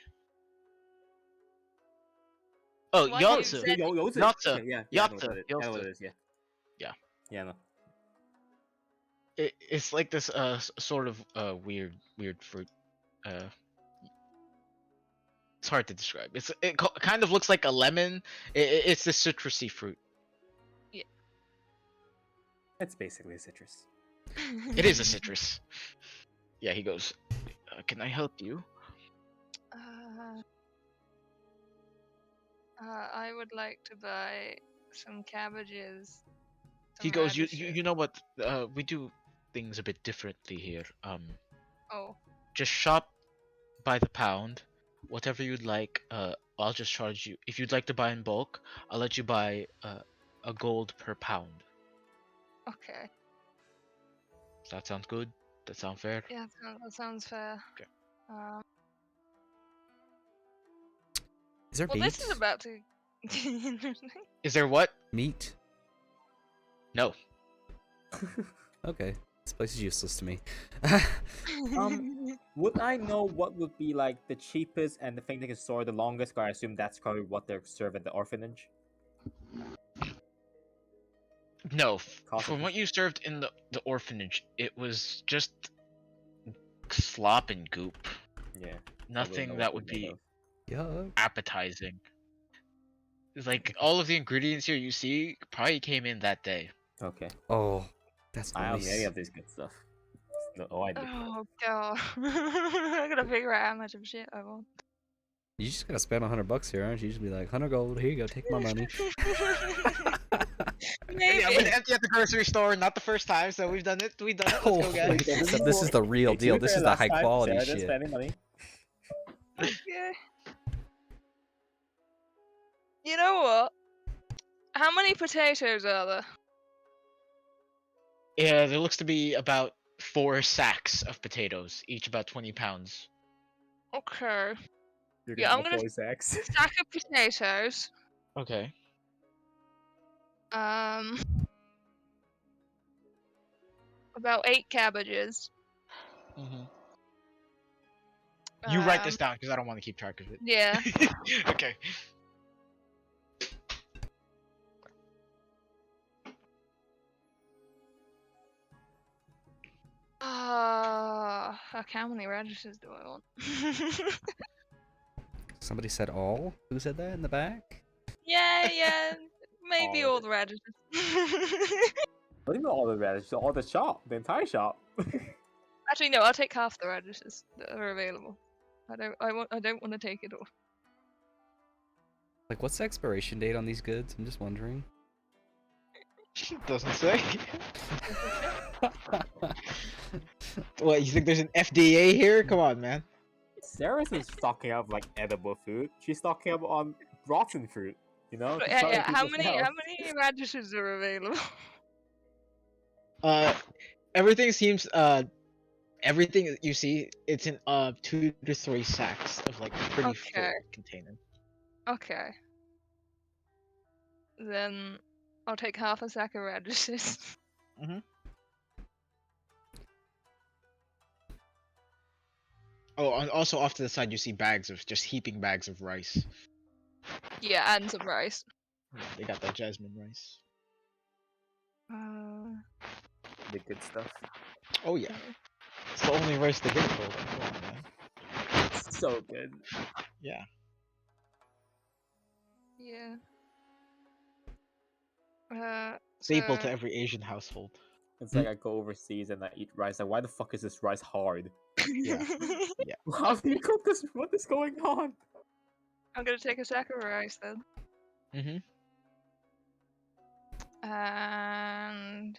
Oh, Why you Yotsu. said- Yotsu. Okay, yeah, I know what Yotsu. it is. I know what Yotsu. it is. Yeah. Yeah. Yeah, I know. It's like this sort of weird fruit. It's hard to describe. It kind of looks like a lemon. It's this citrusy fruit. It's basically a citrus. It is a citrus. Yeah, he goes, can I help you? I would like to buy some cabbages. He some goes, you radishes. know what? We do things a bit differently here. Oh, Just shop by the pound, whatever you'd like. I'll just charge you. If you'd like to buy in bulk, I'll let you buy a gold per pound. okay. Does that sound good? That sound fair? Yeah, that sounds fair. Okay. Um, Is there well, meat? this is about to. Is there what? Meat? No. Okay. This place is useless to me. Would I know what would be like the cheapest and the thing that can store the longest? 'Cause I assume that's probably what they're served at the orphanage. No. Cost From what efficient. you served in the orphanage, it was just slop and goop. Yeah. so I wouldn't know Nothing what that to would make be of. Yuck. appetizing. Like all of the ingredients here you see probably came in that day. Okay. Oh, that's I don't need any nice. of this good stuff. No idea. Oh god. I gotta figure out how much of shit I want. You just gotta spend $100 here, aren't you? You just be like, 100 gold, here you go, take my money. Maybe. Yeah, I've been empty at the grocery store, not the first time, so we've done it. Let's go, Holy guys. Okay, so this is the real Hey, to deal. be This fair, is the last high time, quality Sarah didn't shit. spend any money. Okay. You know what? How many potatoes are there? Yeah, there looks to be about 4 sacks of potatoes, each about 20 pounds. Okay. You're Yeah, I'm have gonna 40 sacks. stack of potatoes. Okay. About 8 cabbages. You write this Um, down because I don't want to keep track of it. Yeah. Okay. Fuck, how many radishes do I want? Somebody said all? Who said that in the back? Yeah. Maybe All of all it. the radishes. What do you mean all the radishes? All the shop, the entire shop. Actually, no. I'll take half the radishes that are available. I don't want to take it all. Like, what's the expiration date on these goods? I'm just wondering. Doesn't say. What, you think there's an FDA here? Come on, man. Sarah isn't stocking up like edible food. She's stocking up on rotten fruit. You know. But to try to yeah, keep how us many health. radishes are available? Everything seems everything that you see, it's in 2 to 3 sacks of like pretty full Okay. container. Okay. Then I'll take half a sack of radishes. Oh, and also off to the side you see bags of just heaping bags of rice. Yeah, and some rice. They got that jasmine rice. The good stuff. Oh yeah, it's the only rice they get for them. Come on, man. It's so good. Yeah. Yeah. Staple to So every Asian household. It's like I go overseas and I eat rice. Like, why the fuck is this rice hard? Yeah. How do you cook this? What is going on? I'm gonna take a sack of rice then. And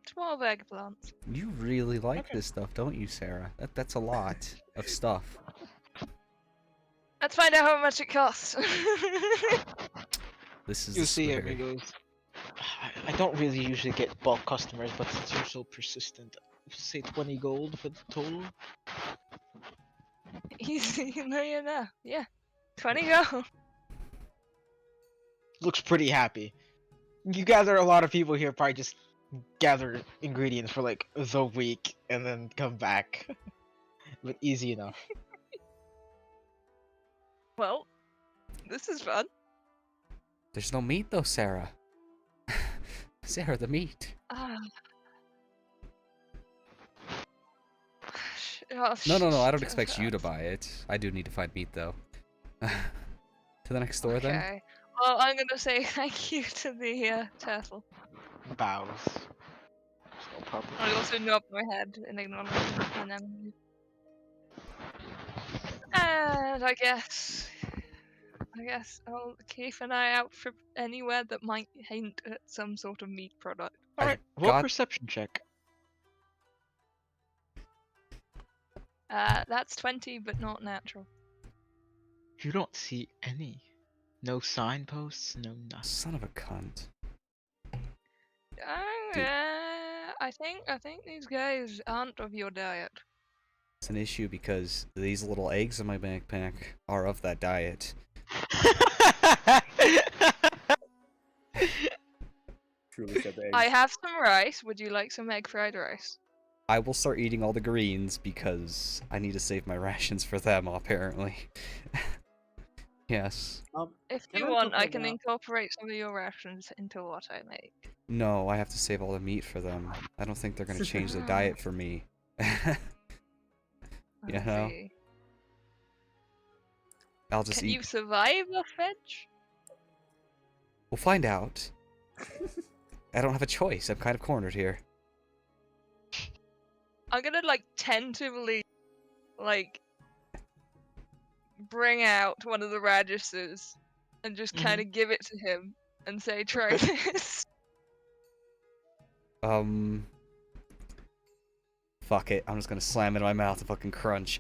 12 eggplants. You really like Okay. this stuff, don't you, Sarah? That's a lot of stuff. Let's find out how much it costs. This is You the see, square. amigos. I don't really usually get bulk customers, but since you're so persistent, say 20 gold for the total. Easy, you know. Yeah. 20 gold. Looks pretty happy. You gather a lot of people here, probably just gather ingredients for like the week and then come back. But easy enough. Well, this is fun. There's no meat though, Sarah. Sarah, the meat. Ah. Oh, No, I don't expect you to buy it. I do need to find meat, though. To the next store, then? Okay. Well, I'm gonna say thank you to the turtle. Bows. No problem. I also nod my head in acknowledgement, and then. And I guess I'll keep an eye out for anywhere that might hint at some sort of meat product. I Alright, roll got- perception check. That's 20, but not natural. You don't see any. No signposts, no nothing. Son of a cunt. Uh, I think these guys aren't of your diet. It's an issue because these little eggs in my backpack are of that diet. Truly said the eggs. I have some rice. Would you like some egg fried rice? I will start eating all the greens because I need to save my rations for them, apparently. Yes. If Can you I want, talk I can about- incorporate some of your rations into what I make. No, I have to save all the meat for them. I don't think they're going to change the diet for me. You I know? see. I'll just Can eat. you survive a fetch? We'll find out. I don't have a choice. I'm kind of cornered here. I'm gonna like tentatively, like, bring out one of the registers and just kind of give it to him and say, "Try this." Fuck it. I'm just gonna slam it in my mouth and fucking crunch.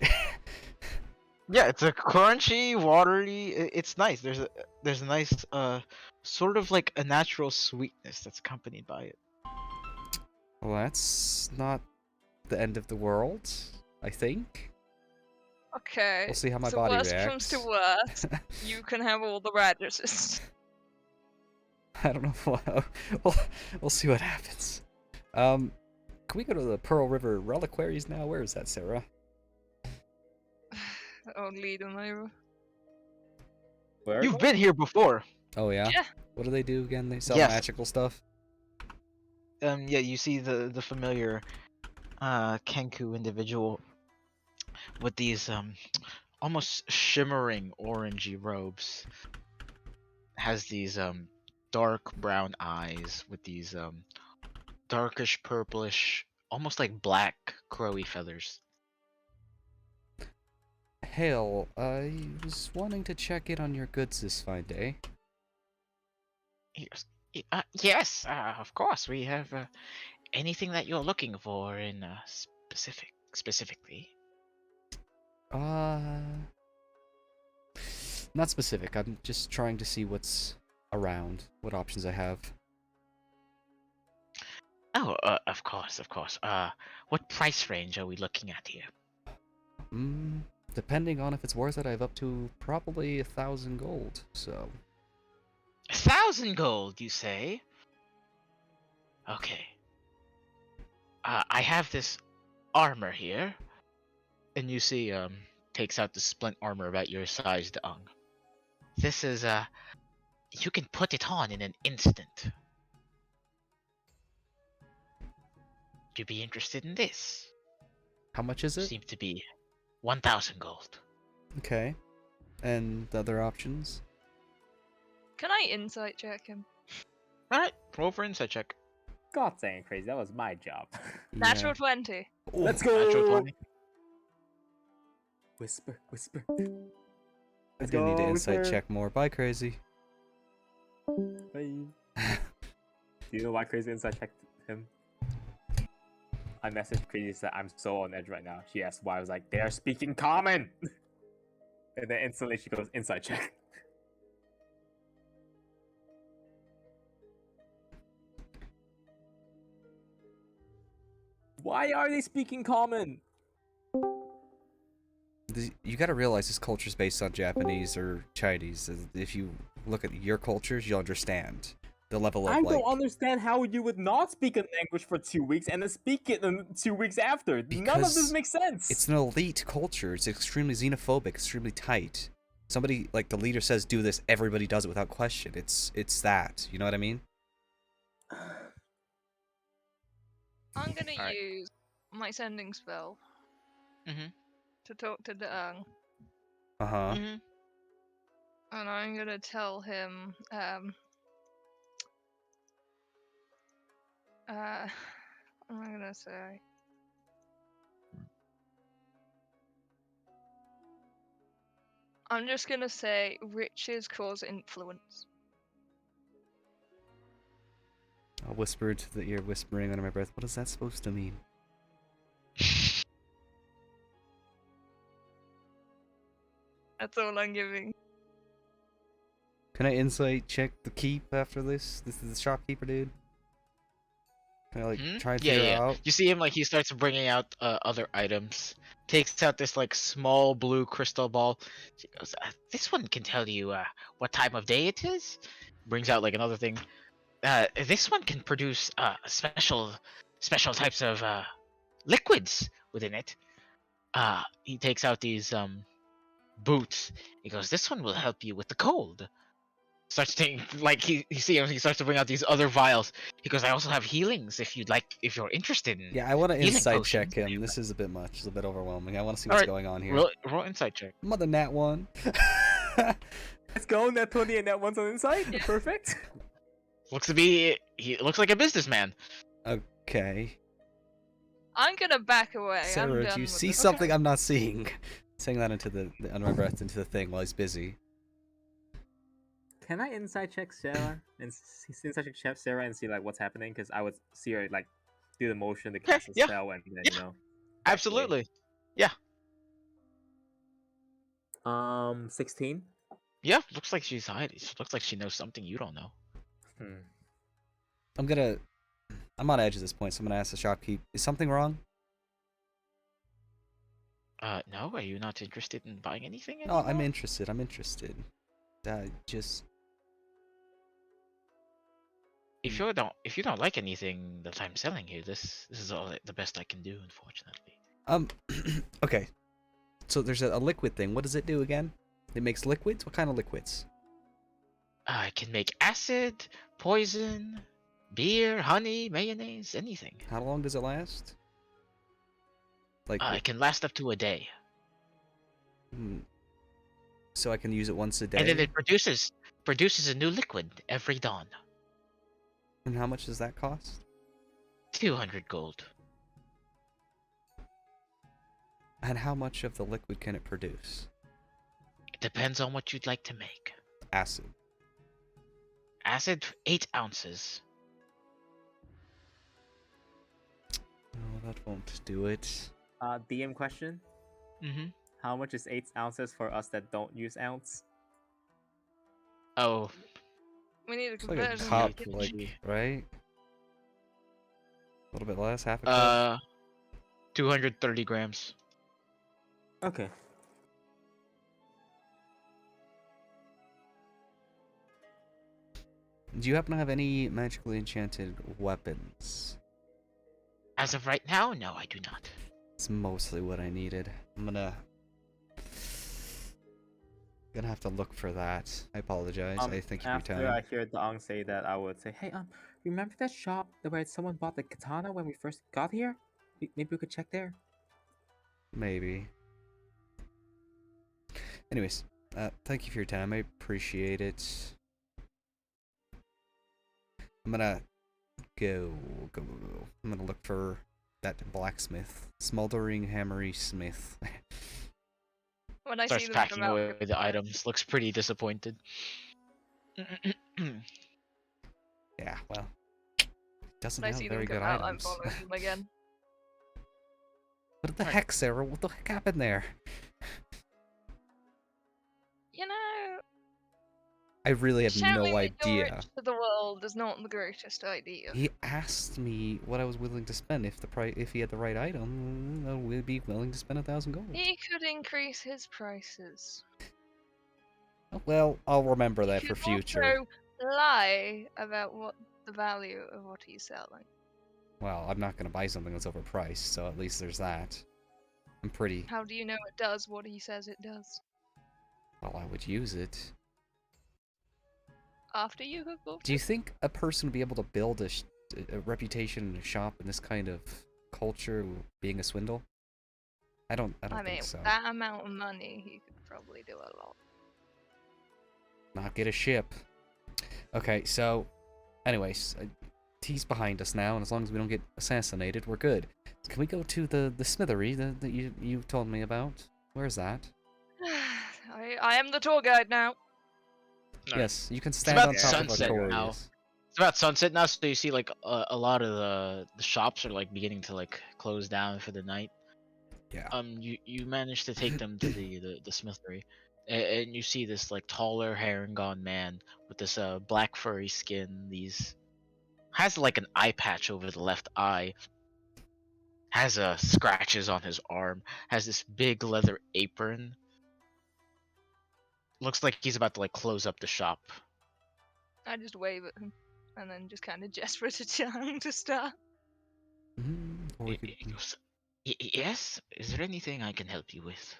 Yeah, it's a crunchy, watery. It's nice. There's a nice sort of like a natural sweetness that's accompanied by it. Well, that's not the end of the world, I think. Okay. We'll see how my so body worst comes to reacts. worst, you can have all the registers. I don't know. We'll see what happens. Can we go to the Pearl River Reliquaries now? Where is that, Sarah? Oh, lead them over. Where? You've been here before. Oh yeah. Yeah. What do they do again? They sell Yes. magical stuff. Yeah, you see the familiar Kenku individual with these almost shimmering orangey robes. Has these dark brown eyes with these darkish purplish, almost like black crowy feathers. Hail, I was wanting to check in on your goods this fine day. Yes, of course. We have anything that you're looking for in specifically. Not specific. I'm just trying to see what's around, what options I have. Oh, of course, of course. What price range are we looking at here? Depending on if it's worth it, I have up to probably 1,000 gold, so... 1,000 gold, you say? Okay. I have this armor here. And you see, takes out the splint armor about your size, Deung. This is, you can put it on in an instant. Would you be interested in this? How much is it? Seem to be 1,000 gold. Okay. And the other options? Can I insight check him? Alright, roll for insight check. God dang crazy, that was my job. Natural 20. Let's go! Natural 20. Whisper, whisper. I Let's do need to go, insight whisper. check more. Bye, crazy. Bye. Do you know why Crazy Inside checked him? I messaged Crazy said I'm so on edge right now. She asked why. I was like, they are speaking common. And then instantly she goes inside check. Why are they speaking common? You gotta realize this culture is based on Japanese or Chinese. If you look at your cultures, you'll understand the level of I like. don't understand how you would not speak a language for 2 weeks and then speak it in 2 weeks after. None of Because this makes sense. It's an elite culture. It's extremely xenophobic, extremely tight. Somebody like the leader says, "Do this," everybody does it without question. It's that. You know what I mean? I'm gonna Alright. use my sending spell Mm-hmm. to talk to Deung, Uh-huh. Mm-hmm. and I'm gonna tell him, what am I gonna say? I'm just gonna say riches cause influence. I'll whisper into the ear, whispering under my breath. What is that supposed to mean? That's all I'm giving. Can I insight check the keep after this? This is the shopkeeper dude. Can I like Hmm? try and Yeah, figure yeah. out? You see him like he starts bringing out other items. Takes out this like small blue crystal ball. He goes, "This one can tell you what time of day it is." Brings out like another thing. This one can produce special types of liquids within it. He takes out these boots. He goes, "This one will help you with the cold." Starts taking like he see him. He starts to bring out these other vials. He goes, "I also have healings if you're interested in Yeah, I want to healing insight potions." check him. This is a bit much. It's a bit overwhelming. I want to see All what's right, going on here. roll insight check. Mother nat one. Let's go, net 20 and net 1's on inside. Yeah. Perfect. He looks like a businessman. Okay. I'm gonna back away. I'm Sarah, done do you with see this. something I'm not seeing? Saying that into the under my breath into the thing while he's busy. Can I inside check Sarah and inside check Sarah and see like what's happening? Because I would see her like do the motion to Okay, cast a yeah, spell and then yeah. back away. Absolutely. Yeah. 16. Yeah, looks like she's hiding. She looks like she knows something you don't know. I'm on edge at this point, so I'm gonna ask the shopkeep. Is something wrong? No. Are you not interested in buying anything No, anymore? I'm interested. I'm interested. Just If you don't like anything that I'm selling here, this is all the best I can do, unfortunately. okay. So there's a liquid thing. What does it do again? It makes liquids? What kind of liquids? I can make acid, poison, beer, honey, mayonnaise, anything. How long does it last? Like It can last up to a day. so I can use it once a day. And then it produces a new liquid every dawn. And how much does that cost? 200 gold. And how much of the liquid can it produce? It depends on what you'd like to make. Acid. Acid, 8 ounces. Oh, that won't do it. DM question. Mm-hmm. How much is 8 ounces for us that don't use ounce? Oh, We need a It's like a conversion. cup, calculator. like, right? A little bit less, half a cup? 230 grams. Okay. Do you happen to have any magically enchanted weapons? As of right now, no, I do not. It's mostly what I needed. I'm gonna have to look for that. I apologize. I thank you for your After time. I hear Daong say that, I would say, "Hey, remember that shop where someone bought the katana when we first got here? Maybe we could check there." Maybe. Anyways, thank you for your time. I appreciate it. I'm gonna go. I'm gonna look for that blacksmith. Smoldering Hammery Smith. When I Starts see them packing come out, away the items. Looks pretty disappointed. Yeah, well. Doesn't when I have see them very come good out, I'm items. following them again. What the Alright. heck, Sarah? What the heck happened there? You know, I really have shouting no that you're idea. rich to the world is not the greatest idea. He asked me what I was willing to spend. If he had the right item, I would be willing to spend 1,000 gold. He could increase his prices. Well, I'll remember that He for could future. also lie about what the value of what he's selling. Well, I'm not gonna buy something that's overpriced, so at least there's that. I'm pretty. How do you know it does what he says it does? Well, I would use it. After you have bought Do you it? think a person would be able to build a reputation in a shop in this kind of culture, being a swindle? I don't I mean, think so. with that amount of money, he could probably do a lot. Not get a ship. Okay, so, anyways, T's behind us now, and as long as we don't get assassinated, we're good. Can we go to the smithery that you told me about? Where's that? I am the tour guide now. Alright. Yes, you can It's stand about on top of sunset now. Artorias. It's about sunset now, so you see like a lot of the shops are like beginning to like close down for the night. Yeah. You manage to take them to the smithery, and you see this like taller Harengon man with this black furry skin. These has like an eye patch over the left eye. Has scratches on his arm. Has this big leather apron. Looks like he's about to like close up the shop. I just wave at him and then just kind of gesture to Chang to start. Or we could, He goes, Yes? Is there anything I can help you with?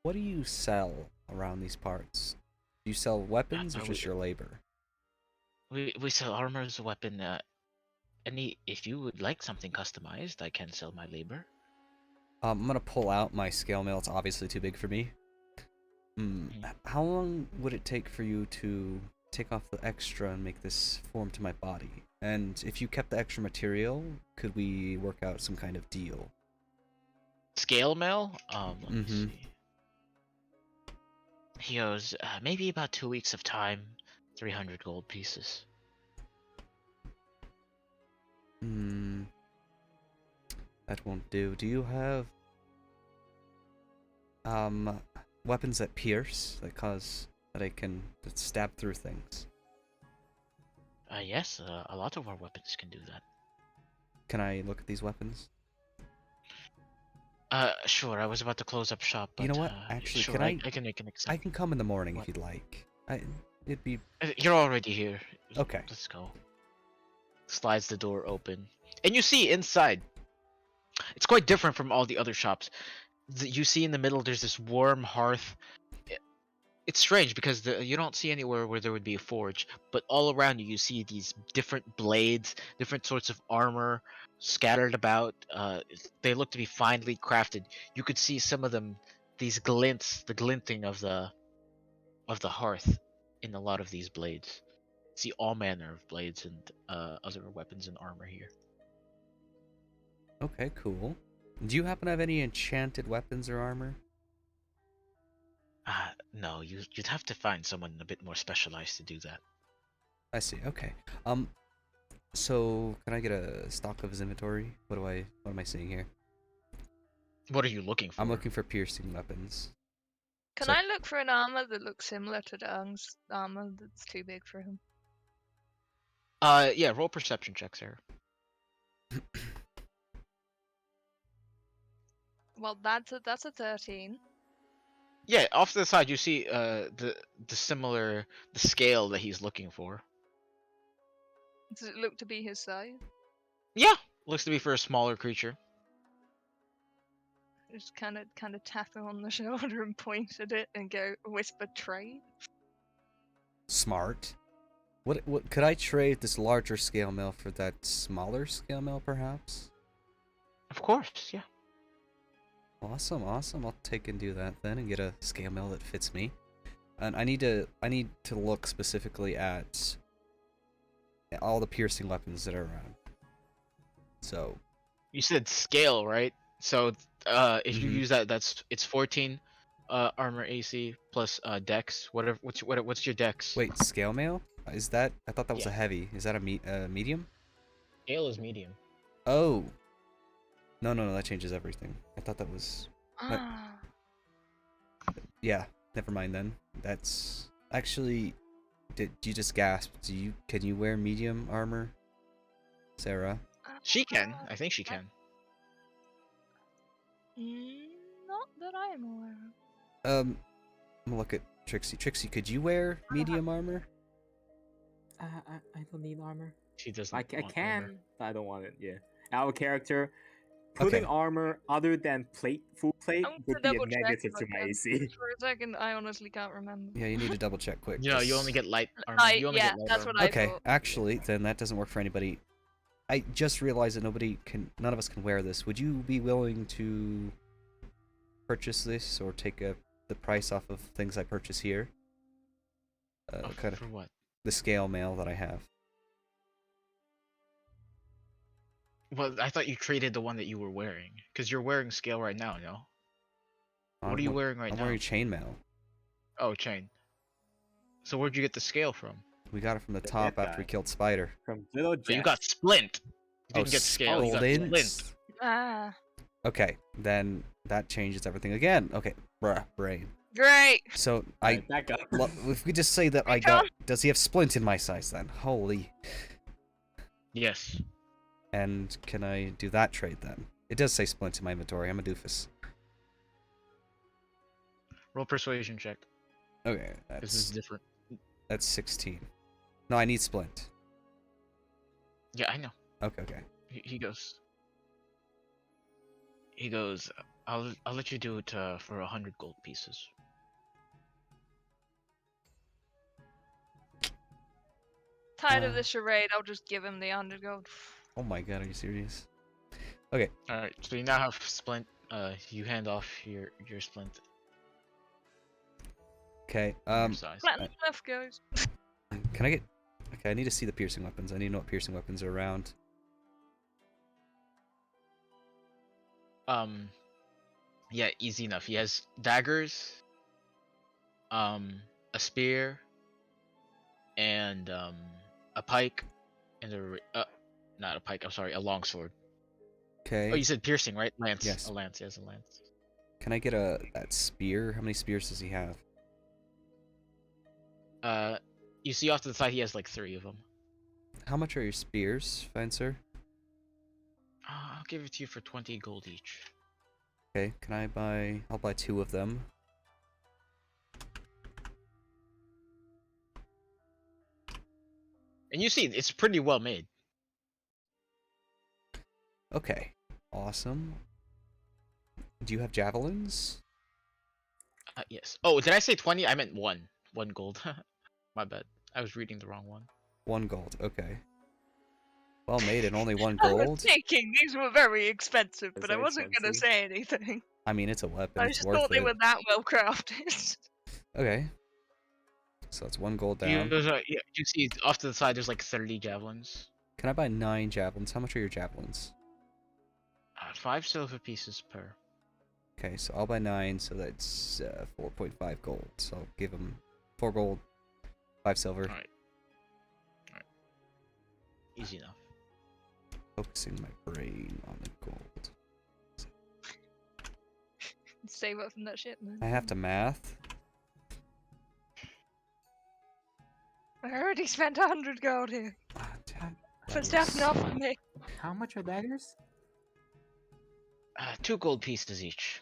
what do you sell around these parts? Do you sell weapons or we- just your labor? We sell armor as a weapon. If you would like something customized, I can sell my labor. I'm gonna pull out my scale mail. It's obviously too big for me. How long would it take for you to take off the extra and make this form to my body? And if you kept the extra material, could we work out some kind of deal? Scale mail? Let me Mhm. see. He goes, maybe about 2 weeks of time, 300 gold pieces. That won't do. Do you have weapons that pierce, that I can stab through things? Yes, a lot of our weapons can do that. Can I look at these weapons? Sure, I was about to close up shop, but You know what? Actually, sure, can I can make an I example. can come in the morning What? if you'd like. It'd be You're already here. okay. Let's go. Slides the door open. And you see inside. It's quite different from all the other shops. You see in the middle there's this warm hearth. It's strange because you don't see anywhere where there would be a forge, but all around you see these different blades, different sorts of armor scattered about. They look to be finely crafted. You could see some of them, these glints, the glinting of the hearth in a lot of these blades. See all manner of blades and other weapons and armor here. Okay, cool. Do you happen to have any enchanted weapons or armor? No, you'd have to find someone a bit more specialized to do that. I see. Okay. So can I get a stock of his inventory? What am I seeing here? What are you looking for? I'm looking for piercing weapons. Can So- I look for an armor that looks similar to Dang's armor that's too big for him? Yeah, roll perception checks here. Well, that's a 13. Yeah, off to the side you see the scale that he's looking for. Does it look to be his size? Yeah, looks to be for a smaller creature. Just kind of tap him on the shoulder and point at it and go whisper trade. Smart. What could I trade this larger scale mail for that smaller scale mail, perhaps? Of course, yeah. Awesome. I'll take and do that then and get a scale mail that fits me. And I need to look specifically at all the piercing weapons that are around. So You said scale, right? So if you Mhm. use that, it's 14 armor AC plus dex. What's your dex? wait, scale mail? Is that? I thought that was a Yeah. heavy. Is that a medium? Scale is medium. Oh. No, that changes everything. I thought that was. Ah, Yeah, never mind then. That's actually. Did you just gasp? Can you wear medium armor, Sarah? She can. I think she can. Not that I'm aware of. I'm gonna look at Trixie. Trixie, could you wear medium armor? I don't need armor. She doesn't. I want can, armor. but I don't want it. Yeah. Our character putting Okay. armor other than full plate I'm would gonna be a double check negative if to I my can. AC. For a second, I honestly can't remember. Yeah, you need to double check quick. No, you 'cause- only get light armor. You only Yeah, get light that's armor. what I Okay, thought. actually, then that doesn't work for anybody. I just realized that none of us can wear this. Would you be willing to purchase this or take the price off of things I purchase here. Kind of For what? the scale mail that I have. Well, I thought you traded the one that you were wearing, because you're wearing scale right now, no? What are you wearing right I'm now? wearing chainmail. Oh, chain. So where'd you get the scale from? We got it from the The top dead after we guy. killed Spider. From little But you Jeff. got splint. You Oh, didn't get scale. You got Splints. splint. Ah, Okay, then that changes everything again. Okay, bruh, brain. great. So Alright, back up. if we just say that I got, does he have splint in my size then? Holy. Yes. And can I do that trade then? It does say splint in my inventory. I'm a doofus. Roll persuasion check. Okay, This is different. that's 16. No, I need splint. Yeah, I know. Okay, okay. He goes. He goes. I'll let you do it for 100 gold pieces. Tired of this charade, I'll just give him the 100 gold. Oh my god, are you serious? Okay, All right. So you now have splint. You hand off your splint. okay. Your size. Platinum enough, guys. Can I get? Okay, I need to see the piercing weapons. I need to know what piercing weapons are around. Yeah, easy enough. He has daggers, a spear, and a pike, and not a pike. I'm sorry, a longsword. Okay. Oh, you said piercing, right? Lance. Yes. A lance. Yes, a lance. Can I get that spear? How many spears does he have? You see off to the side, he has like 3 of them. How much are your spears, fine sir? I'll give it to you for 20 gold each. Okay, can I buy? I'll buy 2 of them. And you see, it's pretty well made. Okay, awesome. Do you have javelins? Yes. Oh, did I say 20? I meant 1. 1 gold. My bad. I was reading the wrong one. 1 gold. Okay. Well made and only 1 I was gold. thinking these were very expensive, That's but I very wasn't going to expensive. say anything. I mean, it's a weapon. I It's just worth thought they it. were that well crafted. Okay. So that's 1 gold You, down. yeah, you see off to the side, there's like 30 javelins. Can I buy 9 javelins? How much are your javelins? 5 silver pieces per. Okay, so I'll buy 9, so that's 4.5 gold. So I'll give him 4 gold, 5 silver. Alright. Easy enough. Focusing my brain on the gold. Save up from that shit, man. I have to math. I already spent 100 gold here. Ah, damn. For stuff not for me. How much are daggers? 2 gold pieces each.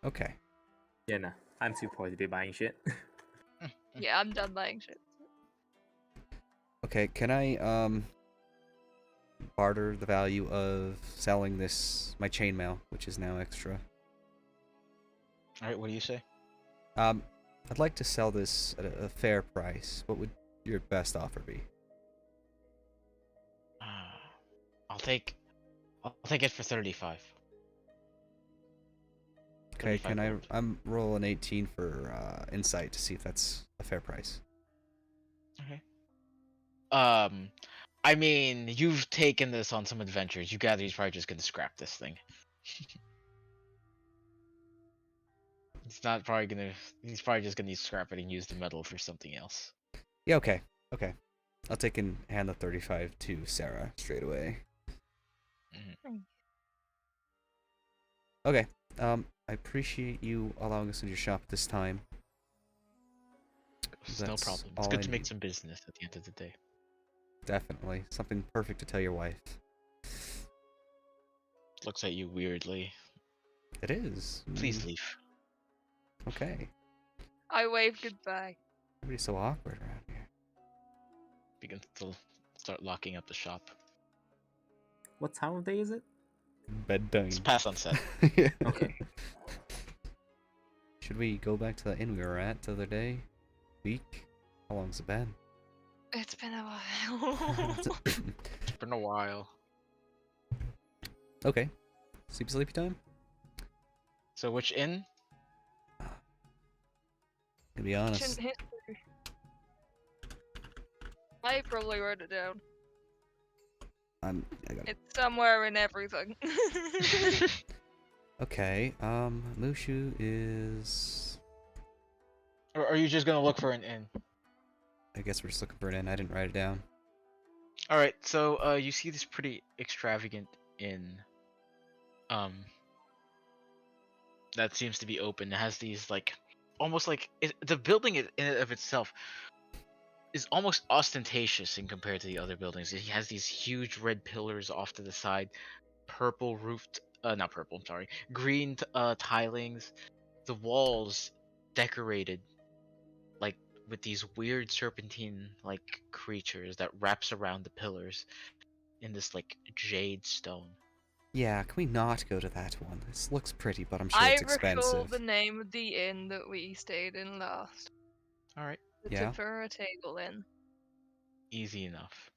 Okay. Yeah, nah. I'm too poor to be buying shit. Yeah, I'm done buying shit. Okay, can I barter the value of selling my chainmail, which is now extra? Alright, what do you say? I'd like to sell this at a fair price. What would your best offer be? I'll take it for 35. Okay, 35 can I? gold. I'm rolling 18 for insight to see if that's a fair price. Okay. I mean, you've taken this on some adventures. You gather he's probably just gonna scrap this thing. He's not probably gonna. He's probably just gonna scrap it and use the metal for something else. Yeah, okay, okay. I'll take and hand the 35 to Sarah straight away. Okay. I appreciate you allowing us into your shop this time. It's no That's problem. It's all good I to make need. some business at the end of the day. Definitely. Something perfect to tell your wife. Looks at you weirdly. It is. Please leave. Okay. I wave goodbye. Everybody's so awkward around here. Begins to start locking up the shop. What time of day is it? Bedtime. It's past sunset. Yeah. Okay. Should we go back to the inn we were at the other day? Week? How long's it been? It's been a while. It's been a while. Okay. Sleepy time? So which inn? To be honest. Ancient history. I probably wrote it down. I got it. It's somewhere in everything. Okay, Mushu is... Or are you just gonna look for an inn? I guess we're just looking for an inn. I didn't write it down. Alright, so you see this pretty extravagant inn. That seems to be open. It has these like almost like the building in and of itself is almost ostentatious in compared to the other buildings. It has these huge red pillars off to the side, purple roofed not purple, I'm sorry, green tilings, the walls decorated like with these weird serpentine like creatures that wraps around the pillars in this like jade stone. Yeah, can we not go to that one? This looks pretty, but I'm sure I it's recall expensive. the name of the inn that we stayed in last. All right, The Yeah. Tafura Table Inn. easy enough.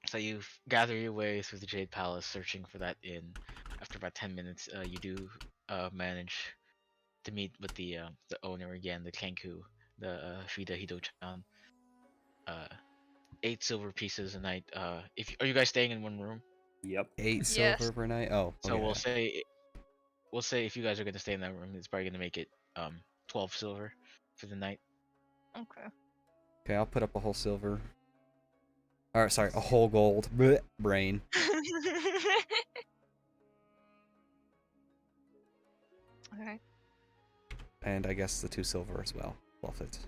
So you gather your way through the Jade Palace, searching for that inn. After about 10 minutes, you do manage to meet with the owner again, the Kenku, the Fida Hido-chan. 8 silver pieces a night. If are you guys staying in one room? Yep. 8 Yes. silver per night? Oh, So okay. we'll say if you guys are gonna stay in that room, it's probably gonna make it 12 silver for the night. Okay. Okay, I'll put up a whole silver. Alright, sorry, a whole gold. Blech, brain. Alright. And I guess the 2 silver as well. Fluff it.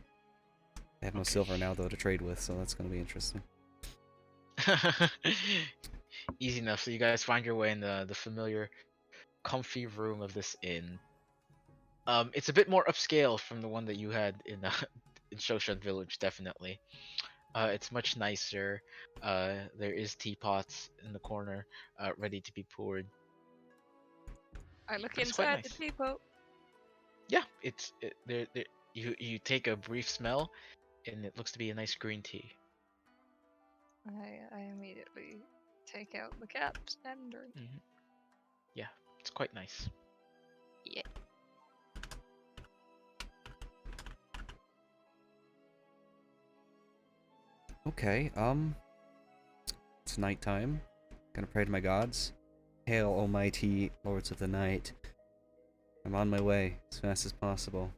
I have no Okay. silver now, though, to trade with, so that's gonna be interesting. Easy enough. So you guys find your way in the familiar, comfy room of this inn. It's a bit more upscale from the one that you had in in Shoshan Village, definitely. It's much nicer. There is teapots in the corner, ready to be poured. I look It's quite inside the nice. teapot. Yeah, you take a brief smell, and it looks to be a nice green tea. I immediately take out the caps and drink. Yeah, it's quite nice. Yeah. Okay, it's nighttime. Gonna pray to my gods. Hail, almighty lords of the night. I'm on my way as fast as possible.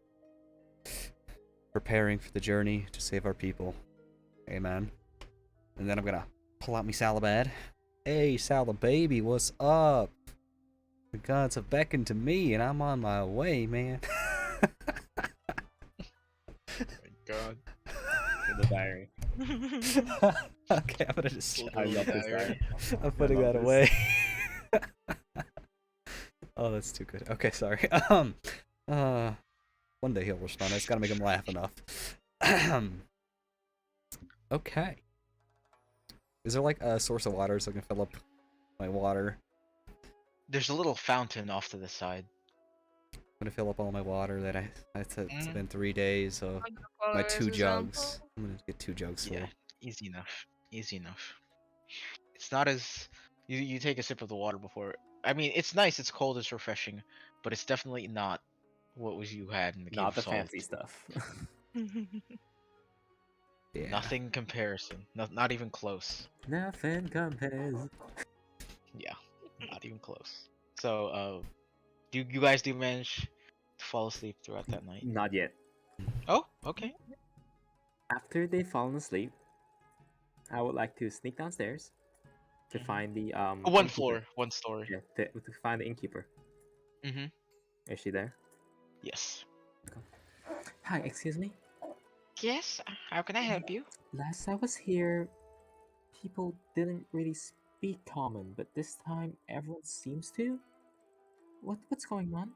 Preparing for the journey to save our people. Amen. And then I'm gonna pull out me Salabad. Hey, Sala baby, what's up? The gods have beckoned to me, and I'm on my way, man. Oh my god. In the diary. Okay, I'm gonna just. I love this diary. I'm putting love that this. away. Oh, that's too good. Okay, sorry. One day he'll respond. I just gotta make him laugh enough. Okay. Is there like a source of water so I can fill up my water? There's a little fountain off to the side. I'm gonna fill up all my water that it's been 3 days, so I'm gonna follow my his 2 jugs. example. I'm gonna get 2 jugs full. Yeah, easy enough. Easy enough. It's not as you take a sip of the water before. I mean, it's nice. It's cold. It's refreshing, but it's definitely not what was you had in the Cave Not of the Salt. fancy stuff. Yeah. Nothing comparison. Not even close. Nothing compares. Yeah, not even close. So, do you guys manage to fall asleep throughout that night? Not yet. Oh, okay. After they've fallen asleep, I would like to sneak downstairs to Mhm. find the One innkeeper. floor, one story. Yeah, to find the innkeeper. Mm-hmm. Is she there? Yes. Hi, excuse me. Yes. How can I help you? Last I was here, people didn't really speak common, but this time everyone seems to. What's going on?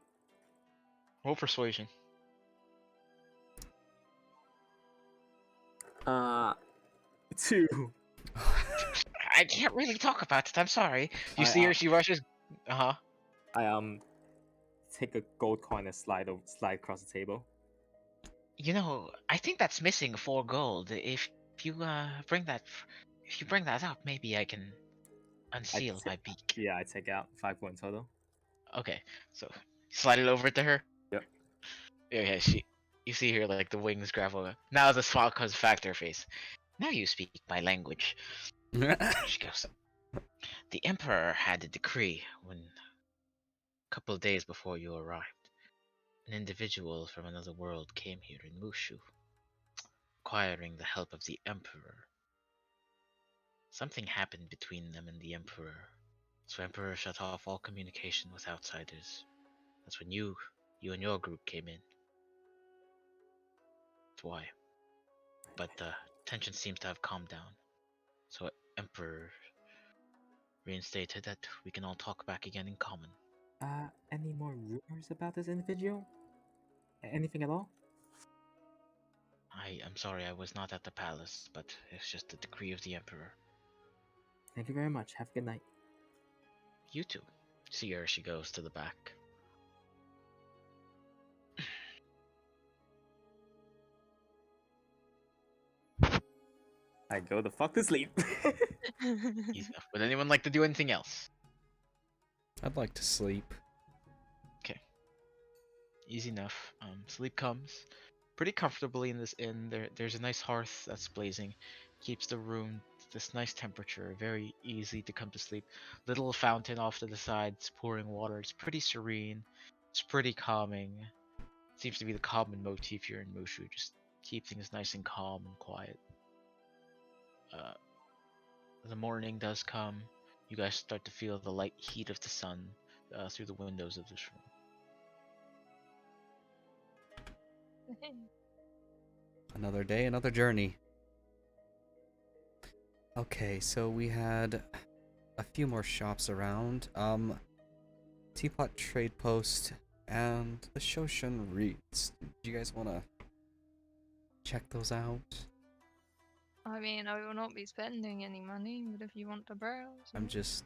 Roll persuasion. Uh, 2. I can't really talk about it. I'm sorry. You I, see her. uh, She rushes. I take a gold coin and slide across the table. You know, I think that's missing 4 gold. If you bring that up, maybe I can I unseal ta- my beak. yeah, I take out 5 gold in total. Okay, so slide it over to her. Yep. Yeah, you see her like the wings grab over. Now the smile comes back to her face. Now you speak my language. She goes. The emperor had a decree when, a couple of days before you arrived, an individual from another world came here in Mushu, requiring the help of the emperor. Something happened between them and the emperor, so emperor shut off all communication with outsiders. That's when you and your group came in. That's why. But the tension seems to have calmed down. So emperor reinstated that we can all talk back again in common. Any more rumors about this individual? Anything at all? I am sorry I was not at the palace, but it's just the decree of the emperor. Thank you very much. Have a good night. You too. See her, she goes to the back. I go the fuck to sleep. Easy enough. Would anyone like to do anything else? I'd like to sleep. Okay. Easy enough. Sleep comes pretty comfortably in this inn. There's a nice hearth that's blazing. Keeps the room this nice temperature. Very easy to come to sleep. Little fountain off to the side. It's pouring water. It's pretty serene. It's pretty calming. Seems to be the common motif here in Mushu. Just keep things nice and calm and quiet. The morning does come. You guys start to feel the light heat of the sun through the windows of this room. Another day, another journey. Okay, so we had a few more shops around. Teapot Trade Post and the Shoshin Reeds. Do you guys want to check those out? I mean, I will not be spending any money, but if you want to browse. I'm just...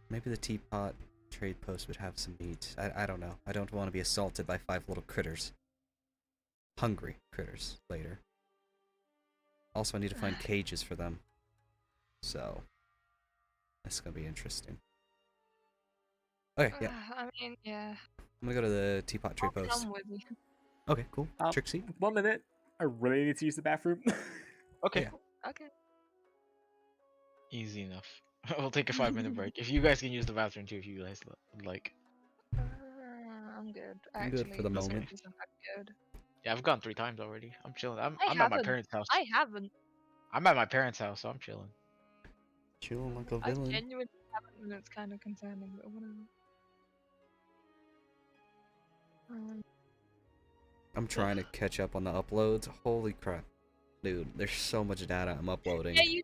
Maybe the Teapot Trade Post would have some meat. I don't know. I don't want to be assaulted by 5 little critters. Hungry critters later. Also, I need to find cages for them. So, that's gonna be interesting. Okay, yeah. I mean, yeah. I'm gonna go to the Teapot Trade I'll Post. come with you. Okay, cool. Trixie? 1 minute. I really need to use the bathroom. Okay. Yeah. Okay. Easy enough. We'll take a 5-minute break. If you guys can use the bathroom too, if you guys would like. I'm good. I'm good for the this moment. isn't that good. Yeah, I've gone 3 times already. I'm chilling. I'm I at my haven't. parents' house. I haven't. I'm at my parents' house, so I'm chilling. Chilling like a I villain. genuinely haven't, and it's kind of concerning, but whatever. I'm trying to catch up on the uploads. Holy crap. Dude, there's so much data I'm uploading. Yeah, you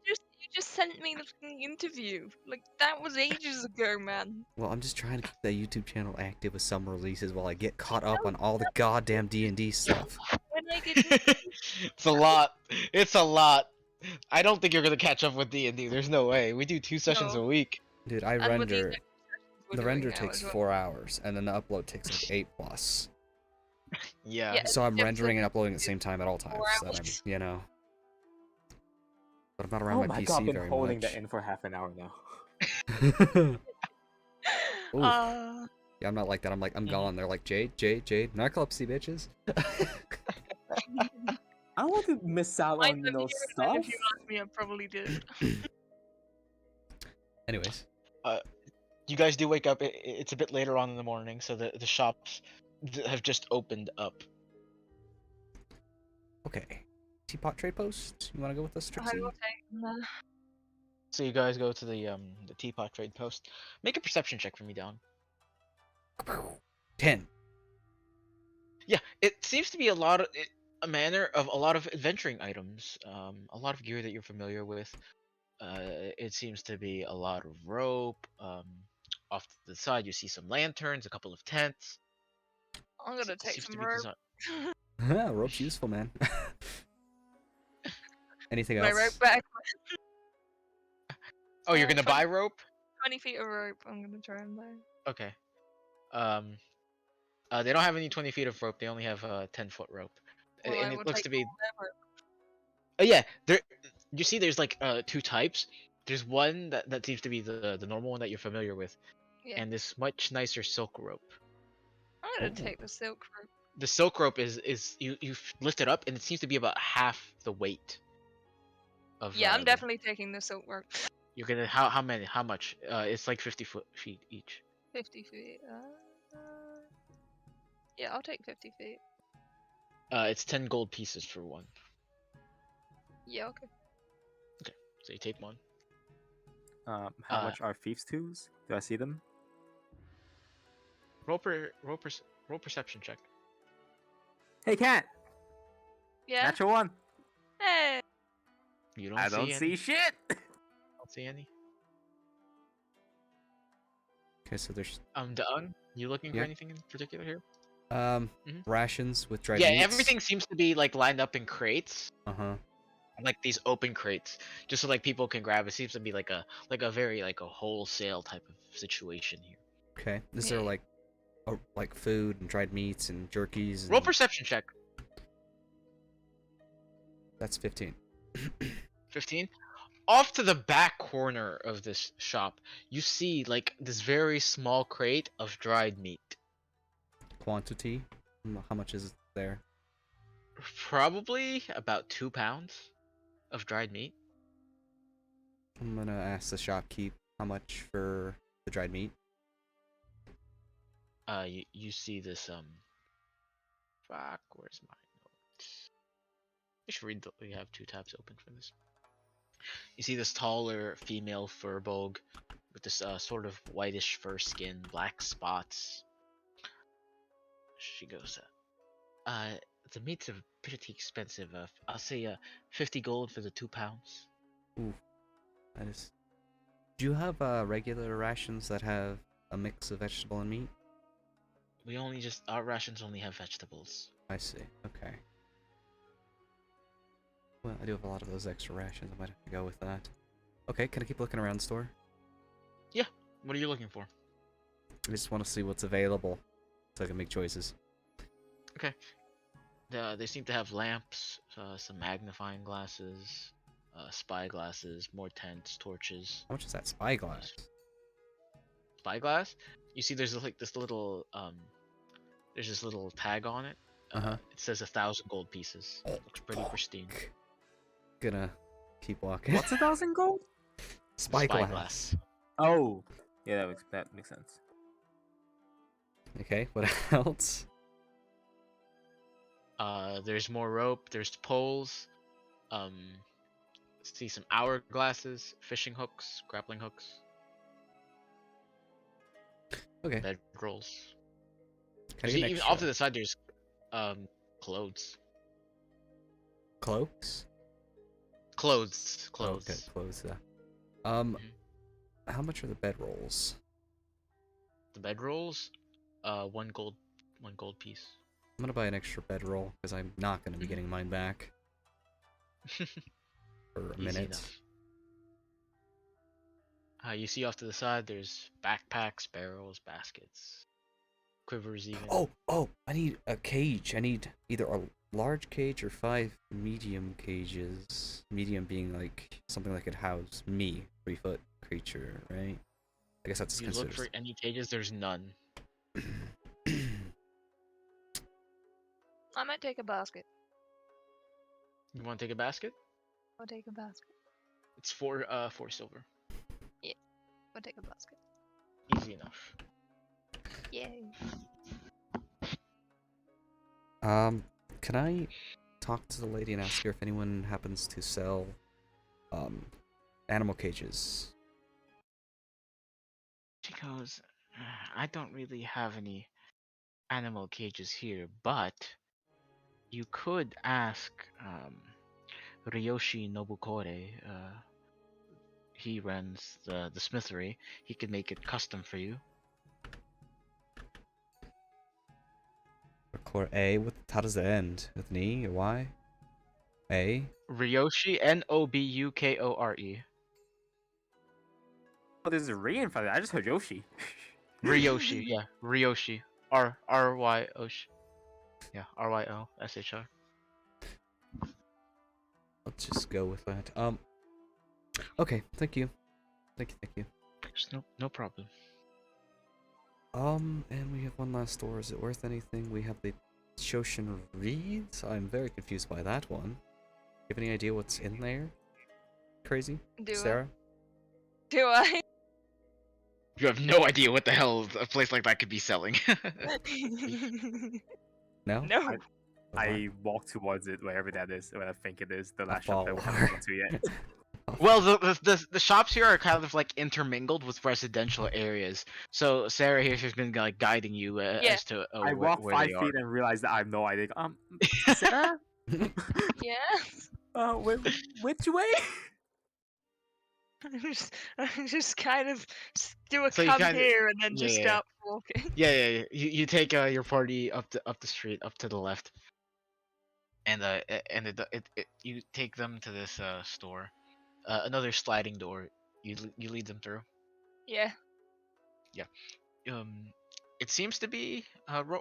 just sent me the fucking interview. Like that was ages ago, man. Well, I'm just trying to keep that YouTube channel active with some releases while I get caught up on all the goddamn D&D stuff. When I didn't. It's a lot. It's a lot. I don't think you're gonna catch up with D&D. There's no way. We do 2 sessions No. a week. Dude, I And with these render... extra sessions we're The doing render now takes as well. 4 hours, and then the upload takes like 8 plus. Yeah. Yeah. So I'm Yeah, rendering and so- uploading at the same time at all times. 4 So that I'm, hours. you know. But I'm not around Oh my my PC god, I've been very holding much. that in for half an hour now. Oof. Uh, Yeah, I'm not like that. I'm like, I'm gone. They're like, Jade, narcolepsy, bitches. I want to miss out might on, have you stuff. if you asked me, I probably did. Anyways. You guys do wake up. It's a bit later on in the morning, so the shops have just opened up. Okay. Teapot Trade Post? You want to go with us, I Trixie? will take them. So you guys go to the Teapot Trade Post. Make a perception check for me, Don. 10. Yeah, it seems to be a manner of a lot of adventuring items. A lot of gear that you're familiar with. It seems to be a lot of rope. Off to the side, you see some lanterns, a couple of tents. I'm gonna take Seems some to be rope. Rope's useful, man. Anything My else? rope back. Oh, you're gonna 20 buy rope? 20 feet of rope. I'm gonna try and buy. Okay. They don't have any 20 feet of rope. They only have 10-foot rope. Well, I and will it looks take to be. whatever. Oh yeah, there. You see, there's like two types. There's one that seems to be the normal one that you're familiar with, Yeah. and this much nicer silk rope. I'm gonna Oh. take the silk rope. The silk rope is you lift it up, and it seems to be about half the weight of. Yeah, I'm definitely taking the silk rope. You're gonna how much? It's like 50 feet each. 50 feet. Yeah, I'll take 50 feet. It's 10 gold pieces for one. Yeah, okay. So you take one. How much are thieves' tools? Do I see them? Roll perception check. Hey, cat! Yeah. Natural one. Hey. You don't I see don't any. see shit. Don't see any. Okay, so there's Daang, you looking Yeah. for anything in particular here? Mhm. rations with dried Yeah, meats. everything seems to be like lined up in crates, Uh-huh. like these open crates, just so like people can grab. It seems to be like a very like a wholesale type of situation here. Okay. Is there Yeah. like food and dried meats and jerkies Roll and perception check. that's 15. 15. Off to the back corner of this shop, you see like this very small crate of dried meat. Quantity? How much is there? Probably about 2 pounds of dried meat. I'm gonna ask the shopkeep how much for the dried meat. You see this fuck, where's my notes? I should read we have 2 tabs open for this. You see this taller female furbolg with this sort of whitish fur skin, black spots. She goes, the meats are pretty expensive. I'll say 50 gold for the 2 pounds. Ooh, that is. Do you have regular rations that have a mix of vegetable and meat? Our rations only have vegetables. I see. Okay. Well, I do have a lot of those extra rations. I might have to go with that. Okay, can I keep looking around the store? What are you looking for? I just want to see what's available so I can make choices. They seem to have lamps, some magnifying glasses, spy glasses, more tents, torches. How much is that spyglass? Spyglass? You see, there's like this little there's this little tag on it. Uh-huh. It says 1,000 gold pieces. Looks pretty pristine. Gonna keep walking. What's 1,000 gold? Spyglass. Oh, yeah, that makes sense. Okay, what else? There's more rope. There's poles. See some hourglasses, fishing hooks, grappling hooks, Okay. bed rolls. Can I See, get an even extra off to the side, there's clothes. cloaks? Clothes. Oh, okay, clothes. How much are the bedrolls? The bed rolls, 1 gold piece. I'm gonna buy an extra bedroll because I'm not gonna be getting mine back for a Easy minute. enough. You see off to the side, there's backpacks, barrels, baskets, quivers even. Oh! I need a cage. I need either a large cage or 5 medium cages. Medium being like something that could house me, 3-foot creature, right? I guess that's You look considered. for any cages, there's none. I might take a basket. You want to take a basket? I'll take a basket. It's 4 silver. I'll take a basket. Easy enough. Yay. Can I talk to the lady and ask her if anyone happens to sell animal cages? She goes, I don't really have any animal cages here, but you could ask Ryoshi Nobukore. He runs the smithery. He could make it custom for you. Core A? How does it end? With an E or Y? A? Ryoshi, Nobukore. Oh, there's a Ray in front of it. I just heard Yoshi. Ryoshi, yeah, Ryoshi. R Y O. Yeah, RYOSHR. Let's just go with that. Okay, thank you. Thank you. There's no problem. And we have one last door. Is it worth anything? We have the Shoshin Reeds. I'm very confused by that one. You have any idea what's in there? Crazy? Do Sarah? Do I? You have no idea what the hell a place like that could be selling. No? No. I walk towards it, wherever that is, where I think it is, the A last shop that we follower. haven't gone to yet. Well, the shops here are kind of like intermingled with residential areas. So Sarah here has been like guiding you Yeah. as to I walk where 5 they are. feet and realize that I have no idea. Sarah? Yeah. Which way? I just kind of do a So you come kinda- here and then yeah, just yeah. start walking. Yeah. You take your party up the street, up to the left, and you take them to this store. Another sliding door. You lead them through. Yeah. Um, it seems to be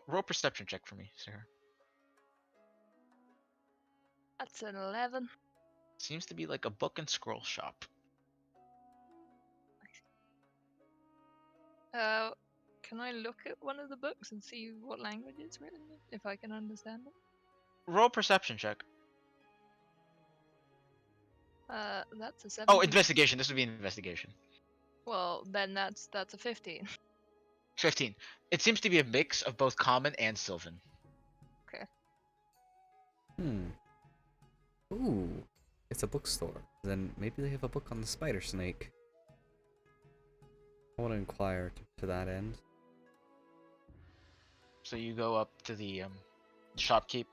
roll perception check for me, Sarah. That's an 11. Seems to be like a book and scroll shop. Can I look at one of the books and see what language it's written in, if I can understand it? Roll perception check. That's a 17. Oh, investigation. This would be an investigation. Well, then that's a 15. 15. It seems to be a mix of both common and Sylvan. Ooh. It's a bookstore. Then maybe they have a book on the spider snake. I want to inquire to that end. So you go up to the shopkeep.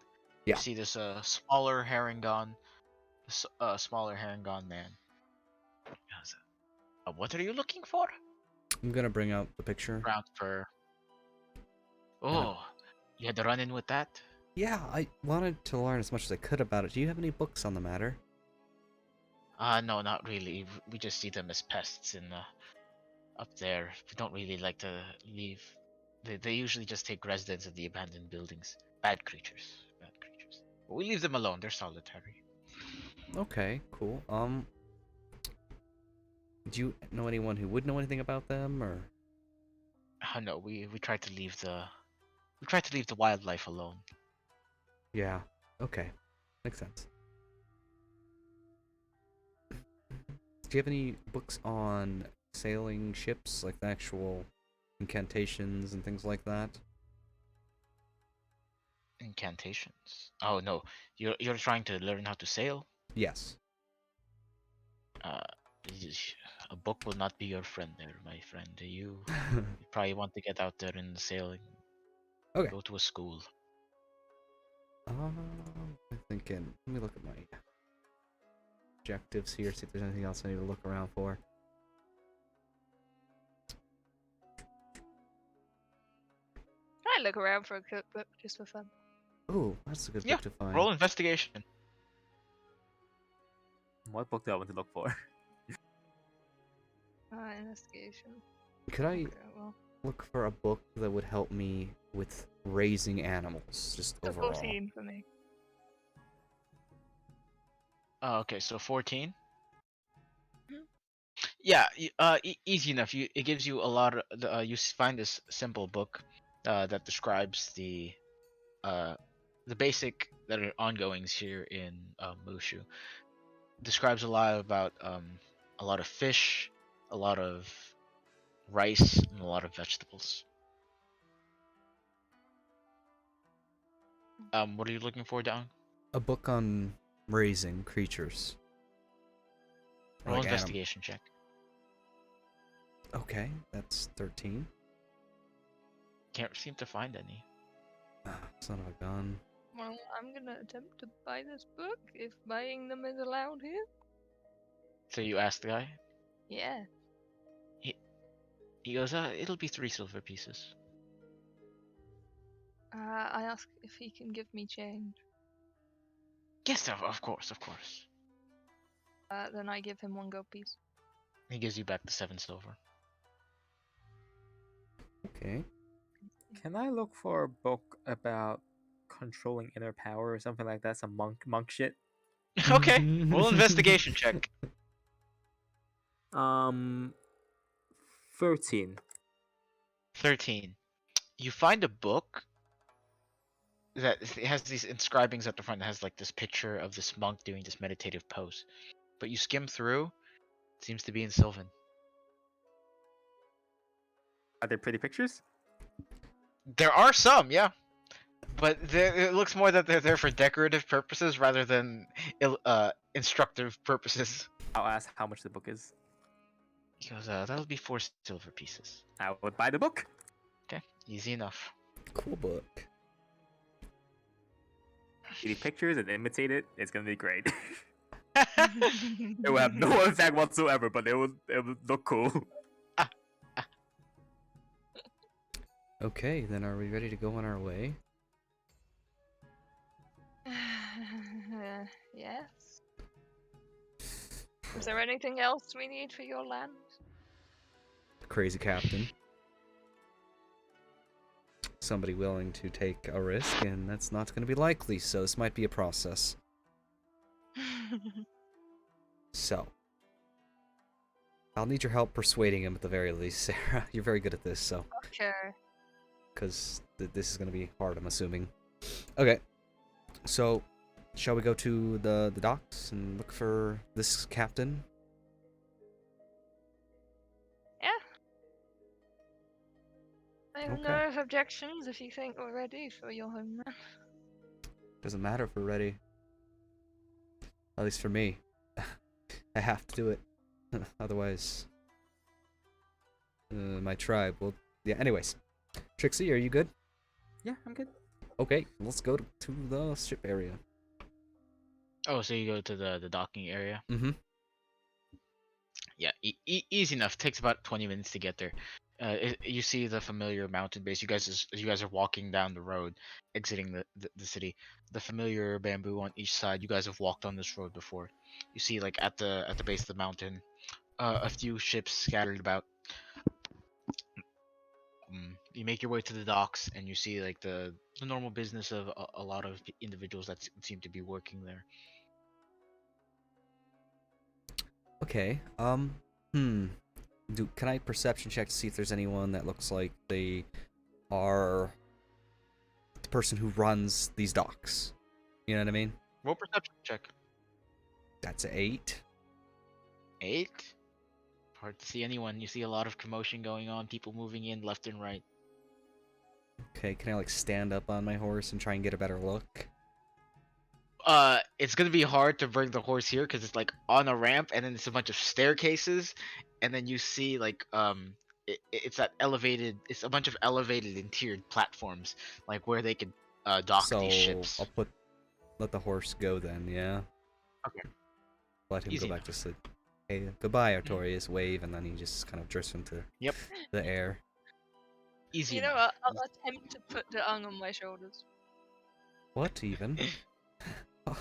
Yeah. You see this smaller herringon, smaller herringon man. How's it? What are you looking for? I'm gonna bring out the picture. Brown fur. Oh, you had to run in with that? Yeah, I wanted to learn as much as I could about it. Do you have any books on the matter? No, not really. We just see them as pests in up there. We don't really like to leave. They usually just take residence at the abandoned buildings. Bad creatures. Bad creatures. But we leave them alone. They're solitary. Okay, cool. Do you know anyone who would know anything about them, or? No, we try to leave the wildlife alone. Yeah. Okay. Makes sense. Do you have any books on sailing ships, like the actual incantations and things like that? Incantations. Oh no, you're trying to learn how to sail. Yes. Uh, a book will not be your friend there, my friend. You probably want to get out there in the sailing. Okay. Go to a school. I'm thinking. Let me look at my objectives here, see if there's anything else I need to look around for. I look around for a cookbook just for fun. Ooh, that's a good Yeah, book to find. roll investigation. What book do I want to look for? Investigation. Could I Okay, well, look for a book that would help me with raising animals, just a overall? 14 for me. Okay, so 14. Mhm. Yeah, easy enough. It gives you a lot of you find this simple book that describes the basic that are ongoings here in Mushu. Describes a lot about a lot of fish, a lot of rice, and a lot of vegetables. What are you looking for, down? A book on raising creatures. Or Roll like investigation check. Okay, that's 13. Can't seem to find any. Son of a gun. Well, I'm gonna attempt to buy this book if buying them is allowed here. So you ask the guy. Yeah. He goes, it'll be 3 silver pieces. I ask if he can give me change. Yes, of course, of course. Then I give him 1 gold piece. He gives you back the 7 silver. Okay. Can I look for a book about controlling inner power or something like that? Some monk shit. Okay, roll investigation check. 13. 13. You find a book that it has these inscribings at the front that has like this picture of this monk doing this meditative pose. But you skim through, it seems to be in Sylvan. Are there pretty pictures? There are some, yeah. But it looks more that they're there for decorative purposes rather than instructive purposes. I'll ask how much the book is. He goes, that'll be 4 silver pieces. I would buy the book. Okay, easy enough. Cool book. Any pictures and imitate it, it's gonna be great. It will have no effect whatsoever, but it would look cool. Okay, then are we ready to go on our way? Yes. Is there anything else we need for your land? Crazy captain. Somebody willing to take a risk, and that's not going to be likely, so this might be a process. So, I'll need your help persuading him at the very least, Sarah. You're very good at this, so. Okay. Because this is going to be hard, I'm assuming. Okay, so shall we go to the docks and look for this captain? Yeah. I have no objections if you think we're ready for your homeland. Doesn't matter if we're ready. At least for me. I have to do it. Otherwise, my tribe will... Yeah, anyways. Trixie, are you good? Yeah, I'm good. Okay, let's go to the ship area. Oh, so you go to the docking area? Mm-hmm. Yeah, easy enough. Takes about 20 minutes to get there. You see the familiar mountain base. You guys are walking down the road, exiting the city. The familiar bamboo on each side. You guys have walked on this road before. You see, like at the base of the mountain, a few ships scattered about. You make your way to the docks, and you see like the normal business of a lot of individuals that seem to be working there. Okay, can I perception check to see if there's anyone that looks like they are the person who runs these docks? You know what I mean? Roll perception check. That's 8. 8? Hard to see anyone. You see a lot of commotion going on, people moving in left and right. Okay, can I like stand up on my horse and try and get a better look? It's gonna be hard to bring the horse here because it's like on a ramp, and then it's a bunch of staircases, and then you see like it's it's a bunch of elevated and tiered platforms, like where they could dock these ships. I'll let the horse go then, yeah? Okay. Let him Easy go back to sleep. Hey, goodbye, Artorias. Wave, and then he just kind of drifts into the air. Easy. You know what? I'll attempt to put the ung on my shoulders. What even? To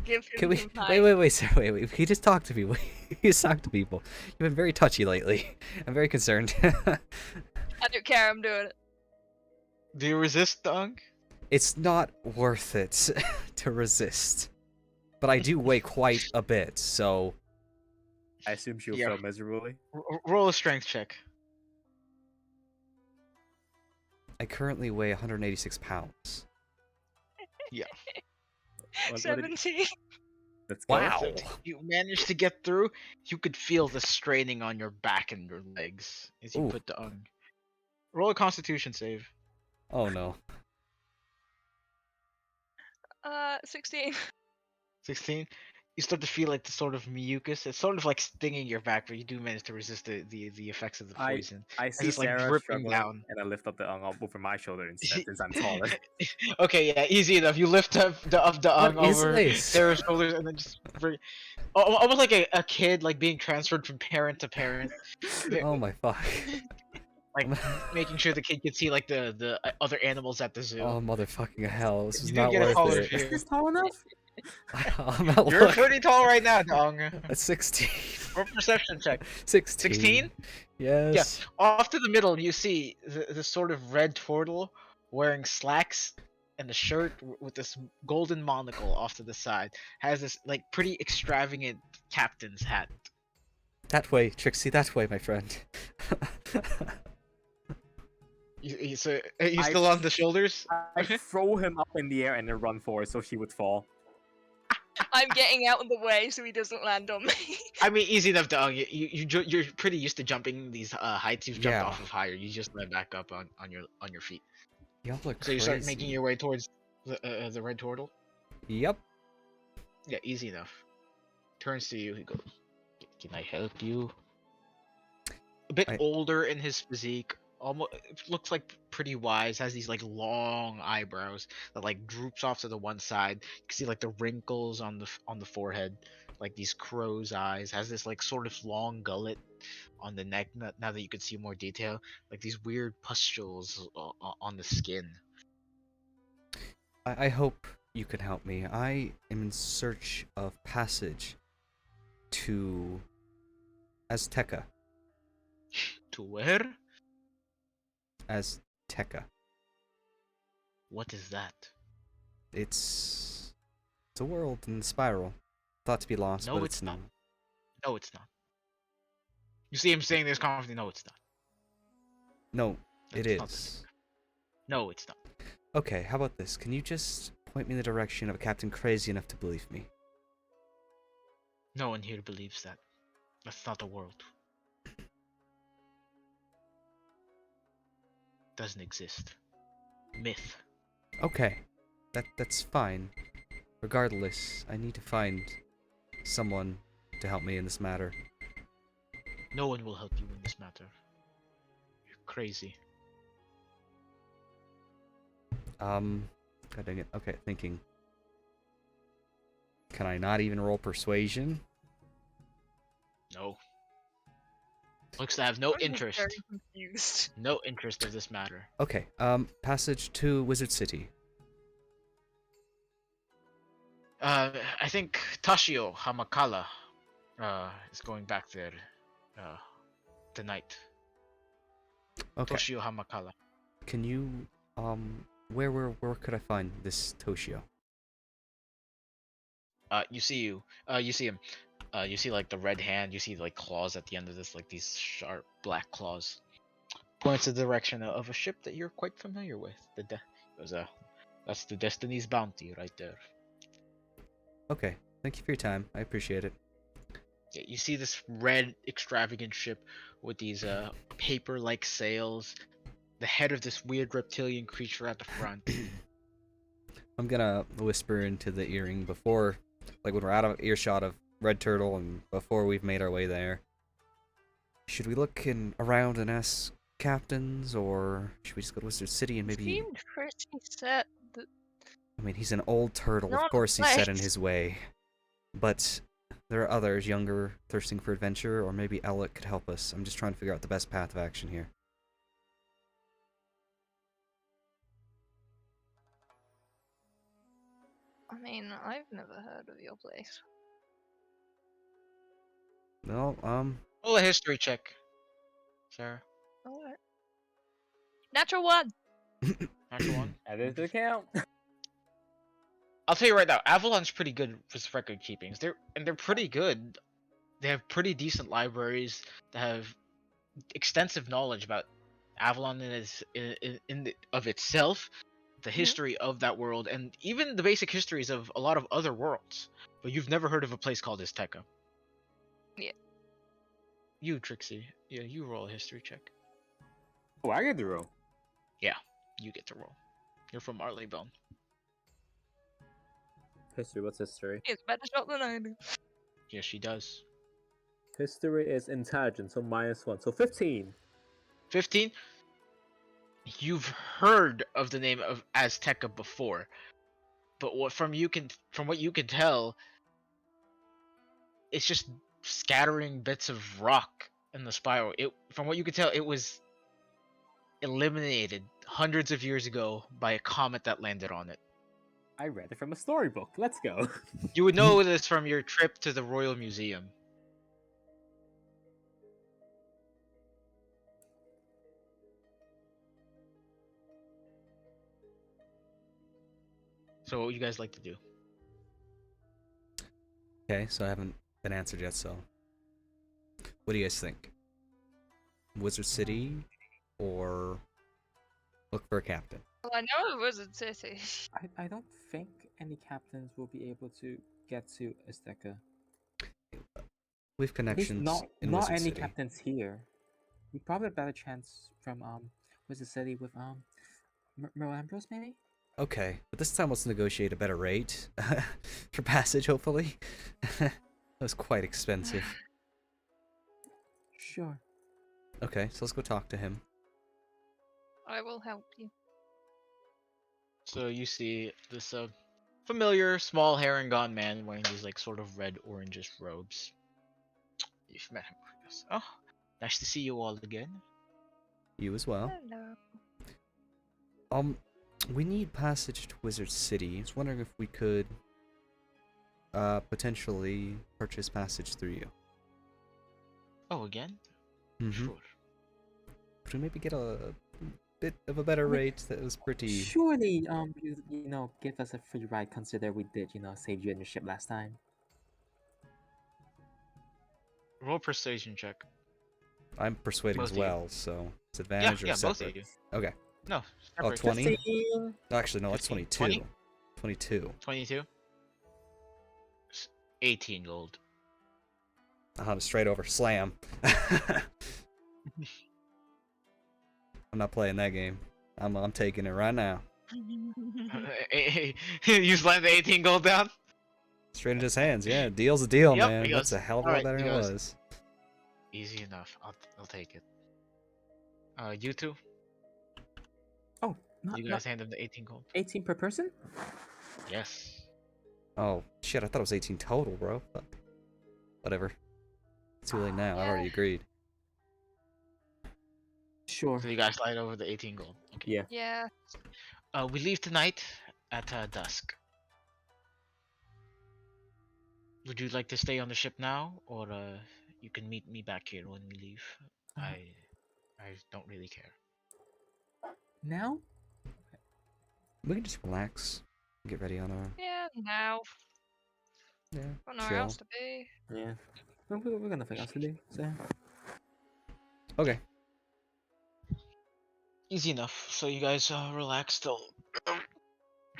give him Can we some height. wait, sir, wait. Can you just talk to people? You just talk to people. You've been very touchy lately. I'm very concerned. I don't care, I'm doing it. Do you resist, Dunk? It's not worth it to resist. But I do weigh quite a bit, so... I assume she'll Yeah. fail miserably. Roll a strength check. I currently weigh 186 pounds. What did- 17. Let's go. Wow. You managed to get through. You could feel the straining on your back and your legs as you Ooh. put the roll a Constitution save. Oh no. 16. 16. You start to feel like the sort of mucus. It's sort of like stinging your back, but you do manage to resist the effects of the poison. I see it's, like, Sarah dripping struggling, down. and I lift up the ung over my shoulder instead, since I'm taller. Okay, yeah, easy enough. You lift up the ung What is over this? Sarah's shoulders and then just bring, almost like a kid like being transferred from parent to parent. Oh my fuck. Like making sure the kid can see like the other animals at the zoo. Oh motherfucking hell. This is You do not get a worth taller it. view. Is this tall enough? I'm at You're look. pretty tall right now, Dong. At 16. Roll perception check. 16. 16? Yes. Off to the middle, you see the sort of red turtle wearing slacks and the shirt with this golden monocle off to the side has this like pretty extravagant captain's hat. That way, Trixie, that way, my friend. So are you I- still on the shoulders? I throw him up in the air and then run for it so she would fall. I'm getting out of the way so he doesn't land on me. I mean, easy enough to you're pretty used to jumping these heights. You've jumped Yeah. off of higher. You just land back up on your feet. Y'all are So you start making crazy. your way towards the red turtle. Yep. Yeah, easy enough. Turns to you. He goes, "Can I help you?" A bit I- older in his physique. Almost looks like pretty wise. Has these like long eyebrows that like droops off to the one side. You can see like the wrinkles on the forehead, like these crow's eyes. Has this like sort of long gullet on the neck. Now that you can see more detail, like these weird pustules on the skin. I hope you can help me. I am in search of passage to Azteca. To where? Azteca. What is that? It's a world in the spiral. Thought to be lost, No, but it's it's not. not. No, it's not. You see him saying this confidently. No, it's not. No, it That's not the is. No, it's not. Okay, how about this? Can you just point me in the direction of a captain crazy enough to believe me? No one here believes that. That's not the world. Doesn't exist. Myth. Okay, that's fine. Regardless, I need to find someone to help me in this matter. No one will help you in this matter. You're crazy. God dang it. Okay, thinking. Can I not even roll persuasion? No. Looks to have no I'm just interest. very confused. No interest of this matter. Okay, passage to Wizard City. I think Tashio Hamakala is going back there tonight. Okay. Toshio Hamakala. Can you, where could I find this Toshio? You see him. You see like the red hand. You see like claws at the end of this, like these sharp black claws. Points in the direction of a ship that you're quite familiar with. That's the Destiny's Bounty right there. Okay, thank you for your time. I appreciate it. Yeah, you see this red extravagant ship with these paper-like sails. The head of this weird reptilian creature at the front. I'm gonna whisper into the earring before, like when we're out of earshot of Red Turtle and before we've made our way there. Should we look around and ask captains, or should we just go to Wizard City and maybe... Seemed pretty set that I mean, he's an old turtle, of Not course he's set in right. his way. But there are others, younger, thirsting for adventure, or maybe Alec could help us. I'm just trying to figure out the best path of action here. I mean, I've never heard of your place. Well, Roll a history check, Sarah. Alright. Natural one! Natural one. Add it to the count. I'll tell you right now, Avalon's pretty good with record keepings. They're pretty good. They have pretty decent libraries that have extensive knowledge about Avalon of itself, the history of that world, and even the basic histories of a lot of other worlds. But you've never heard of a place called Azteca. Yeah. You, Trixie. Yeah, you roll a history check. Oh, I get the roll. You get to roll. You're from Marleybone. History, what's history? It's better shot than I do. Yes, she does. History is intelligence, so -1. So 15. 15. You've heard of the name of Azteca before, but from what you can tell, it's just scattering bits of rock in the spiral. From what you could tell, it was eliminated hundreds of years ago by a comet that landed on it. I read it from a storybook. Let's go. You would know this from your trip to the Royal Museum. So what would you guys like to do? Okay, so I haven't been answered yet, so. What do you guys think? Wizard City or look for a captain? Well, I know it was in City. I don't think any captains will be able to get to Azteca. We've At least connections in not Wizard any City. captains here. We probably have a better chance from Wizard City with Ambrose maybe. Okay, but this time let's negotiate a better rate for passage, hopefully. That was quite expensive. Sure. Okay, so let's go talk to him. I will help you. So you see this familiar small hair and gone man wearing these like sort of red orangish robes. You've met him. He goes, oh, nice to see you all again. You as well. Hello. We need passage to Wizard City. I was wondering if we could potentially purchase passage through you. Oh, again? Mm-hmm. Sure. Could we maybe get a bit of a better rate? That was pretty. Surely, you know, give us a free ride. Consider we did, you know, save you in your ship last time. Roll persuasion check. I'm persuading Both as of you. well, so it's advantage or Yeah, both separate. of you. Okay. No, Oh, separate. 20? 15. Actually, no, that's 15. 22. 20? 22. 22? 18 gold. Straight over. Slam. I'm not playing that game. I'm taking it right now. You slammed the 18 gold down? Straight into his hands. Yeah, deal's a deal, Yep, man. he That's goes, a hell of a lot "Alright," better he than it goes, was. Easy enough. I'll take it. You two? Oh, not, You not guys hand him the 18 gold? 18 per person. Yes. Oh, shit, I thought it was 18 total, bro. Fuck. Whatever. It's too late now. I've already agreed. Sure. So you guys slide over the 18 gold. Okay. Yeah. Yeah. We leave tonight at dusk. Would you like to stay on the ship now, or you can meet me back here when we leave? I don't really care. Now? We can just relax. Get ready on our. Yeah, now. Yeah. Got nowhere Chill. else to be. Yeah. We're gonna think else to do. So. Okay. Easy enough. So you guys relax till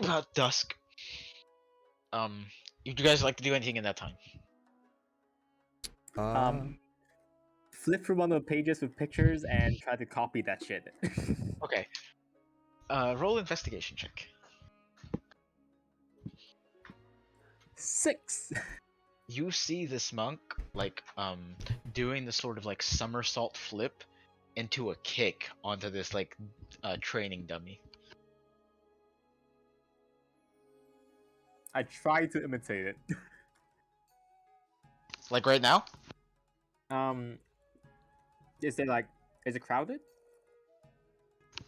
about dusk. If you guys like to do anything in that time? Flip through one of the pages with pictures and try to copy that shit. Okay. Roll investigation check. 6. You see this monk like doing this sort of like somersault flip into a kick onto this like training dummy. I tried to imitate it. Like right now? Is it crowded?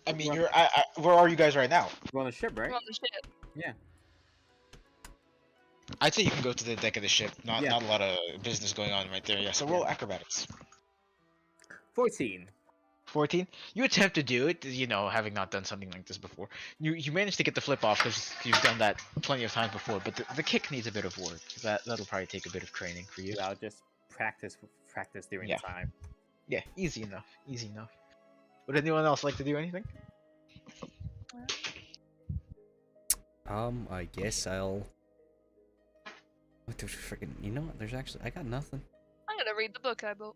I mean, Well- you're. Where are you guys right now? We're on a ship, right? We're on the ship. Yeah. I'd say you can go to the deck of the ship. Not Yeah. a lot of business going on right there. Yeah. So roll acrobatics. 14. 14. You attempt to do it, you know, having not done something like this before. You manage to get the flip off because you've done that plenty of times before. But the kick needs a bit of work. That'll probably take a bit of training for you. Yeah, I'll just practice during Yeah. the time. Yeah, easy enough. Easy enough. Would anyone else like to do anything? I guess I'll. What the freaking? You know what? There's actually I got nothing. I'm gonna read the book I bought.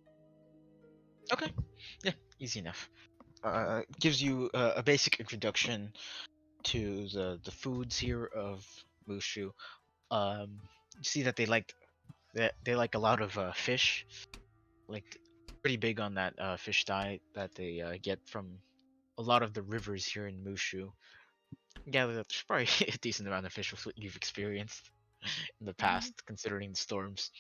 Okay. Yeah, easy enough. Gives you a basic introduction to the foods here of Mushu. You see that they like a lot of fish, like pretty big on that fish diet that they get from a lot of the rivers here in Mushu. Gather that there's probably a decent amount of fish with what you've experienced in the past, considering the storms.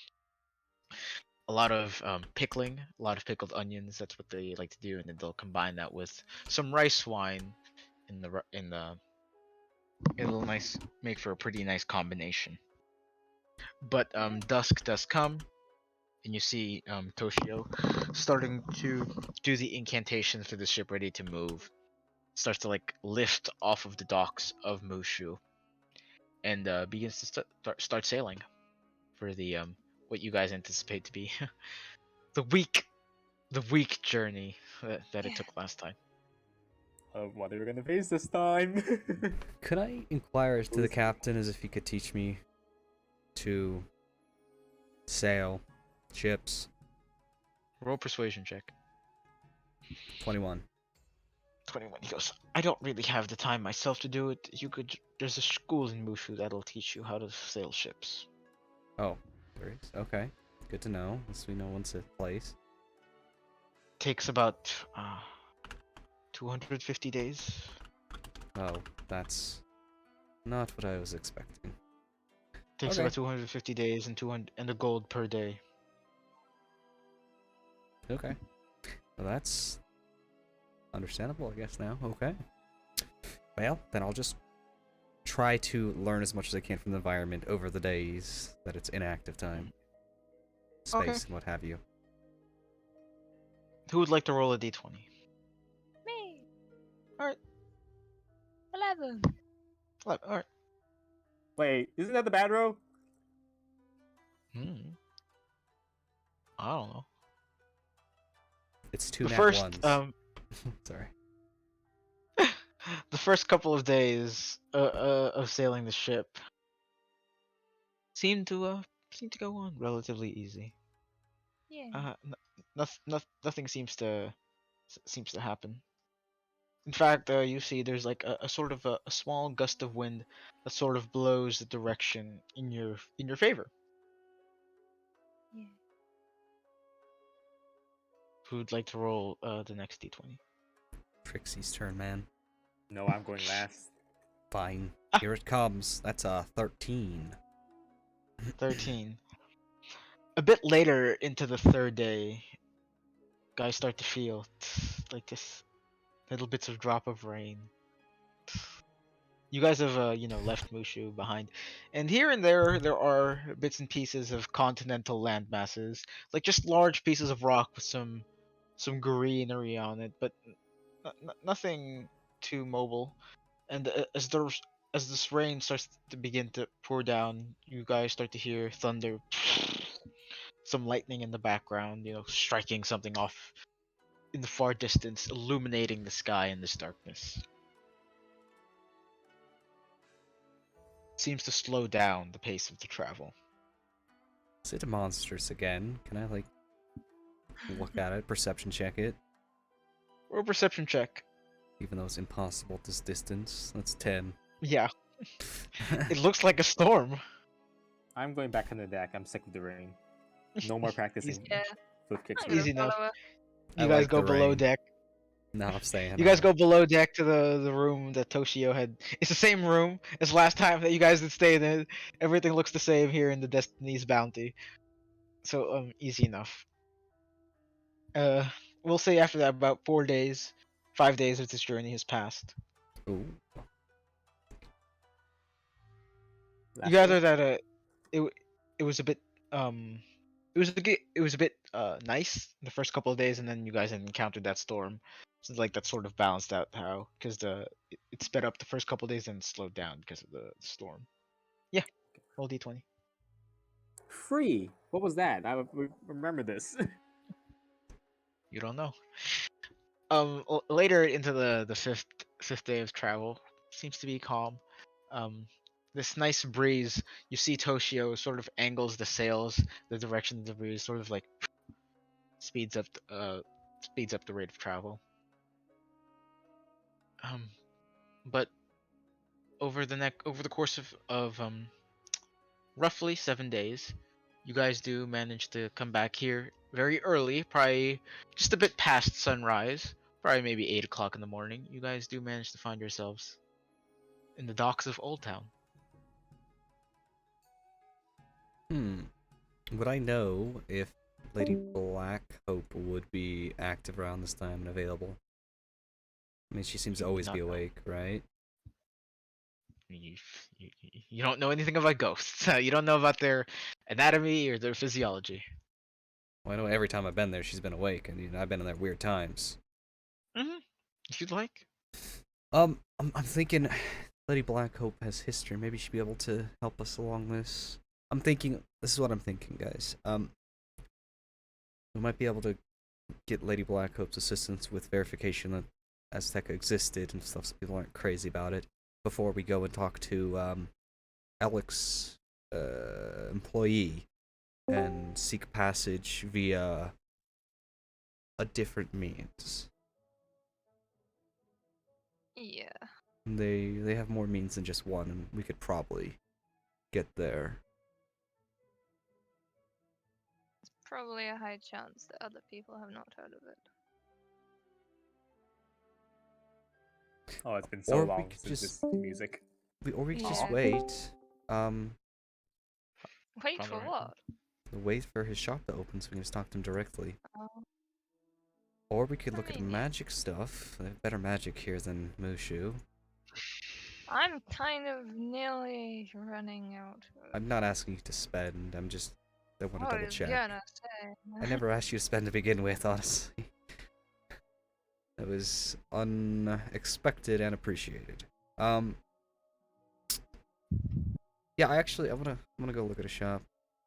A lot of pickling, a lot of pickled onions. That's what they like to do, and then they'll combine that with some rice wine. It'll make for a pretty nice combination. But dusk does come, and you see Toshio starting to do the incantations for the ship ready to move. Starts to like lift off of the docks of Mushu, and begins to start sailing for the what you guys anticipate to be the week journey that it Yeah. took last time. What are we gonna face this time? Could I inquire to the Who's- captain as if he could teach me to sail ships? Roll persuasion check. 21. 21. He goes, I don't really have the time myself to do it. There's a school in Mushu that'll teach you how to sail ships. Oh, there is. Okay. Good to know. At least we know once a place. Takes about 250 days. Oh, that's not what I was expecting. Takes Okay. about 250 days and 200 and a gold per day. Okay. Well, that's understandable, I guess, now. Okay. Well, then I'll just try to learn as much as I can from the environment over the days that it's inactive time. Space Okay. and what have you. Who would like to roll a d20? Me. Alright. 11. Alright. Wait, isn't that the bad row? I don't know. It's two The nat first ones. Sorry. the first couple of days of sailing the ship seemed to go on relatively easy. Yeah. Nothing seems to happen. In fact, you see there's like a sort of a small gust of wind that sort of blows the direction in your favor. Yeah. Who'd like to roll the next d20? Trixie's turn, man. No, I'm going last. Fine. Here it comes. That's a 13. 13. A bit later into the third day, guys start to feel like this little bits of drop of rain. You guys have left Mushu behind, and here and there are bits and pieces of continental land masses, like just large pieces of rock with some greenery on it, but nothing too mobile. And as this rain starts to begin to pour down, you guys start to hear thunder, some lightning in the background, striking something off in the far distance, illuminating the sky in this darkness. Seems to slow down the pace of the travel. Is it monstrous again? Can I, like, look at it, perception check it? Or perception check. Even though it's impossible at this distance. That's 10. Yeah. It looks like a storm. I'm going back on the deck. I'm sick of the rain. No more practicing Yeah. foot kicks. I'm gonna Easy enough. follow her. I You guys like go the below rain. deck. No, I'm staying. You guys go below deck to the room that Toshio had. It's the same room as last time that you guys did stay in. Everything looks the same here in the Destiny's Bounty. So easy enough. We'll say after that about 4 days, 5 days of this journey has passed. Ooh. You gather that it was a bit it was a bit nice the first couple of days, and then you guys had encountered that storm. So like that sort of balanced out how because it sped up the first couple of days and slowed down because of the storm. Yeah, roll d20. Free. What was that? I remember this. You don't know. Later into the fifth day of travel, seems to be calm. This nice breeze. You see Toshio sort of angles the sails the direction of the breeze, sort of like speeds up the rate of travel. But over the course of roughly 7 days, you guys do manage to come back here very early, probably just a bit past sunrise, probably maybe 8 o'clock in the morning. You guys do manage to find yourselves in the docks of Old Town. Would I know if Lady Black Hope would be active around this time and available? I mean, she seems to You would always not be know. awake, right? You don't know anything about ghosts. You don't know about their anatomy or their physiology. Well, I know every time I've been there, she's been awake, and I've been in there weird times. If you'd like. I'm thinking, Lady Blackhope has history. Maybe she'd be able to help us along this. I'm thinking. This is what I'm thinking, guys. We might be able to get Lady Blackhope's assistance with verification that Azteca existed and stuff, so people aren't crazy about it. Before we go and talk to Alec's employee and seek passage via a different means. Yeah. They have more means than just one, and we could probably get there. It's probably a high chance that other people have not heard of it. Oh, it's been so Or we long could since just- this music. Or we could just Yeah. wait. Wait Probably for right. what? Wait for his shop to open so we can just talk to him directly. Oh, Or we could look at Maybe. magic stuff. They have better magic here than Mushu. I'm kind of nearly running out. I'm not asking you to spend. I want to I double was check. gonna say. I never asked you to spend to begin with, honestly. That was unexpected and appreciated. Yeah, I wanna go look at a shop.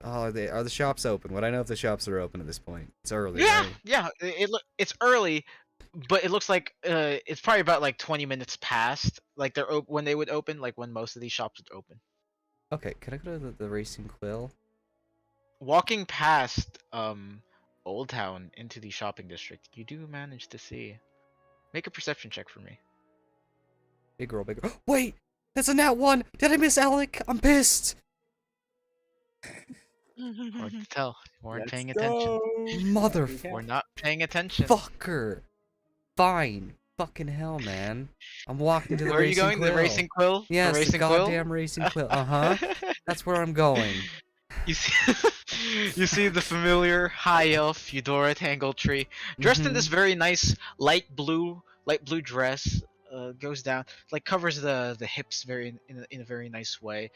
Oh, are the shops open? Would I know if the shops are open at this point? It's early, Yeah, right? yeah. It's early, but it looks like it's probably about like 20 minutes past. Like they're when they would open, like when most of these shops would open. Okay, can I go to the Racing Quill? Walking past Old Town into the shopping district, you do manage to see. Make a perception check for me. Big girl, big girl. Wait! That's a nat 1! Did I miss Alec? I'm pissed! Hard to tell. You weren't Let's paying go. attention. Mother We We're can. not paying attention. fucker! Fine. Fucking hell, man. I'm walking to the Where are you Racing going? Quill. The Racing Quill? Yes, the the Racing Quill? goddamn Racing Quill. Uh-huh. That's where I'm going. You see, you see the familiar high elf Eudora Tangletree, dressed in this very nice light blue dress. Goes down, like covers the hips in a very nice way.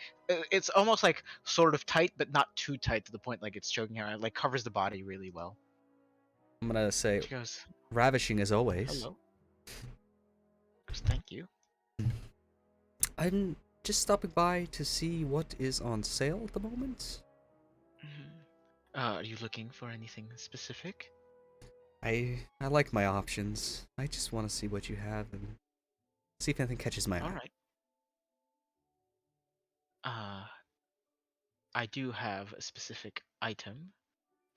It's almost like sort of tight, but not too tight to the point like it's choking her out. Like covers the body really well. I'm gonna say, She goes, ravishing as always. "Hello." Goes, "Thank you." I'm just stopping by to see what is on sale at the moment. Are you looking for anything specific? I like my options. I just want to see what you have and see if anything catches my eye. All right. I do have a specific item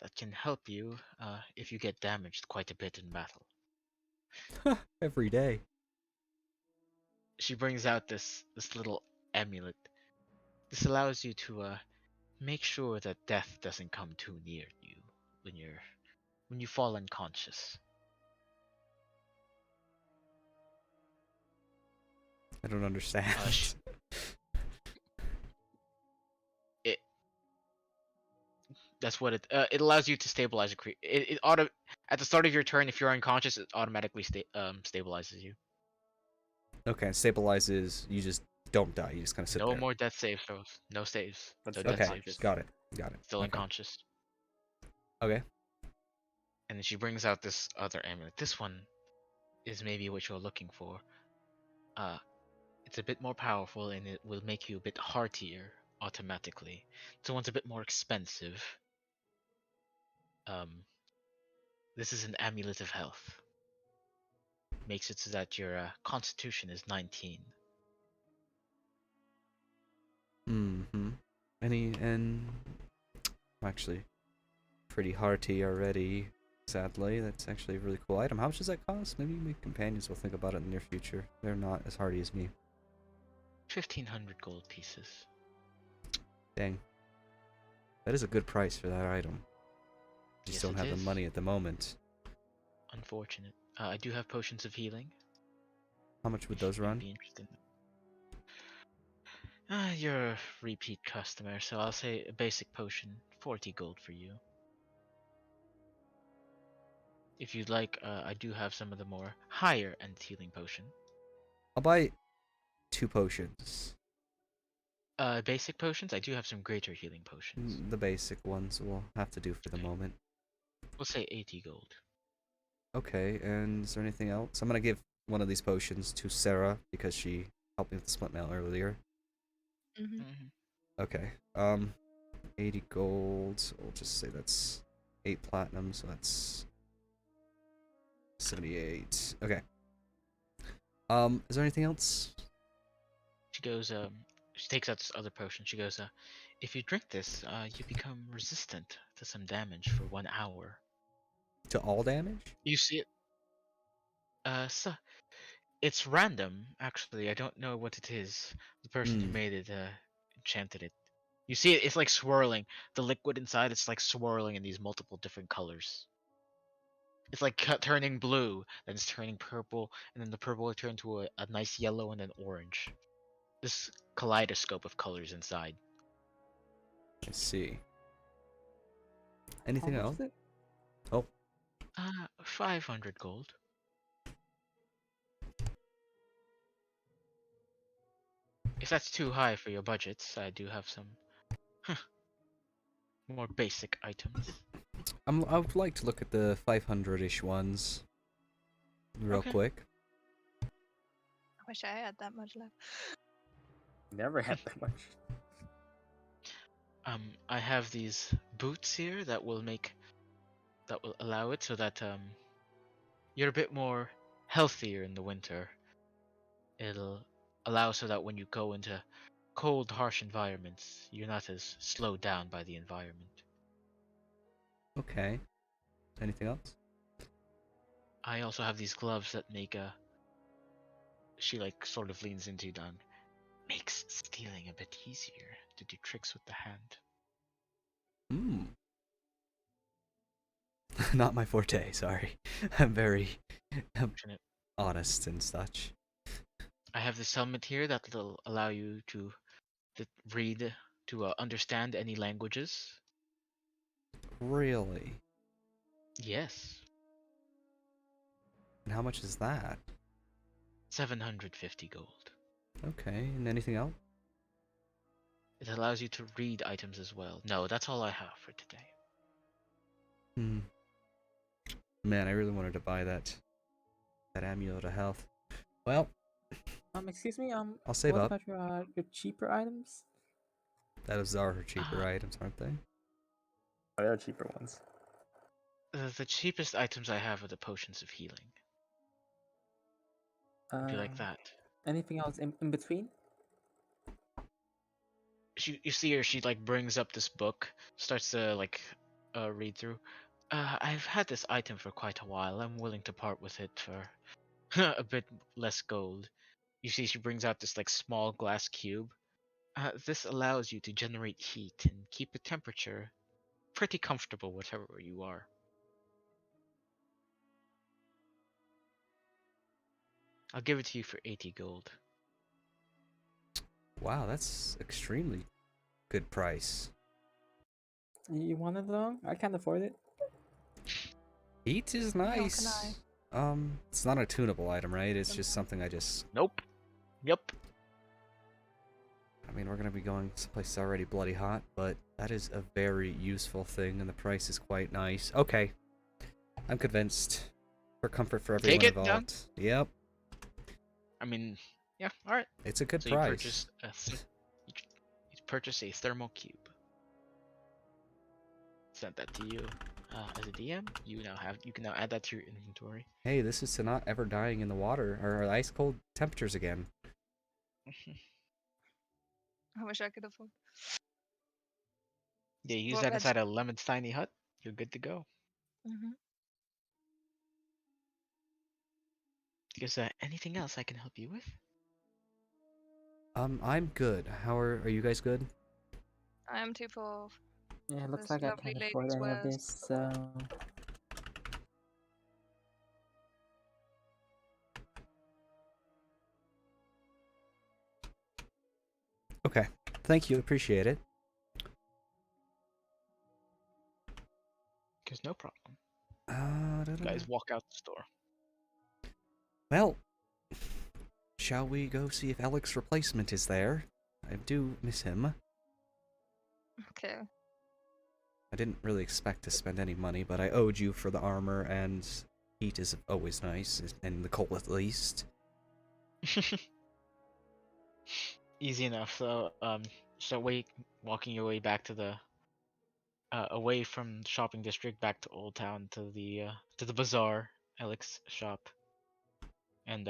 that can help you if you get damaged quite a bit in battle. Every day. She brings out this little amulet. This allows you to make sure that death doesn't come too near you when you fall unconscious. I don't understand. Hush. That's what it allows you to stabilize a creature. At the start of your turn, if you're unconscious, it automatically stabilizes you. Okay, stabilizes. You just don't die. You just kind of sit No there. more death save throws. No saves. But No still death Okay, saves. got it. Still Okay. unconscious. Okay. And then she brings out this other amulet. This one is maybe what you're looking for. It's a bit more powerful and it will make you a bit heartier automatically. This one's a bit more expensive. This is an amulet of health. Makes it so that your constitution is 19. Mm-hmm. And I'm actually pretty hearty already. Sadly, that's actually a really cool item. How much does that cost? Maybe my companions will think about it in the near future. They're not as hardy as me. 1,500 gold pieces. Dang. That is a good price for that item. Just Yes, don't it have the is. money at the moment. Unfortunate. I do have potions of healing. How much would if you those might run? Be interested. You're a repeat customer, so I'll say a basic potion, 40 gold for you. If you'd like, I do have some of the more higher end healing potion. I'll buy 2 potions. Basic potions, I do have some greater healing potions. The basic ones will have to do for the Okay. moment. We'll say 80 gold. Okay, and is there anything else? I'm gonna give one of these potions to Sarah because she helped me with the split mail earlier. Mm-hmm. Okay. 80 gold. So we'll just say that's 8 platinum, so that's 78. Okay. Is there anything else? She goes, she takes out this other potion. She goes, if you drink this, you become resistant to some damage for 1 hour. To all damage? You see it? So it's random, actually. I don't know what it is. The person who made it, enchanted it. You see it, it's like swirling. The liquid inside, it's like swirling in these multiple different colors. It's like turning blue, then it's turning purple, and then the purple will turn to a nice yellow and then orange. This kaleidoscope of colors inside. I see. How Anything much else? is it? Oh, 500 gold. If that's too high for your budgets, I do have some more basic items. I would like to look at the 500-ish ones real Okay. quick. I wish I had that much left. Never had that much. I have these boots here that will allow it so that you're a bit more healthier in the winter. It'll allow so that when you go into cold, harsh environments, you're not as slowed down by the environment. Okay. Anything else? I also have these gloves that make she like sort of leans into them. Makes stealing a bit easier to do tricks with the hand. Not my forte, sorry. I'm very Fortunate. honest and such. I have this helmet here that will allow you to read, to understand any languages. Really? Yes. And how much is that? 750 gold. Okay, and anything else? It allows you to read items as well. No, that's all I have for today. Man, I really wanted to buy that amulet of health. Well, Excuse me. I'll save what up. about your cheaper items? Those are her cheaper Ah. items, aren't they? Oh, there are cheaper ones. The cheapest items I have are the potions of healing. Would you like that? Anything else in between? You see her, she like brings up this book, starts to like read through. I've had this item for quite a while. I'm willing to part with it for a bit less gold. You see she brings out this like small glass cube. This allows you to generate heat and keep the temperature pretty comfortable whatever you are. I'll give it to you for 80 gold. Wow, that's extremely good price. You want it though? I can't afford it. Heat is Nor can nice. It's not a tunable item, right? It's just something I just... Nope. Yep. I mean, we're gonna be going someplace already bloody hot, but that is a very useful thing, and the price is quite nice. Okay. I'm convinced. For comfort for everyone Take it, involved. Yep. I mean, yeah, alright. It's a good So price. you purchase a thermal cube. Sent that to you as a DM. You can now add that to your inventory. Hey, this is to not ever dying in the water or ice cold temperatures again. I wish I could afford. Yeah, use What that veg- inside a lemon's tiny hut. You're good to go. Mm-hmm. Is anything else I can help you with? I'm good. How are you guys good? I am too poor. Yeah, it looks This like I lovely can't afford lady's any of wares. this. So Okay. Thank you. Appreciate it. Because no problem. You You guys walk out the store. Well, shall we go see if Alec's replacement is there? I do miss him. Okay. I didn't really expect to spend any money, but I owed you for the armor, and heat is always nice, and the coal at least. Easy enough. So start walking your way back to the away from the shopping district back to Old Town to the bazaar, Alex shop, and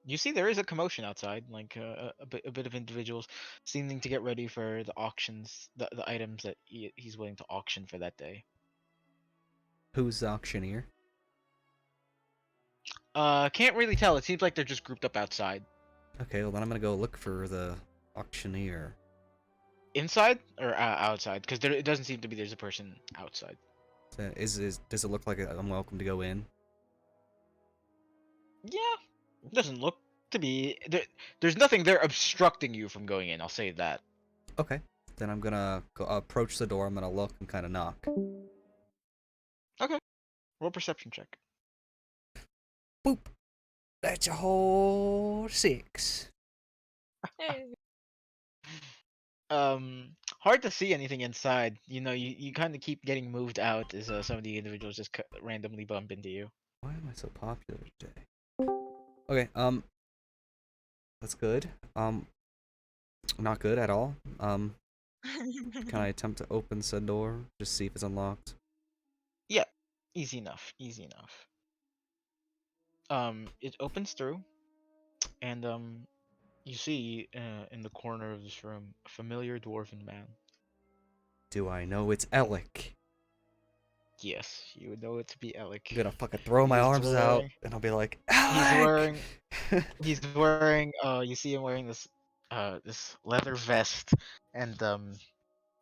you see there is a commotion outside, like a bit of individuals seeming to get ready for the auctions, the items that he's willing to auction for that day. Who's the auctioneer? Can't really tell. It seems like they're just grouped up outside. Okay, well then I'm gonna go look for the auctioneer. Inside or outside? Because it doesn't seem to be there's a person outside. Does it look like I'm welcome to go in? Yeah, it doesn't look to be. There's nothing there obstructing you from going in. I'll say that. Okay, then I'm gonna go approach the door. I'm gonna look and kind of knock. Okay. Roll perception check. Boop. That's a whole 6. Hey. Hard to see anything inside. You know, you kind of keep getting moved out as some of the individuals just randomly bump into you. Why am I so popular today? Okay, that's good. Not good at all. Can I attempt to open said door? Just see if it's unlocked. Yeah, easy enough. Easy enough. It opens through, and you see in the corner of this room a familiar dwarven man. Do I know it's Alec? Yes, you would know it to be Alec. I'm gonna fucking throw my arms out, and I'll be like, Alec! He's wearing you see him wearing this this leather vest and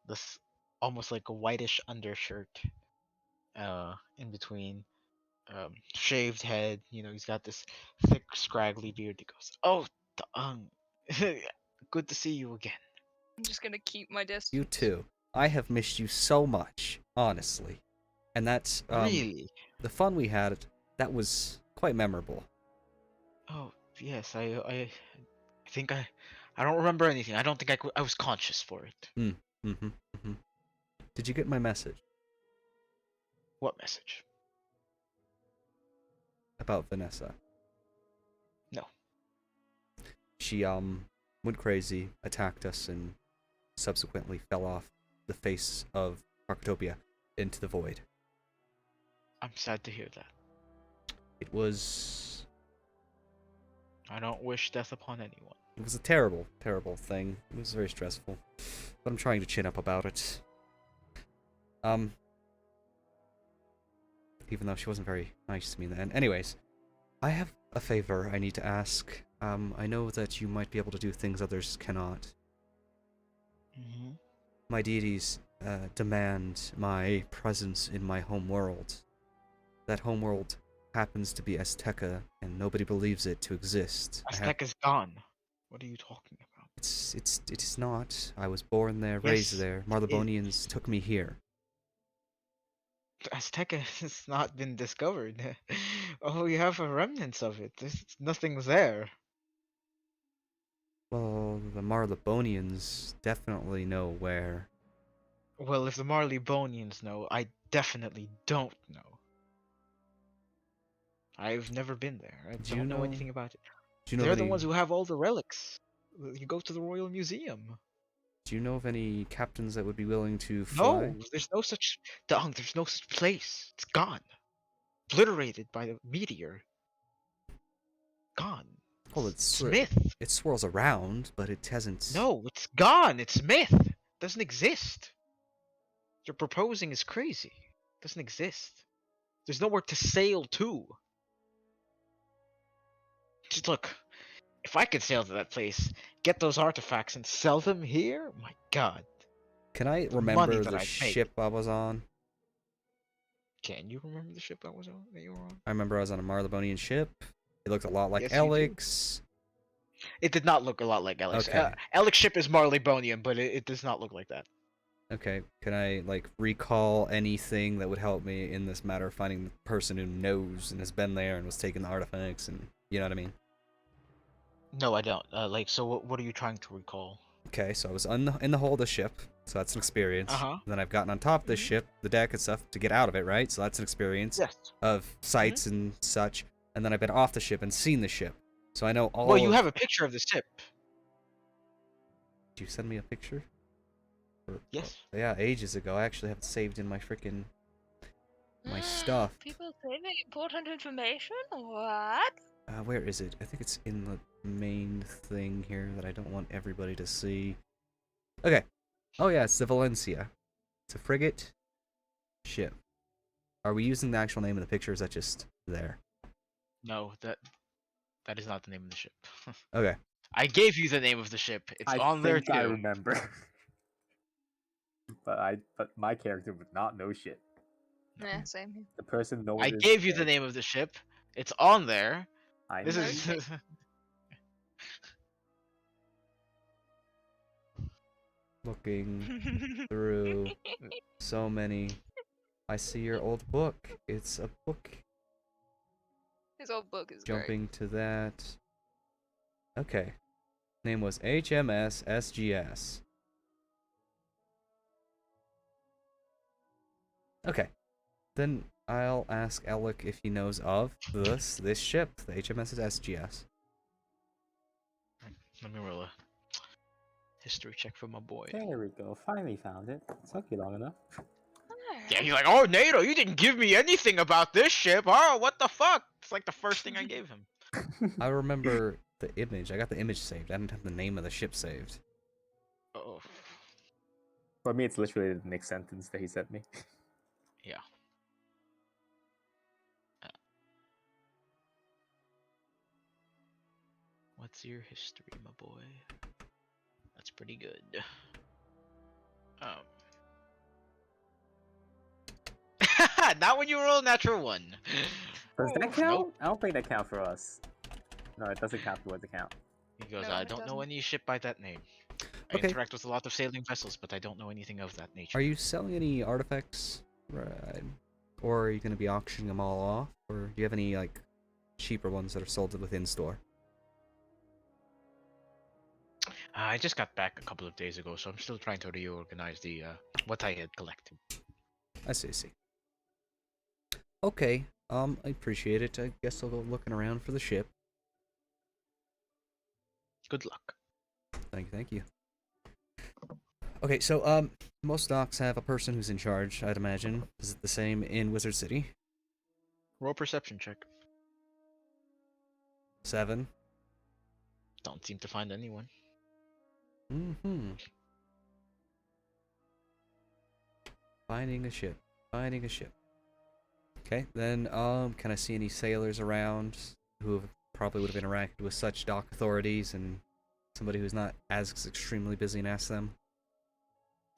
this almost like a whitish undershirt in between, shaved head, you know, he's got this thick scraggly beard. He goes, "Oh, good to see you again." I'm just gonna keep my distance. You too. I have missed you so much, honestly. And that's, Really? the fun we had, that was quite memorable. Oh, yes, I think I don't remember anything. I don't think I was conscious for it. Did you get my message What message? about Vanessa? No. She, went crazy, attacked us, and subsequently fell off the face of Arctopia into the void. I'm sad to hear that. It was... I don't wish death upon anyone. It was a terrible, terrible thing. It was very stressful. But I'm trying to chin up about it. Even though she wasn't very nice to me then. Anyways, I have a favor I need to ask. I know that you might be able to do things others cannot. Mm-hmm. My deities demand my presence in my home world. That home world happens to be Azteca, and nobody believes it to exist. Azteca's gone. What are you talking about? It is not. I was born there, Yes, raised there. Marlebonians took me here. Azteca has not been discovered. Oh, we have a remnants of it. Nothing's there. Well, the Marlebonians definitely know where. Well, if the Marleybonians know, I definitely don't know. I've never been there. I Do you don't know know- anything about it. Do you know They're of the any, ones who have all the relics. You go to the Royal Museum. Do you know of any captains that would be willing to fly? No, there's no such Dong, there's no such place. It's gone. Obliterated by the meteor. Gone. Well, it's myth. It swirls around, but it hasn't. No, it's gone. It's myth. It doesn't exist. What you're proposing is crazy. It doesn't exist. There's nowhere to sail to. Just look, if I could sail to that place, get those artifacts and sell them here, my god. Can I money remember that the I'd make. ship I was on? Can you remember the ship that you were on? I remember I was on a Marlebonian ship. It looked a lot like Yes, you do. Alex. It did not look a lot like Alex. Okay. Alex's ship is Marleybonian, but it does not look like that. Okay, can I, like, recall anything that would help me in this matter of finding the person who knows and has been there and was taking the artifacts and, you know what I mean? No, I don't. So what are you trying to recall? Okay, so I was in the hull of the ship, so that's an experience. Uh-huh. Then I've gotten on top of the ship, the deck and stuff, to get out of it, right? So that's an experience Yes. of sights and such. And then I've been off the ship and seen the ship. So I know all Well, you of- have a picture of the ship. you send me a picture? Yes. Yeah, ages ago. I actually have it saved in my freaking my stuff. People saving important information? What? Where is it? I think it's in the main thing here that I don't want everybody to see. Okay. Oh yeah, it's the Valencia. It's a frigate ship. Are we using the actual name of the picture, or is that just there? No, that is not the name of the ship. Okay. I gave you the name of the ship. It's I on there think I too. remember. but my character would not know shit. Yeah, same here. The person knows. I gave you the name of the ship. It's on there. I This know. is Looking through so many. I see your old book. It's a book. His old book is Jumping to that. Okay. Name was HMS SGS. Okay. Then I'll ask Alec if he knows of this ship, the HMS SGS. Let me roll a history check for my boy. There we go. Finally found it. Took you long enough. great. Yeah, he's like, oh, NATO, you didn't give me anything about this ship. Oh, what the fuck? It's like the first thing I gave him. I remember the image. I got the image saved. I didn't have the name of the ship saved. Oh, For me, it's literally the next sentence that he sent me. yeah. What's your history, my boy? That's pretty good. Not when you roll a natural one. Does that Nope. count? I don't think that count for us. No, it doesn't count towards the count. He goes, No, I it don't know doesn't. any ship by that name. I Okay. interact with a lot of sailing vessels, but I don't know anything of that nature. Are you selling any artifacts? Right. Or are you going to be auctioning them all off? Or do you have any, like, cheaper ones that are sold within store? I just got back a couple of days ago, so I'm still trying to reorganize the what I had collected. I see. Okay. I appreciate it. I guess I'll go looking around for the ship. Good luck. Thank you. Okay, so, most docks have a person who's in charge, I'd imagine. Is it the same in Wizard City? Roll perception check. 7. Don't seem to find anyone. Mm-hmm. Finding a ship. Okay, then, can I see any sailors around who have probably would have interacted with such dock authorities and somebody who's not as extremely busy and ask them?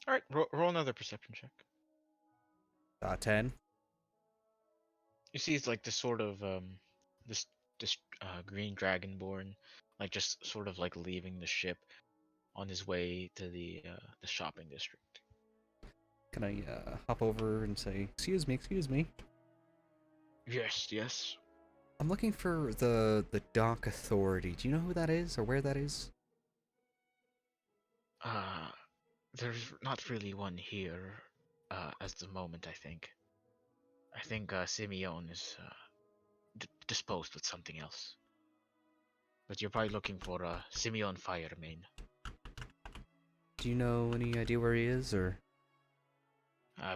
Alright, roll another perception check. 10. You see it's like this sort of this green dragonborn, like just sort of like leaving the ship on his way to the shopping district. Can I, hop over and say, excuse me? Yes. I'm looking for the dock authority. Do you know who that is or where that is? There's not really one here, at the moment. I think Simeon is disposed with something else. But you're probably looking for Simeon Firemain. Do you know any idea where he is, or?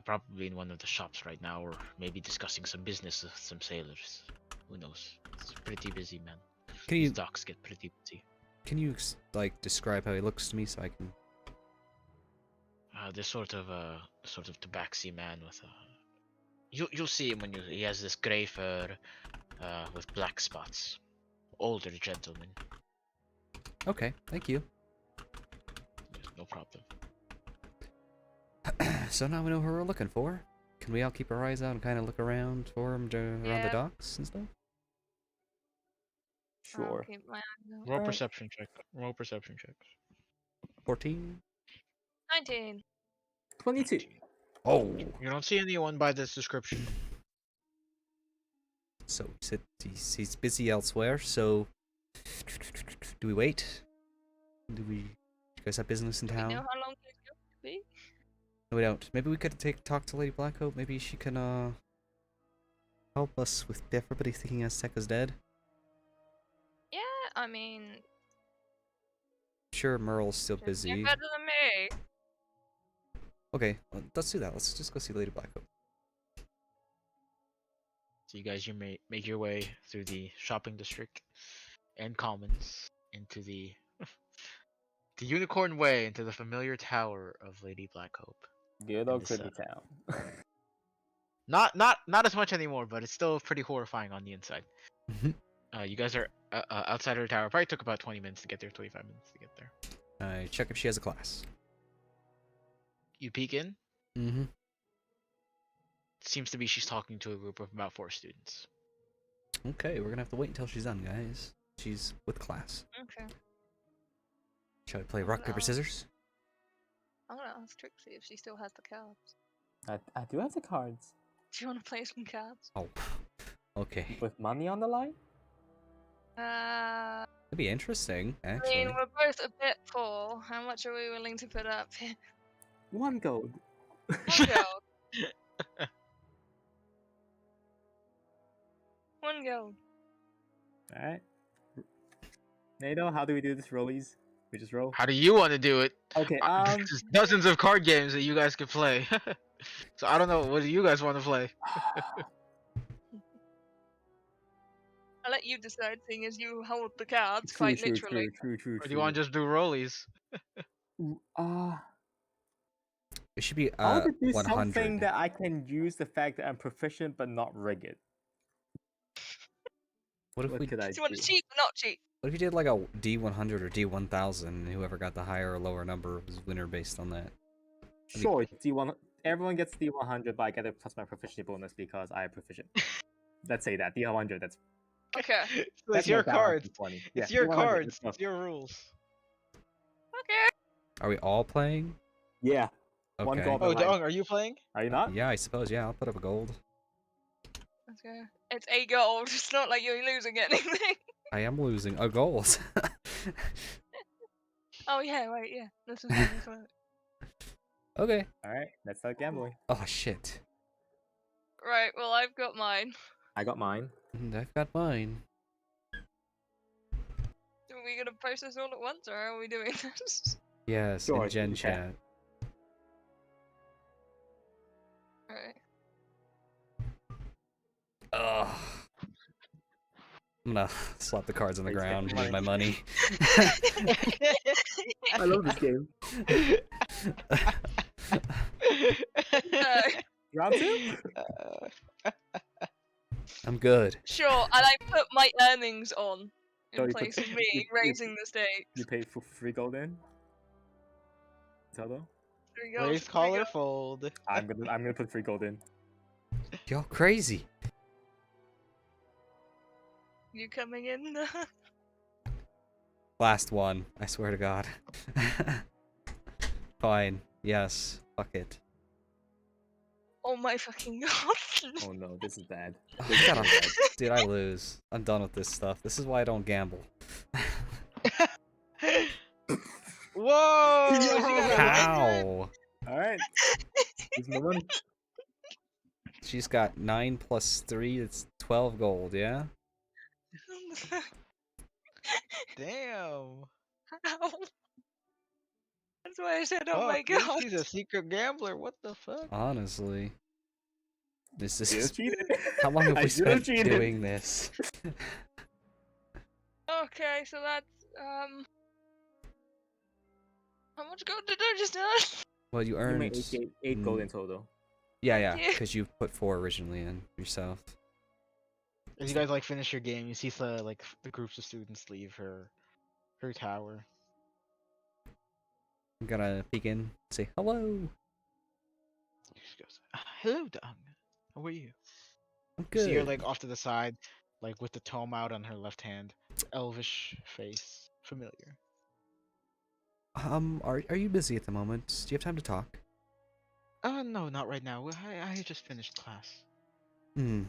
Probably in one of the shops right now, or maybe discussing some business with some sailors. Who knows? It's pretty busy, man. Can These you docks get pretty busy. like describe how he looks to me so I can? This sort of tabaxi man with you'll see him when he has this gray fur, with black spots. Older gentleman. Okay, thank you. Yes, no problem. So now we know who we're looking for. Can we all keep our eyes out and kind of look around for him around the Yeah. docks and stuff? I'll Sure. keep my eyes out. Roll Alright. perception check. Roll perception checks. 14. 19. 22. Oh. You don't see anyone by this description. So he's busy elsewhere. So do we wait? Do you guys have business in Do we town? know how long it's going to be? No, we don't. Maybe we could talk to Lady Blackcoat. Maybe she can help us with everybody thinking Azteca's dead. Yeah, I mean, sure Merle's still You're busy. better than me. Okay, let's do that. Let's just go see Lady Blackhope. So you guys make your way through the shopping district and commons into the the Unicorn Way into the familiar tower of Lady Blackhope. Good In old this, Creepy Town. Not as much anymore, but it's still pretty horrifying on the inside. Mhm. You guys are outside her tower. Probably took about 20 minutes to get there, 25 minutes to get there. I check if she has a class. You peek in. Mm-hmm. Seems to be she's talking to a group of about 4 students. Okay, we're gonna have to wait until she's done, guys. She's with class. Okay. Shall we play I'm rock, gonna paper, ask- scissors? I'm gonna ask Trixie if she still has the cards. I do have the cards. Do you want to play some cards? Oh, okay. With money on the line? That'd be interesting, I mean, actually. we're both a bit poor. How much are we willing to put up here? 1 gold. One gold. One gold. Alright. NATO, how do we do this, rollies? We just roll? How do you want to do it? Okay, There's dozens of card games that you guys could play. So I don't know. What do you guys want to play? I'll let you decide, seeing as you hold the cards, true, quite true, literally. true. Or do you want to just do rollies? It should be I want to do 100. something that I can use the fact that I'm proficient but not rig it. What if What we? could I Do you want do? to cheat or not cheat? What if you did like a D100 or D1000, and whoever got the higher or lower number was winner based on that? Sure, D1. Everyone gets D100, but I get a plus my proficiency bonus because I am proficient. Let's say that D100. That's Okay. It's your more balanced cards. than 20. It's Yeah, your D100, cards. let's go. It's your rules. Okay. Are we all playing? Yeah. Okay. One gold. Oh, Line. Dong, are you playing? Are you not? Yeah, I suppose. Yeah, I'll put up a gold. Okay. It's a gold. It's not like you're losing anything. I am losing a gold. Oh yeah, wait, yeah. This is fine. This one. Okay. All right, let's start gambling. Oh shit. Right. Well, I've got mine. I got mine. And I've got mine. Are we gonna post this all at once, or how are we doing this? Yes, Sure, in Gen you can. Chat. Alright. Ugh. I'm gonna slap the cards on the Please take ground the with my money. I love this game. Round 2? I'm good. Sure, and I put my earnings on So in you put- place of me you- raising the stakes. You paid for 3 gold in. Toto? 3 gold, Raise, 3 call, or gold. fold. I'm gonna put 3 gold in. Y'all crazy. You coming in? Last one. I swear to God. Fine. Yes. Fuck it. Oh my fucking god. Oh no, this is bad. Oh, This is shut up. bad. Dude, I lose. I'm done with this stuff. This is why I don't gamble. Whoa! Yo! she got 100? How? Alright. Here's my money. She's got 9 plus 3. It's 12 gold, yeah? Damn. Ow. That's why I said, oh Fuck, my dude, god. she's a secret gambler. What the fuck? Honestly. This You is... cheated. How long have I we should have spent cheated. doing this? Okay, so that's, how much gold did I just earn? Well, you You earned... made 8 gold in total. Yeah, yeah, Yeah. because you put 4 originally in yourself. As you guys like finish your game, you see the groups of students leave her tower. I'm gonna peek in, say hello. She goes, "Hello, Dong. How are you?" I'm You see her good. like off to the side, like with the tome out on her left hand, elvish face, familiar. Are you busy at the moment? Do you have time to talk? No, not right now. I just finished class. Hmm.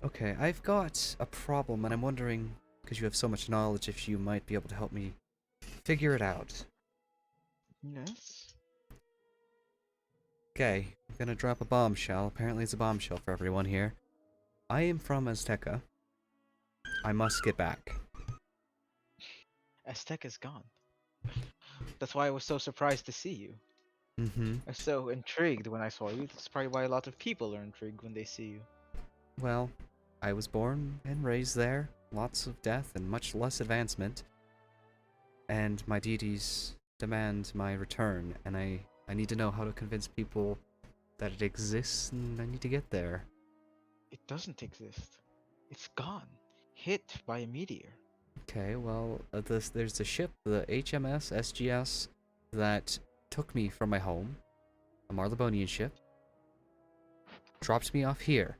Okay, I've got a problem, and I'm wondering, because you have so much knowledge, if you might be able to help me figure it out. Yes. Okay, I'm gonna drop a bombshell. Apparently it's a bombshell for everyone here. I am from Azteca. I must get back. Aztec is gone. That's why I was so surprised to see you. Mm-hmm. I was so intrigued when I saw you. That's probably why a lot of people are intrigued when they see you. Well, I was born and raised there. Lots of death and much less advancement. And my deities demand my return, and I need to know how to convince people that it exists, and I need to get there. It doesn't exist. It's gone. Hit by a meteor. Okay, well, there's a ship, the HMS SGS, that took me from my home, a Marlebonian ship, dropped me off here,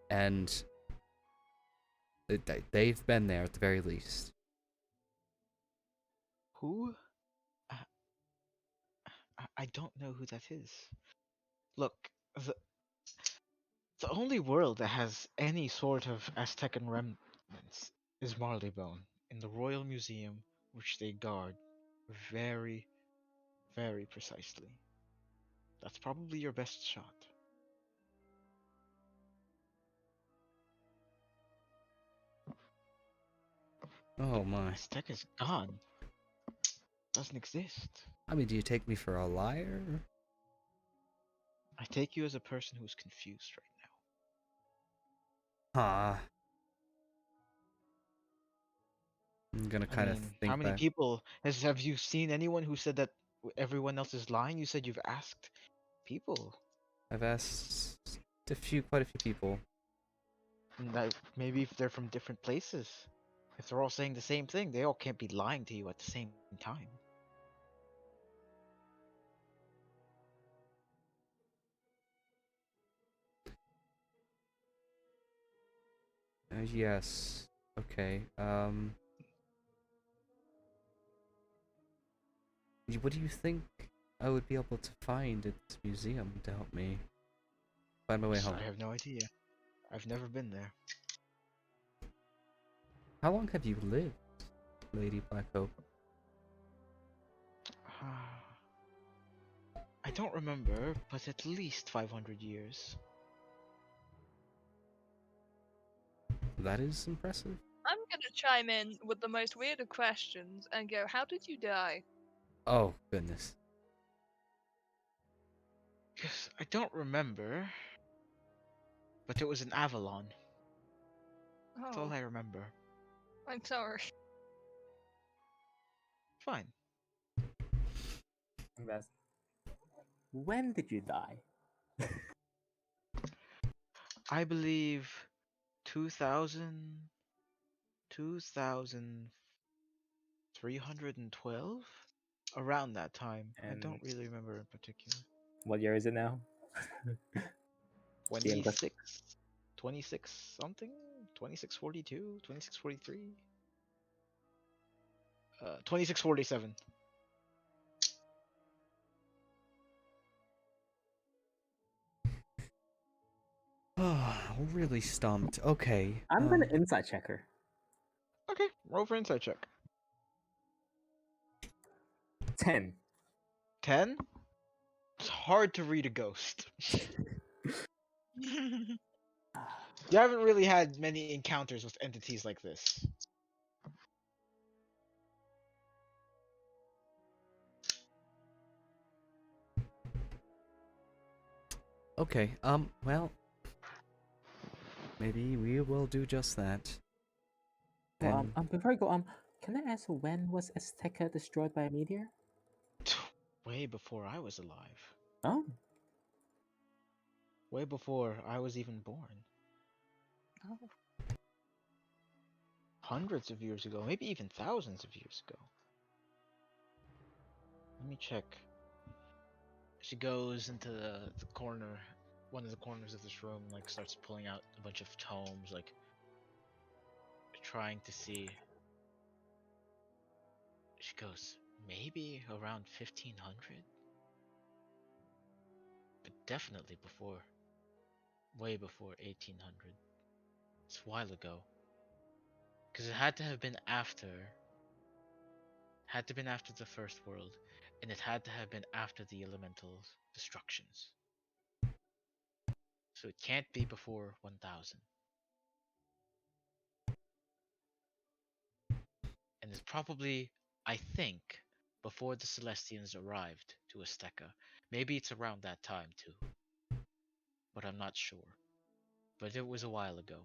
and they've been there at the very least. Who? Uh, I don't know who that is. Look, the, the only world that has any sort of Aztecan remnants is Marleybone in the Royal Museum, which they guard very, very precisely. That's probably your best shot. Oh my. Azteca's gone. Doesn't exist. I mean, do you take me for a liar? I take you as a person who's confused right Huh. I'm gonna now. I kind of mean, how think many back. people have you seen anyone who said that everyone else is lying? You said you've asked people. I've asked quite a few people. And that maybe if they're from different places, if they're all saying the same thing, they all can't be lying to you at the same time. Yes. Okay. What do you think I would be able to find at this museum to help me find my way home? I have no idea. I've never been there. How long have you lived, Lady Black Hope? I don't remember, but at least 500 years. That is impressive. I'm gonna chime in with the most weird of questions and go, how did you die? Oh, goodness. Yes, I don't remember, but it was in Avalon. That's all Oh, I remember. I'm sorry. Fine. Invest. When did you die? I believe 2000, 2312? Around that time. I And don't really remember in particular. what year is it now? DM question. 26? 26 something? 2642? 2643? 2647. Oh, really stumped. Okay. I'm gonna insight check her. Okay, roll for insight check. 10. 10? It's hard to read a ghost. You haven't really had many encounters with entities like this. Okay. Well, maybe we will do just that. Well, And before I go, can I ask when was Azteca destroyed by a meteor? Way before I was alive. Oh, Way before I was even born. Oh. Hundreds of years ago, maybe even thousands of years ago. Let me check. She goes into the corner, one of the corners of this room, like starts pulling out a bunch of tomes, like trying to see. She goes, maybe around 1500? But definitely before. Way before 1800. It's a while ago. Because it had to have been after. Had to have been after the First World. And it had to have been after the Elemental's destructions. So it can't be before 1000. And it's probably I think before the Celestians arrived to Azteca. Maybe it's around that time too, but I'm not sure. But it was a while ago.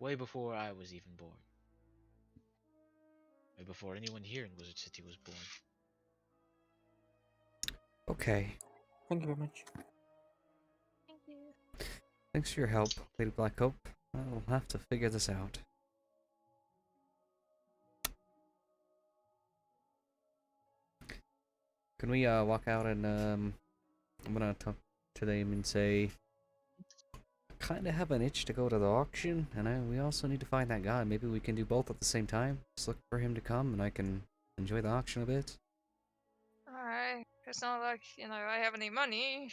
Way before I was even born. Way before anyone here in Wizard City was born. Okay. Thank you very much. Thank you. Thanks for your help, Lady Blackcoat. I'll have to figure this out. Can we walk out and I'm gonna talk to them and say I kinda have an itch to go to the auction, and we also need to find that guy. Maybe we can do both at the same time. Just look for him to come and I can enjoy the auction a bit. Alright. It's not like, I have any money.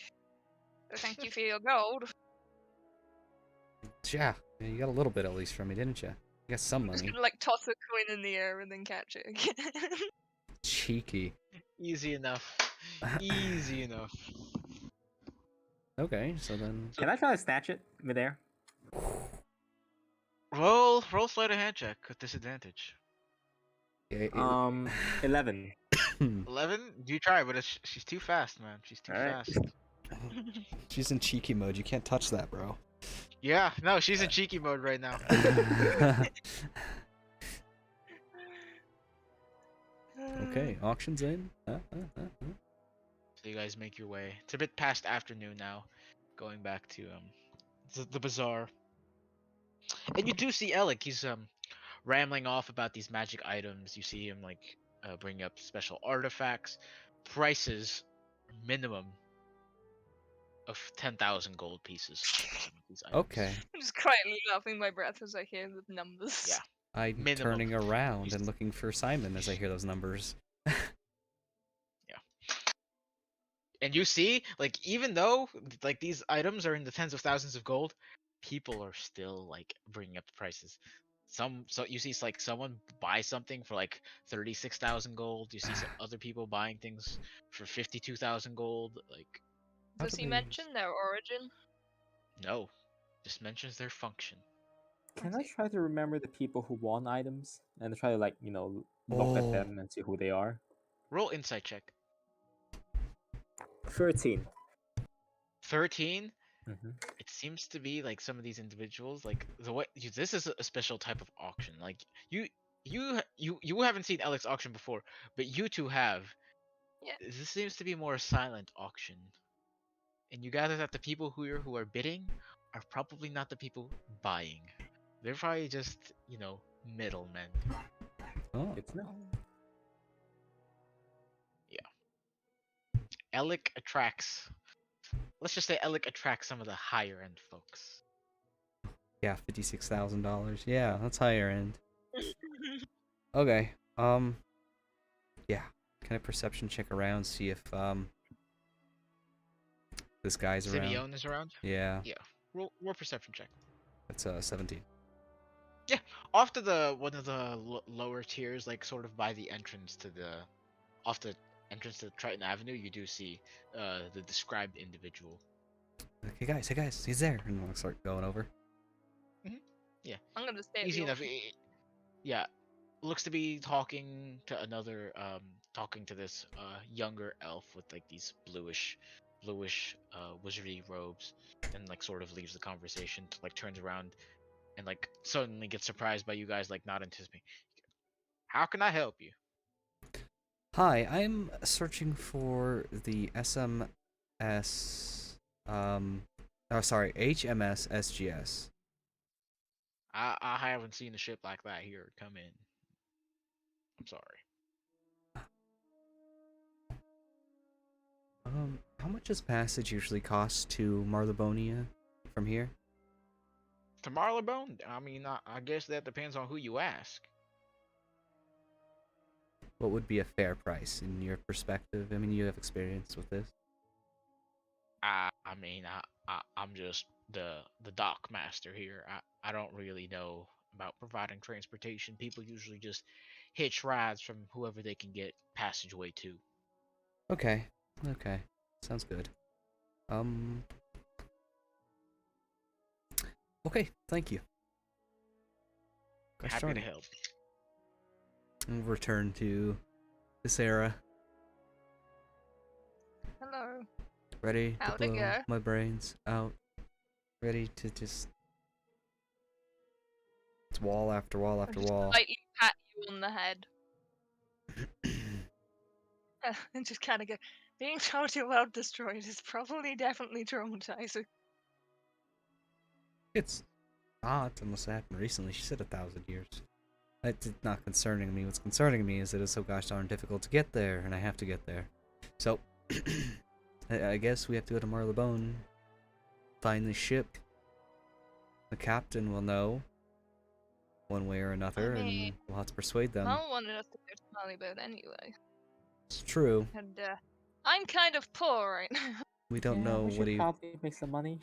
So thank you for your gold. Yeah, you got a little bit at least from me, didn't you? You got some I'm just money. gonna toss a coin in the air and then catch it again. Cheeky. Easy enough. Easy enough. Okay, so then Can I try to snatch it midair? Roll sleight of hand check with disadvantage. yeah, 11. 11? You try, but she's too fast, man. She's too Alright. fast. she's in cheeky mode. You can't touch that, bro. Yeah, no, she's in cheeky mode right now. Okay, auction's in. So you guys make your way. It's a bit past afternoon now, going back to the bazaar. And you do see Alec. He's rambling off about these magic items. You see him bring up special artifacts, prices minimum of 10,000 gold pieces. For some of these items. Okay. I'm just quietly laughing my breath as I hear the numbers. Yeah. I'm Minimum. turning around and looking for Simon as I hear those numbers. And you see, even though these items are in the tens of thousands of gold, people are still bringing up the prices. So you see someone buy something for 36,000 gold. You see some other people buying things for 52,000 gold. How Does do he they- mention their origin? No, just mentions their function. Can I try to remember the people who won items and try to look Oh. at them and see who they are? Roll insight check. 13. 13. Mm-hmm. It seems to be some of these individuals the way this is a special type of auction. You haven't seen Alex auction before, but you two have. Yeah. This seems to be more a silent auction, and you gather that the people who are bidding are probably not the people buying. They're probably just middlemen. Oh. Good to know. Alec attracts. Let's just say Alec attracts some of the higher end folks. Yeah, $56,000. Yeah, that's higher end. Okay. Yeah. Can I perception check around, see if this guy's around? Simeon is around. Yeah. Yeah. Roll perception check. That's 17. Off to one of the lower tiers, sort of by the entrance to off the entrance to Triton Avenue, you do see the described individual. Hey guys, he's there. And I'll start going over. I'm gonna stay at Easy the enough. auction. Yeah, looks to be talking to talking to this younger elf with these bluish wizardy robes, and sort of leaves the conversation, turns around and suddenly gets surprised by you guys not anticipating. How can I help you? Hi, I'm searching for the HMS SGS. I haven't seen a ship like that here come in. I'm sorry. How much does passage usually cost to Marlabonia from here? To Marylebone? I mean, I guess that depends on who you ask. What would be a fair price in your perspective? I mean, you have experience with this. I'm just the dock master here. I don't really know about providing transportation. People usually just hitch rides from whoever they can get passageway to. Okay. Sounds good. Okay, thank you. Gosh Happy darn to it. help. We'll return to this era. Hello. Ready to How'd it blow go? my brains out. Ready to just... It's wall after wall after Just wall. lightly pat you on the head. And just kind of go, being told your world destroyed is probably definitely traumatizing. It's not, unless it happened recently. She said 1,000 years. That's not concerning me. What's concerning me is that it's so gosh darn difficult to get there, and I have to get there. So, I guess we have to go to Marylebone, find the ship. The captain will know, one way or another, mean, and we'll have to persuade them. Mom wanted us to go to Marylebone anyway. It's true. And, I'm kind of poor right now. We don't Yeah, know we what should he... probably make some money.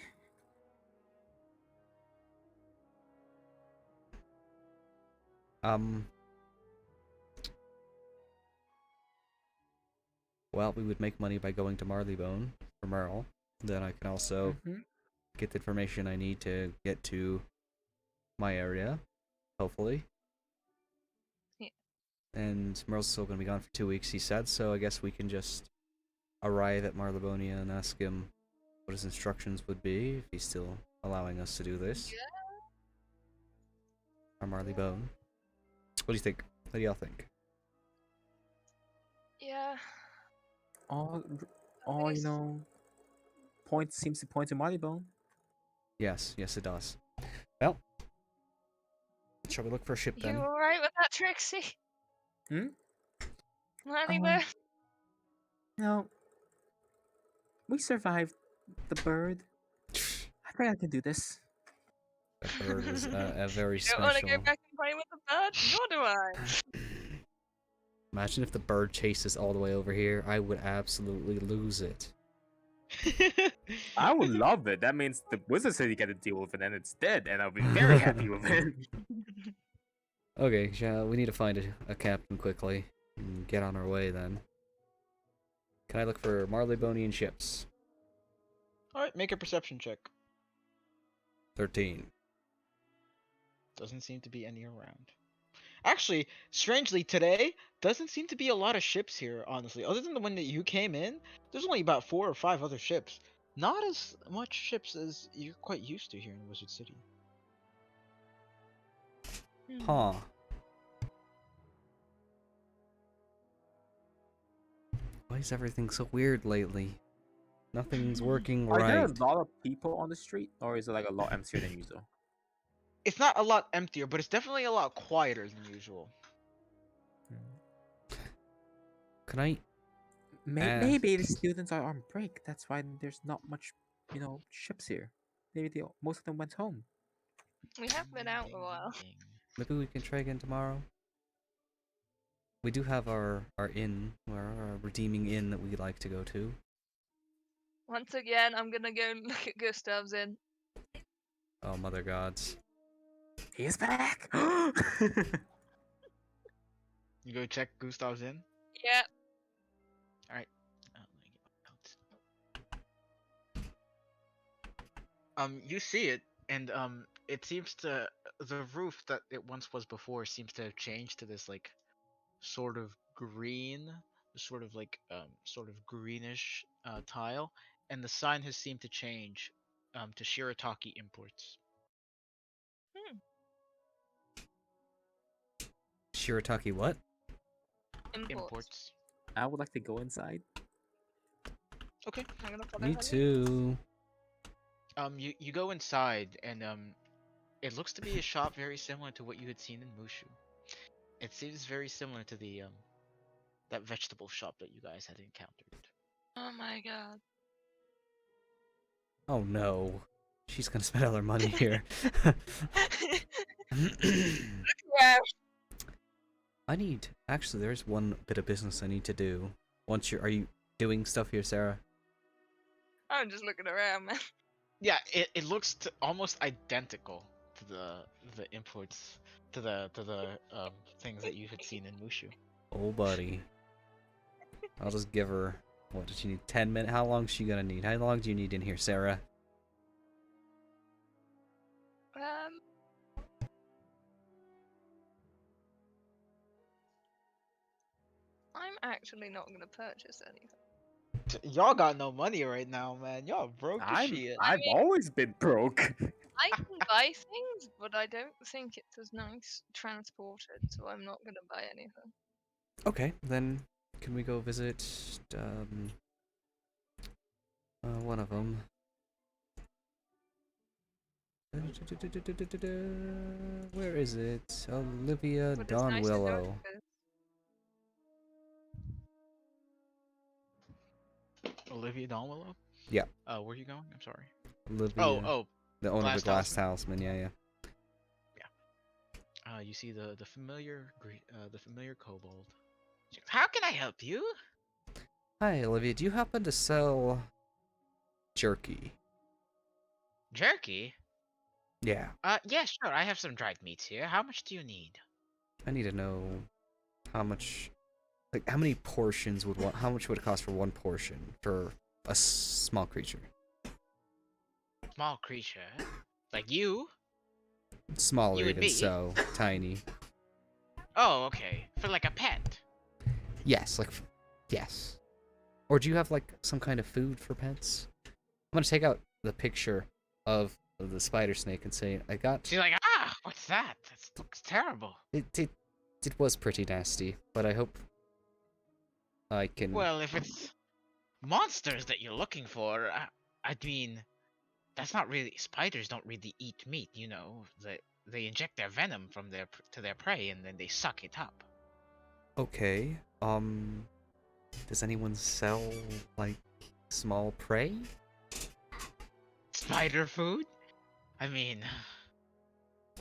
Well, we would make money by going to Marylebone for Merle. Then I can also get the information I need to get to my area, hopefully. Yeah. And Merle's still going to be gone for 2 weeks, he said, so I guess we can just arrive at Marylebonia and ask him what his instructions would be, if he's still allowing us to do this. Yeah. Or Marylebone. What do you think? What do y'all think? Yeah. All, you know, seems to point to Marylebone. Yes, yes it does. Well, shall we look for a ship You then? alright with that, Trixie? Hmm? Marylebone? No, we survived the bird. I think I can do this. That bird was a very You don't want to special. go back and play with the bird? Nor do I. Imagine if the bird chases all the way over here. I would absolutely lose it. I would love it. That means the Wizard City get to deal with it and it's dead, and I'll be very happy with it. Okay, we need to find a captain quickly and get on our way then. Can I look for Marleybonian ships? Alright, make a perception check. 13. Doesn't seem to be any around. Actually, strangely, today doesn't seem to be a lot of ships here, honestly. Other than the one that you came in, there's only about 4 or 5 other ships. Not as much ships as you're quite used to here in Wizard City. Huh. Why is everything so weird lately? Nothing's working Are there a right. lot of people on the street, or is it like a lot emptier than usual? It's not a lot emptier, but it's definitely a lot quieter than usual. Can I... Maybe the students are on break. That's why there's not much, ships here. Maybe most of them went home. We have been out a while. Maybe we can try again tomorrow? We do have our inn, our redeeming inn that we like to go to. Once again, I'm gonna go look at Gustav's inn. Oh, mother gods. He is back! You go check Gustav's inn? Yeah. Alright. You see it, and it seems to... The roof that it once was before seems to have changed to this, like, sort of green, sort of like, sort of greenish tile, and the sign has seemed to change to Shirataki Imports. Shirataki what? Imports. I would like to go inside. Okay. I'm gonna follow Me her. too. You go inside, and it looks to be a shop very similar to what you had seen in Mushu. It seems very similar to the that vegetable shop that you guys had encountered. Oh my god. Oh no. She's gonna spend all her money here. Yeah. Actually, there's one bit of business I need to do. Are you doing stuff here, Sarah? I'm just looking around, man. Yeah, it looks almost identical to the imports to the things that you had seen in Mushu. Oh, buddy. I'll just give her... What, does she need 10 minutes? How long is she gonna need? How long do you need in here, Sarah? actually not going to purchase anything. Y'all got no money right now, man. Y'all broke as shit. I've mean- always been broke. I can buy things, but I don't think it's as nice transported, so I'm not going to buy anything. Okay, then can we go visit one of them? Where is it? Olivia But it's nice to know Donwillow. Olivia Donwillow? Yeah. Where are you going? I'm sorry. Olivia, Oh, the owner of the Glass Glass Talisman. Yeah, yeah. you see the familiar kobold. She goes, how can I help you? Hi, Olivia. Do you happen to sell jerky? Jerky? Yeah. Yeah, sure. I have some dried meats here. How much do you need? I need to know how much, like, how many portions would how much would it cost for one portion for a small creature? Small creature? Like you? Smaller, You and even me? so, tiny. Oh, okay. For like a pet. Yes, like, yes. Or do you have like some kind of food for pets? I'm gonna take out the picture of the spider snake and say, I got. She's like, what's that? That looks terrible. It was pretty nasty, but I hope I can. Well, if it's monsters that you're looking for, I mean, that's not really. Spiders don't really eat meat, you know. They inject their venom from to their prey and then they suck it up. Okay. Does anyone sell like small prey? Spider food? I mean,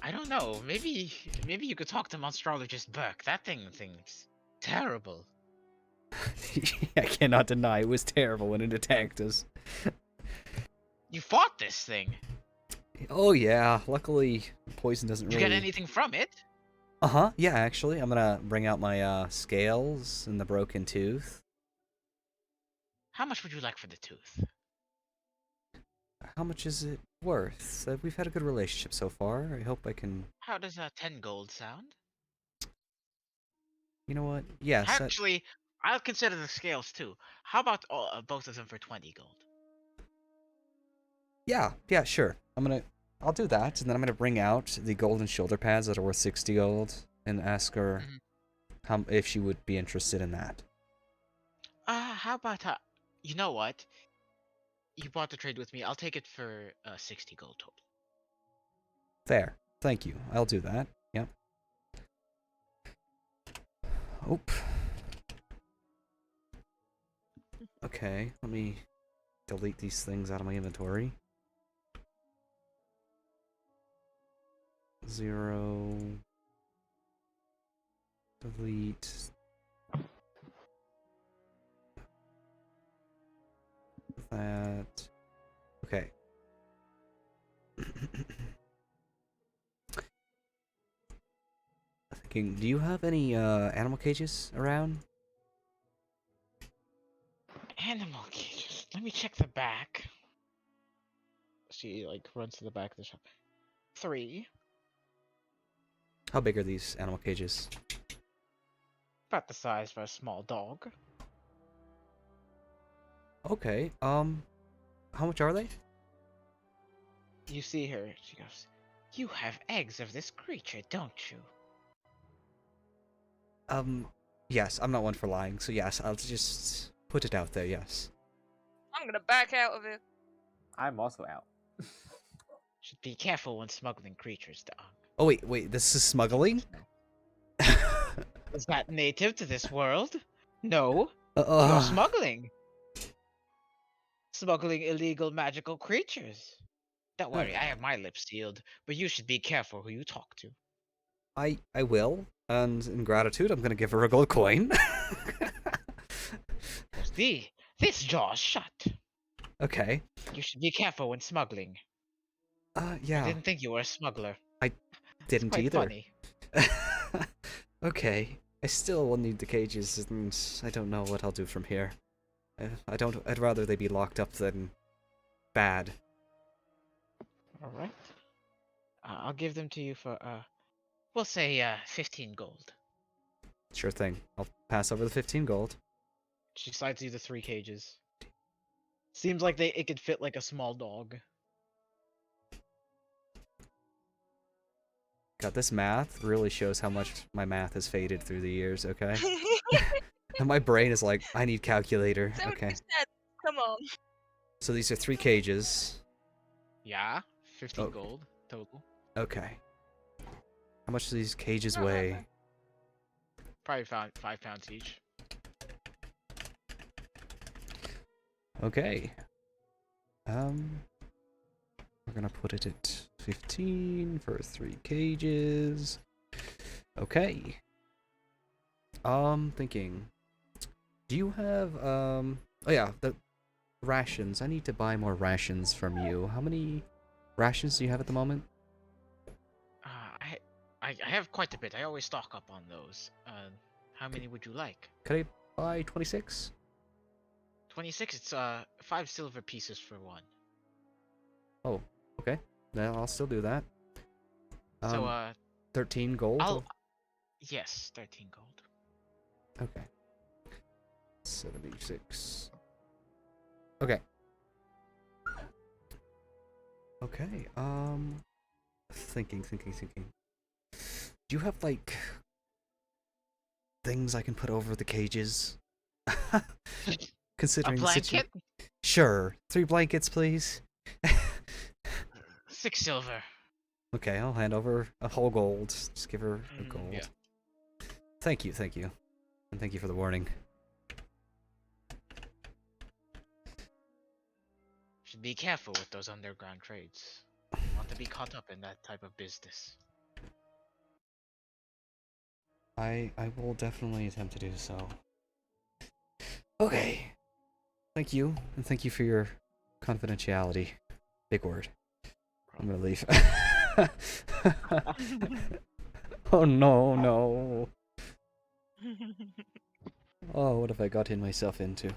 I don't know. Maybe you could talk to monstrologist Burke. That thing's terrible. I cannot deny it was terrible when it attacked us. You fought this thing. Oh yeah, luckily poison doesn't Did you really. get anything from it? Uh-huh, yeah, actually. I'm gonna bring out my scales and the broken tooth. How much would you like for the tooth? How much is it worth? We've had a good relationship so far. I hope I can. How does 10 gold sound? You know what? Yes. Actually, I'll consider the scales too. How about both of them for 20 gold? Yeah, sure. I'll do that, and then I'm gonna bring out the golden shoulder pads that are worth 60 gold and ask her if she would be interested in that. How about you know what? You bought the trade with me. I'll take it for 60 gold total. There. Thank you. I'll do that. Yep. Oop. Okay, let me delete these things out of my inventory. 0. Delete. That. Okay. Thinking, do you have any animal cages around? Animal cages. Let me check the back. She runs to the back of the shop. 3. How big are these animal cages? About the size for a small dog. Okay. How much are they? You see her. She goes, "You have eggs of this creature, don't you?" Yes. I'm not one for lying, so yes, I'll just put it out there. Yes. I'm going to back out of it. I'm also out. Should be careful when smuggling creatures, dog. Oh wait. This is smuggling. Is that native to this world? No. You're Uh, smuggling. Smuggling illegal magical creatures. Don't worry, I have my lips sealed, but you should be careful who you talk to. I will, and in gratitude, I'm gonna give her a gold coin. This jaw's shut. Okay. You should be careful when smuggling. Yeah. I didn't think you were a smuggler. Didn't it's quite either. Funny. Okay. I still will need the cages, and I don't know what I'll do from here. I'd rather they be locked up than bad. All right. I'll give them to you for we'll say 15 gold. Sure thing. I'll pass over the 15 gold. She slides you the 3 cages. Seems like it could fit like a small dog. God, this math really shows how much my math has faded through the years, okay? And my brain is like, I need calculator. Somebody Okay. said, come on. So these are 3 cages. Yeah, 15 Oh. gold total. Okay. How much do these cages Not that weigh? bad. Probably 5 pounds each. Okay. We're gonna put it at 15 for 3 cages. Okay. Thinking. Do you have, oh yeah, the rations. I need to buy more rations from you. How many rations do you have at the moment? I have quite a bit. I always stock up on those. How many would you like? Could I buy 26? 26. It's 5 silver pieces for one. Oh, okay. Then I'll still do that. So 13 gold? yes, 13 gold. Okay. 76. Okay. Okay, thinking. Do you have, like, things I can put over the cages? Considering A the blanket? Sure. 3 blankets, please. 6 silver. Okay, I'll hand over a whole gold. Just give her a gold. Yeah. Thank you. And thank you for the warning. Should be careful with those underground trades. Not to be caught up in that type of business. I will definitely attempt to do so. Okay. Thank you, and thank you for your confidentiality. Big word. I'm gonna leave. Oh no. Oh, what have I gotten myself into?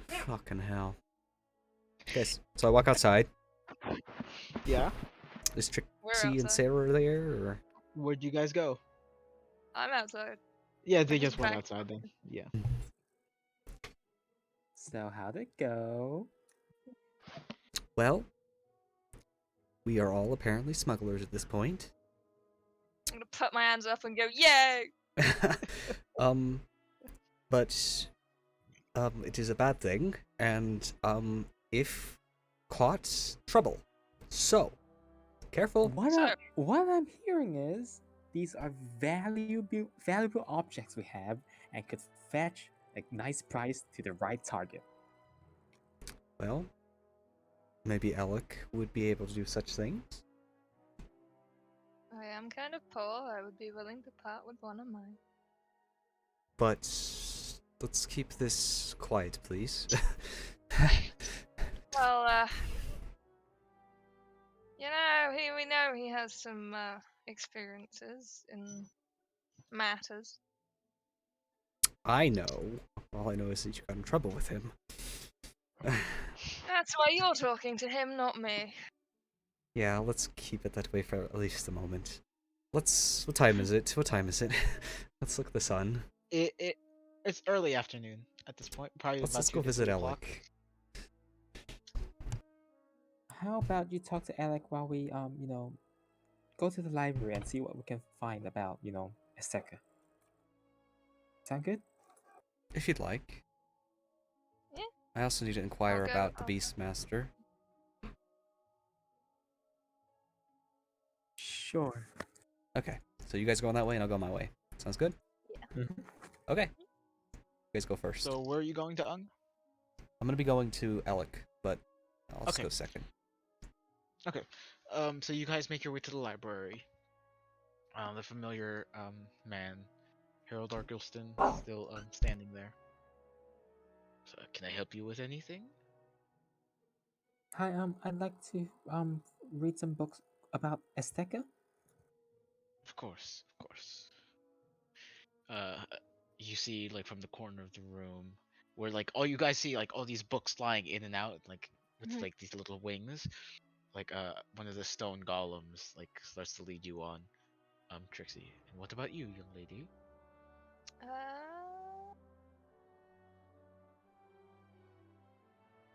Fucking hell. Okay, so I walk outside. Yeah? Is We're Trixie and outside. Sarah there, or? Where'd you guys go? I'm outside. Yeah, they just just went back- outside then. Yeah. So how'd it go? Well, we are all apparently smugglers at this point. I'm gonna put my hands up and go, yay! But it is a bad thing, and if caught, trouble. So, careful. What I'm hearing is these are valuable objects we have and could fetch a nice price to the right target. Well, maybe Alec would be able to do such things. I am kind of poor. I would be willing to part with one of mine. But let's keep this quiet, please. Well, we know he has some experiences in matters. I know. All I know is that you got in trouble with him. That's why you're talking to him, not me. Yeah, let's keep it that way for at least a moment. What time is it? Let's look at the sun. It's early afternoon at this point. Probably about Let's 2 go to visit 3 o'clock. Alec. How about you talk to Alec while we go to the library and see what we can find about, Azteca. Sound good? If you'd like. Yeah. I also need to inquire I'll go- about the I'll- Beastmaster. Sure. Okay, so you guys go on that way and I'll go my way. Sounds good? Yeah. Okay. You guys go first. So where are you going to, Ung? I'm gonna be going to Alec, but I'll just Okay. go second. Okay. So you guys make your way to the library. The familiar man, Harold Argylston, still standing there. So can I help you with anything? Hi, I'd like to read some books about Azteca. Of course. Uh, you see like from the corner of the room where like all you guys see like all these books lying in and out like with Mhm. like these little wings. Like one of the stone golems like starts to lead you on. Trixie. And what about you, young lady?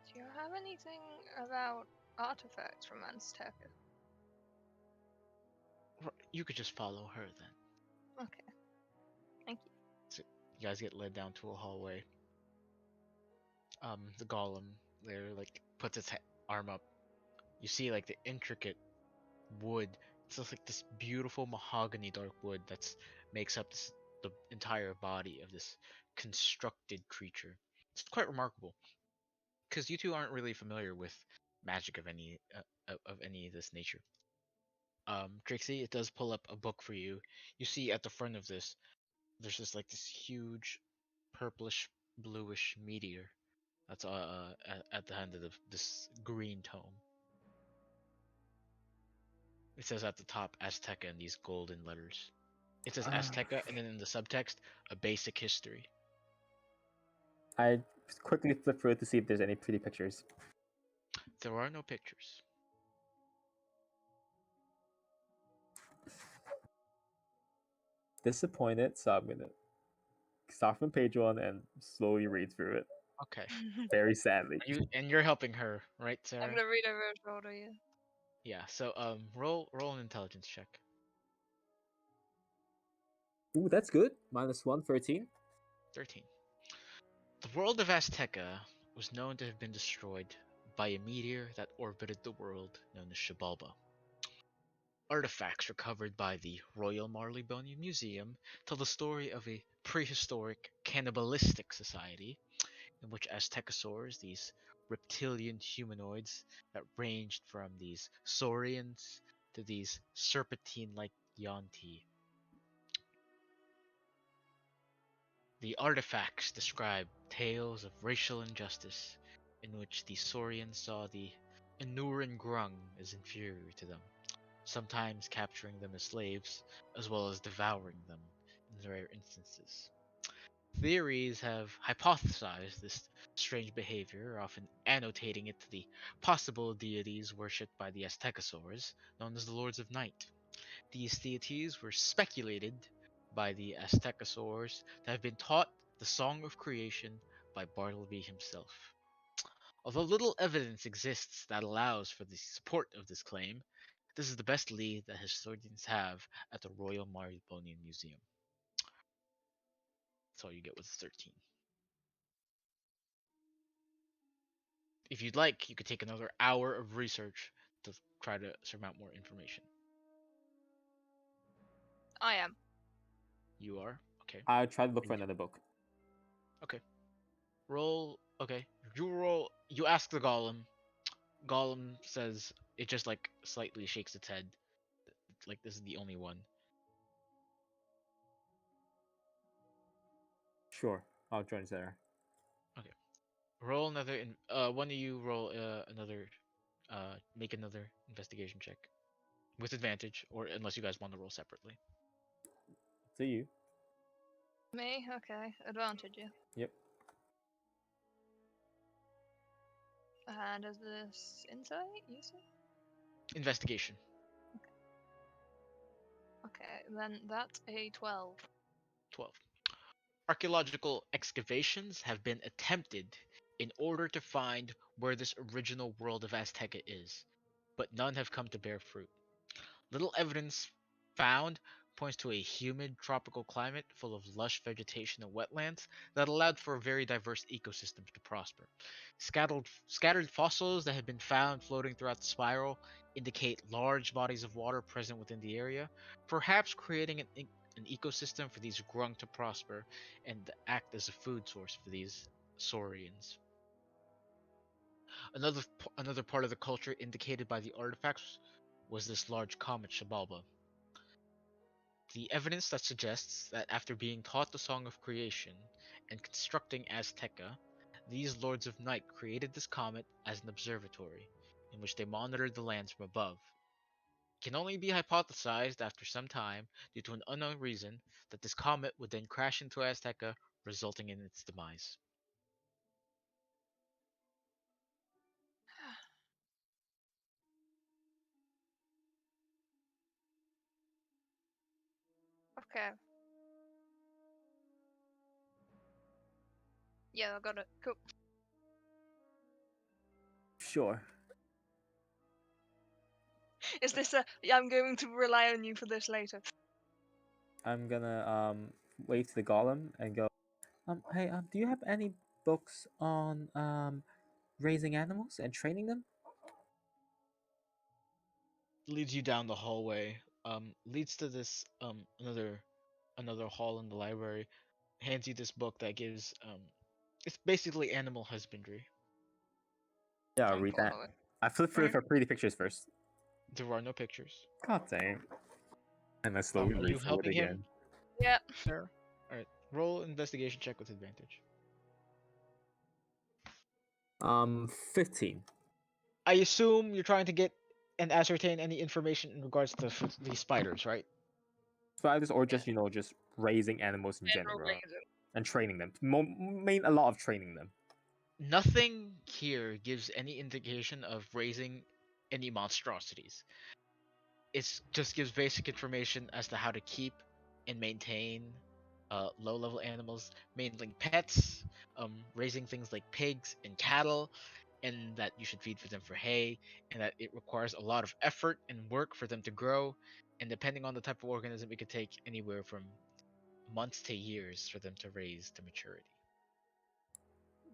Do you have anything about artifacts from Azteca? You could just follow her then. Okay, thank you. So you guys get led down to a hallway. The golem there like puts its arm up. You see like the intricate wood. It's just like this beautiful mahogany dark wood that's makes up the entire body of this constructed creature. It's quite remarkable because you two aren't really familiar with magic of any of this nature. Trixie, it does pull up a book for you. You see at the front of this, there's just like this huge purplish bluish meteor that's at the end of this green tome. It says at the top Azteca in these golden letters. It says Azteca, and then in the subtext, a basic history. I quickly flip through it to see if there's any pretty pictures. There are no pictures. Disappointed, so I'm gonna start from page 1 and slowly read through it. Okay. Very sadly. You're helping her, right, I'm Sarah? gonna read over her shoulder, yeah. Yeah. So roll an intelligence check. Ooh, that's good. -1, 13. 13. The world of Azteca was known to have been destroyed by a meteor that orbited the world known as Xibalba. Artifacts recovered by the Royal Marleybonian Museum tell the story of a prehistoric cannibalistic society in which Aztecosaurs, these reptilian humanoids that ranged from these saurians to these serpentine-like Yonti. The artifacts describe tales of racial injustice in which the saurians saw the Inuran Grung as inferior to them, sometimes capturing them as slaves, as well as devouring them in rare instances. Theories have hypothesized this strange behavior, often annotating it to the possible deities worshipped by the Aztecosaurs, known as the Lords of Night. These deities were speculated by the Aztecosaurs to have been taught the Song of Creation by Bartleby himself. Although little evidence exists that allows for the support of this claim, this is the best lead that historians have at the Royal Marylebonian Museum. That's all you get with 13. If you'd like, you could take another hour of research to try to surmount more information. I am. You are? Okay. I tried to look for another book. Okay. Roll. Okay. You roll. You ask the golem. Golem says it just like slightly shakes its head. Like this is the only one. Sure, I'll join Sarah. Okay. Roll another. One of you roll another. Make another investigation check with advantage, or unless you guys want to roll separately. To you. Me? Okay. Advantage, yeah. Yep. And is this insight, you say? Investigation. Okay, then that's a 12. 12. Archaeological excavations have been attempted in order to find where this original world of Azteca is, but none have come to bear fruit. Little evidence found points to a humid tropical climate full of lush vegetation and wetlands that allowed for a very diverse ecosystem to prosper. Scattered fossils that have been found floating throughout the spiral indicate large bodies of water present within the area, perhaps creating an ecosystem for these grung to prosper and act as a food source for these saurians. Another part of the culture indicated by the artifacts was this large comet Xibalba. The evidence that suggests that after being taught the Song of Creation and constructing Azteca, these Lords of Night created this comet as an observatory, in which they monitored the lands from above. It can only be hypothesized after some time, due to an unknown reason, that this comet would then crash into Azteca, resulting in its demise. Okay. Yeah, I got it. Cool. Sure. Is this a? Yeah, I'm going to rely on you for this later. I'm gonna wave to the golem and go. Hey, do you have any books on raising animals and training them? Leads you down the hallway. Leads to this another hall in the library. Hands you this book that gives it's basically animal husbandry. Yeah, I'll I'll read that. follow it. I flip through for pretty pictures first. There are no pictures. God dang. And I slowly Are read you through it helping again. him, Yeah. sir? All right. Roll investigation check with advantage. 15. I assume you're trying to get and ascertain any information in regards to the spiders, right? Spiders or just, just raising animals in General general reason. and training them. Main a lot of training them. Nothing here gives any indication of raising any monstrosities. It just gives basic information as to how to keep and maintain low-level animals, mainly pets, raising things like pigs and cattle, and that you should feed for them for hay, and that it requires a lot of effort and work for them to grow, and depending on the type of organism, it could take anywhere from months to years for them to raise to maturity.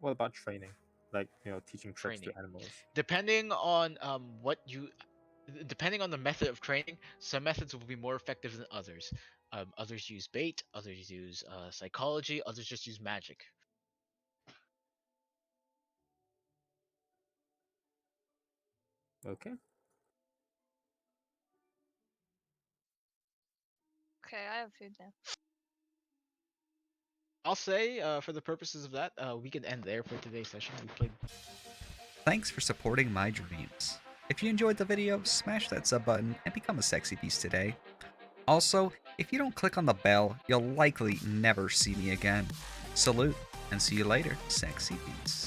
What about training? Like, teaching tricks to Training. animals. Depending on depending on the method of training, some methods will be more effective than others. Others use bait, others use psychology, others just use magic. Okay. Okay, I have food now. I'll say, for the purposes of that, we can end there for today's session. We played. Thanks for supporting my dreams. If you enjoyed the video, smash that sub button and become a sexy beast today. Also, if you don't click on the bell, you'll likely never see me again. Salute, and see you later, sexy beasts.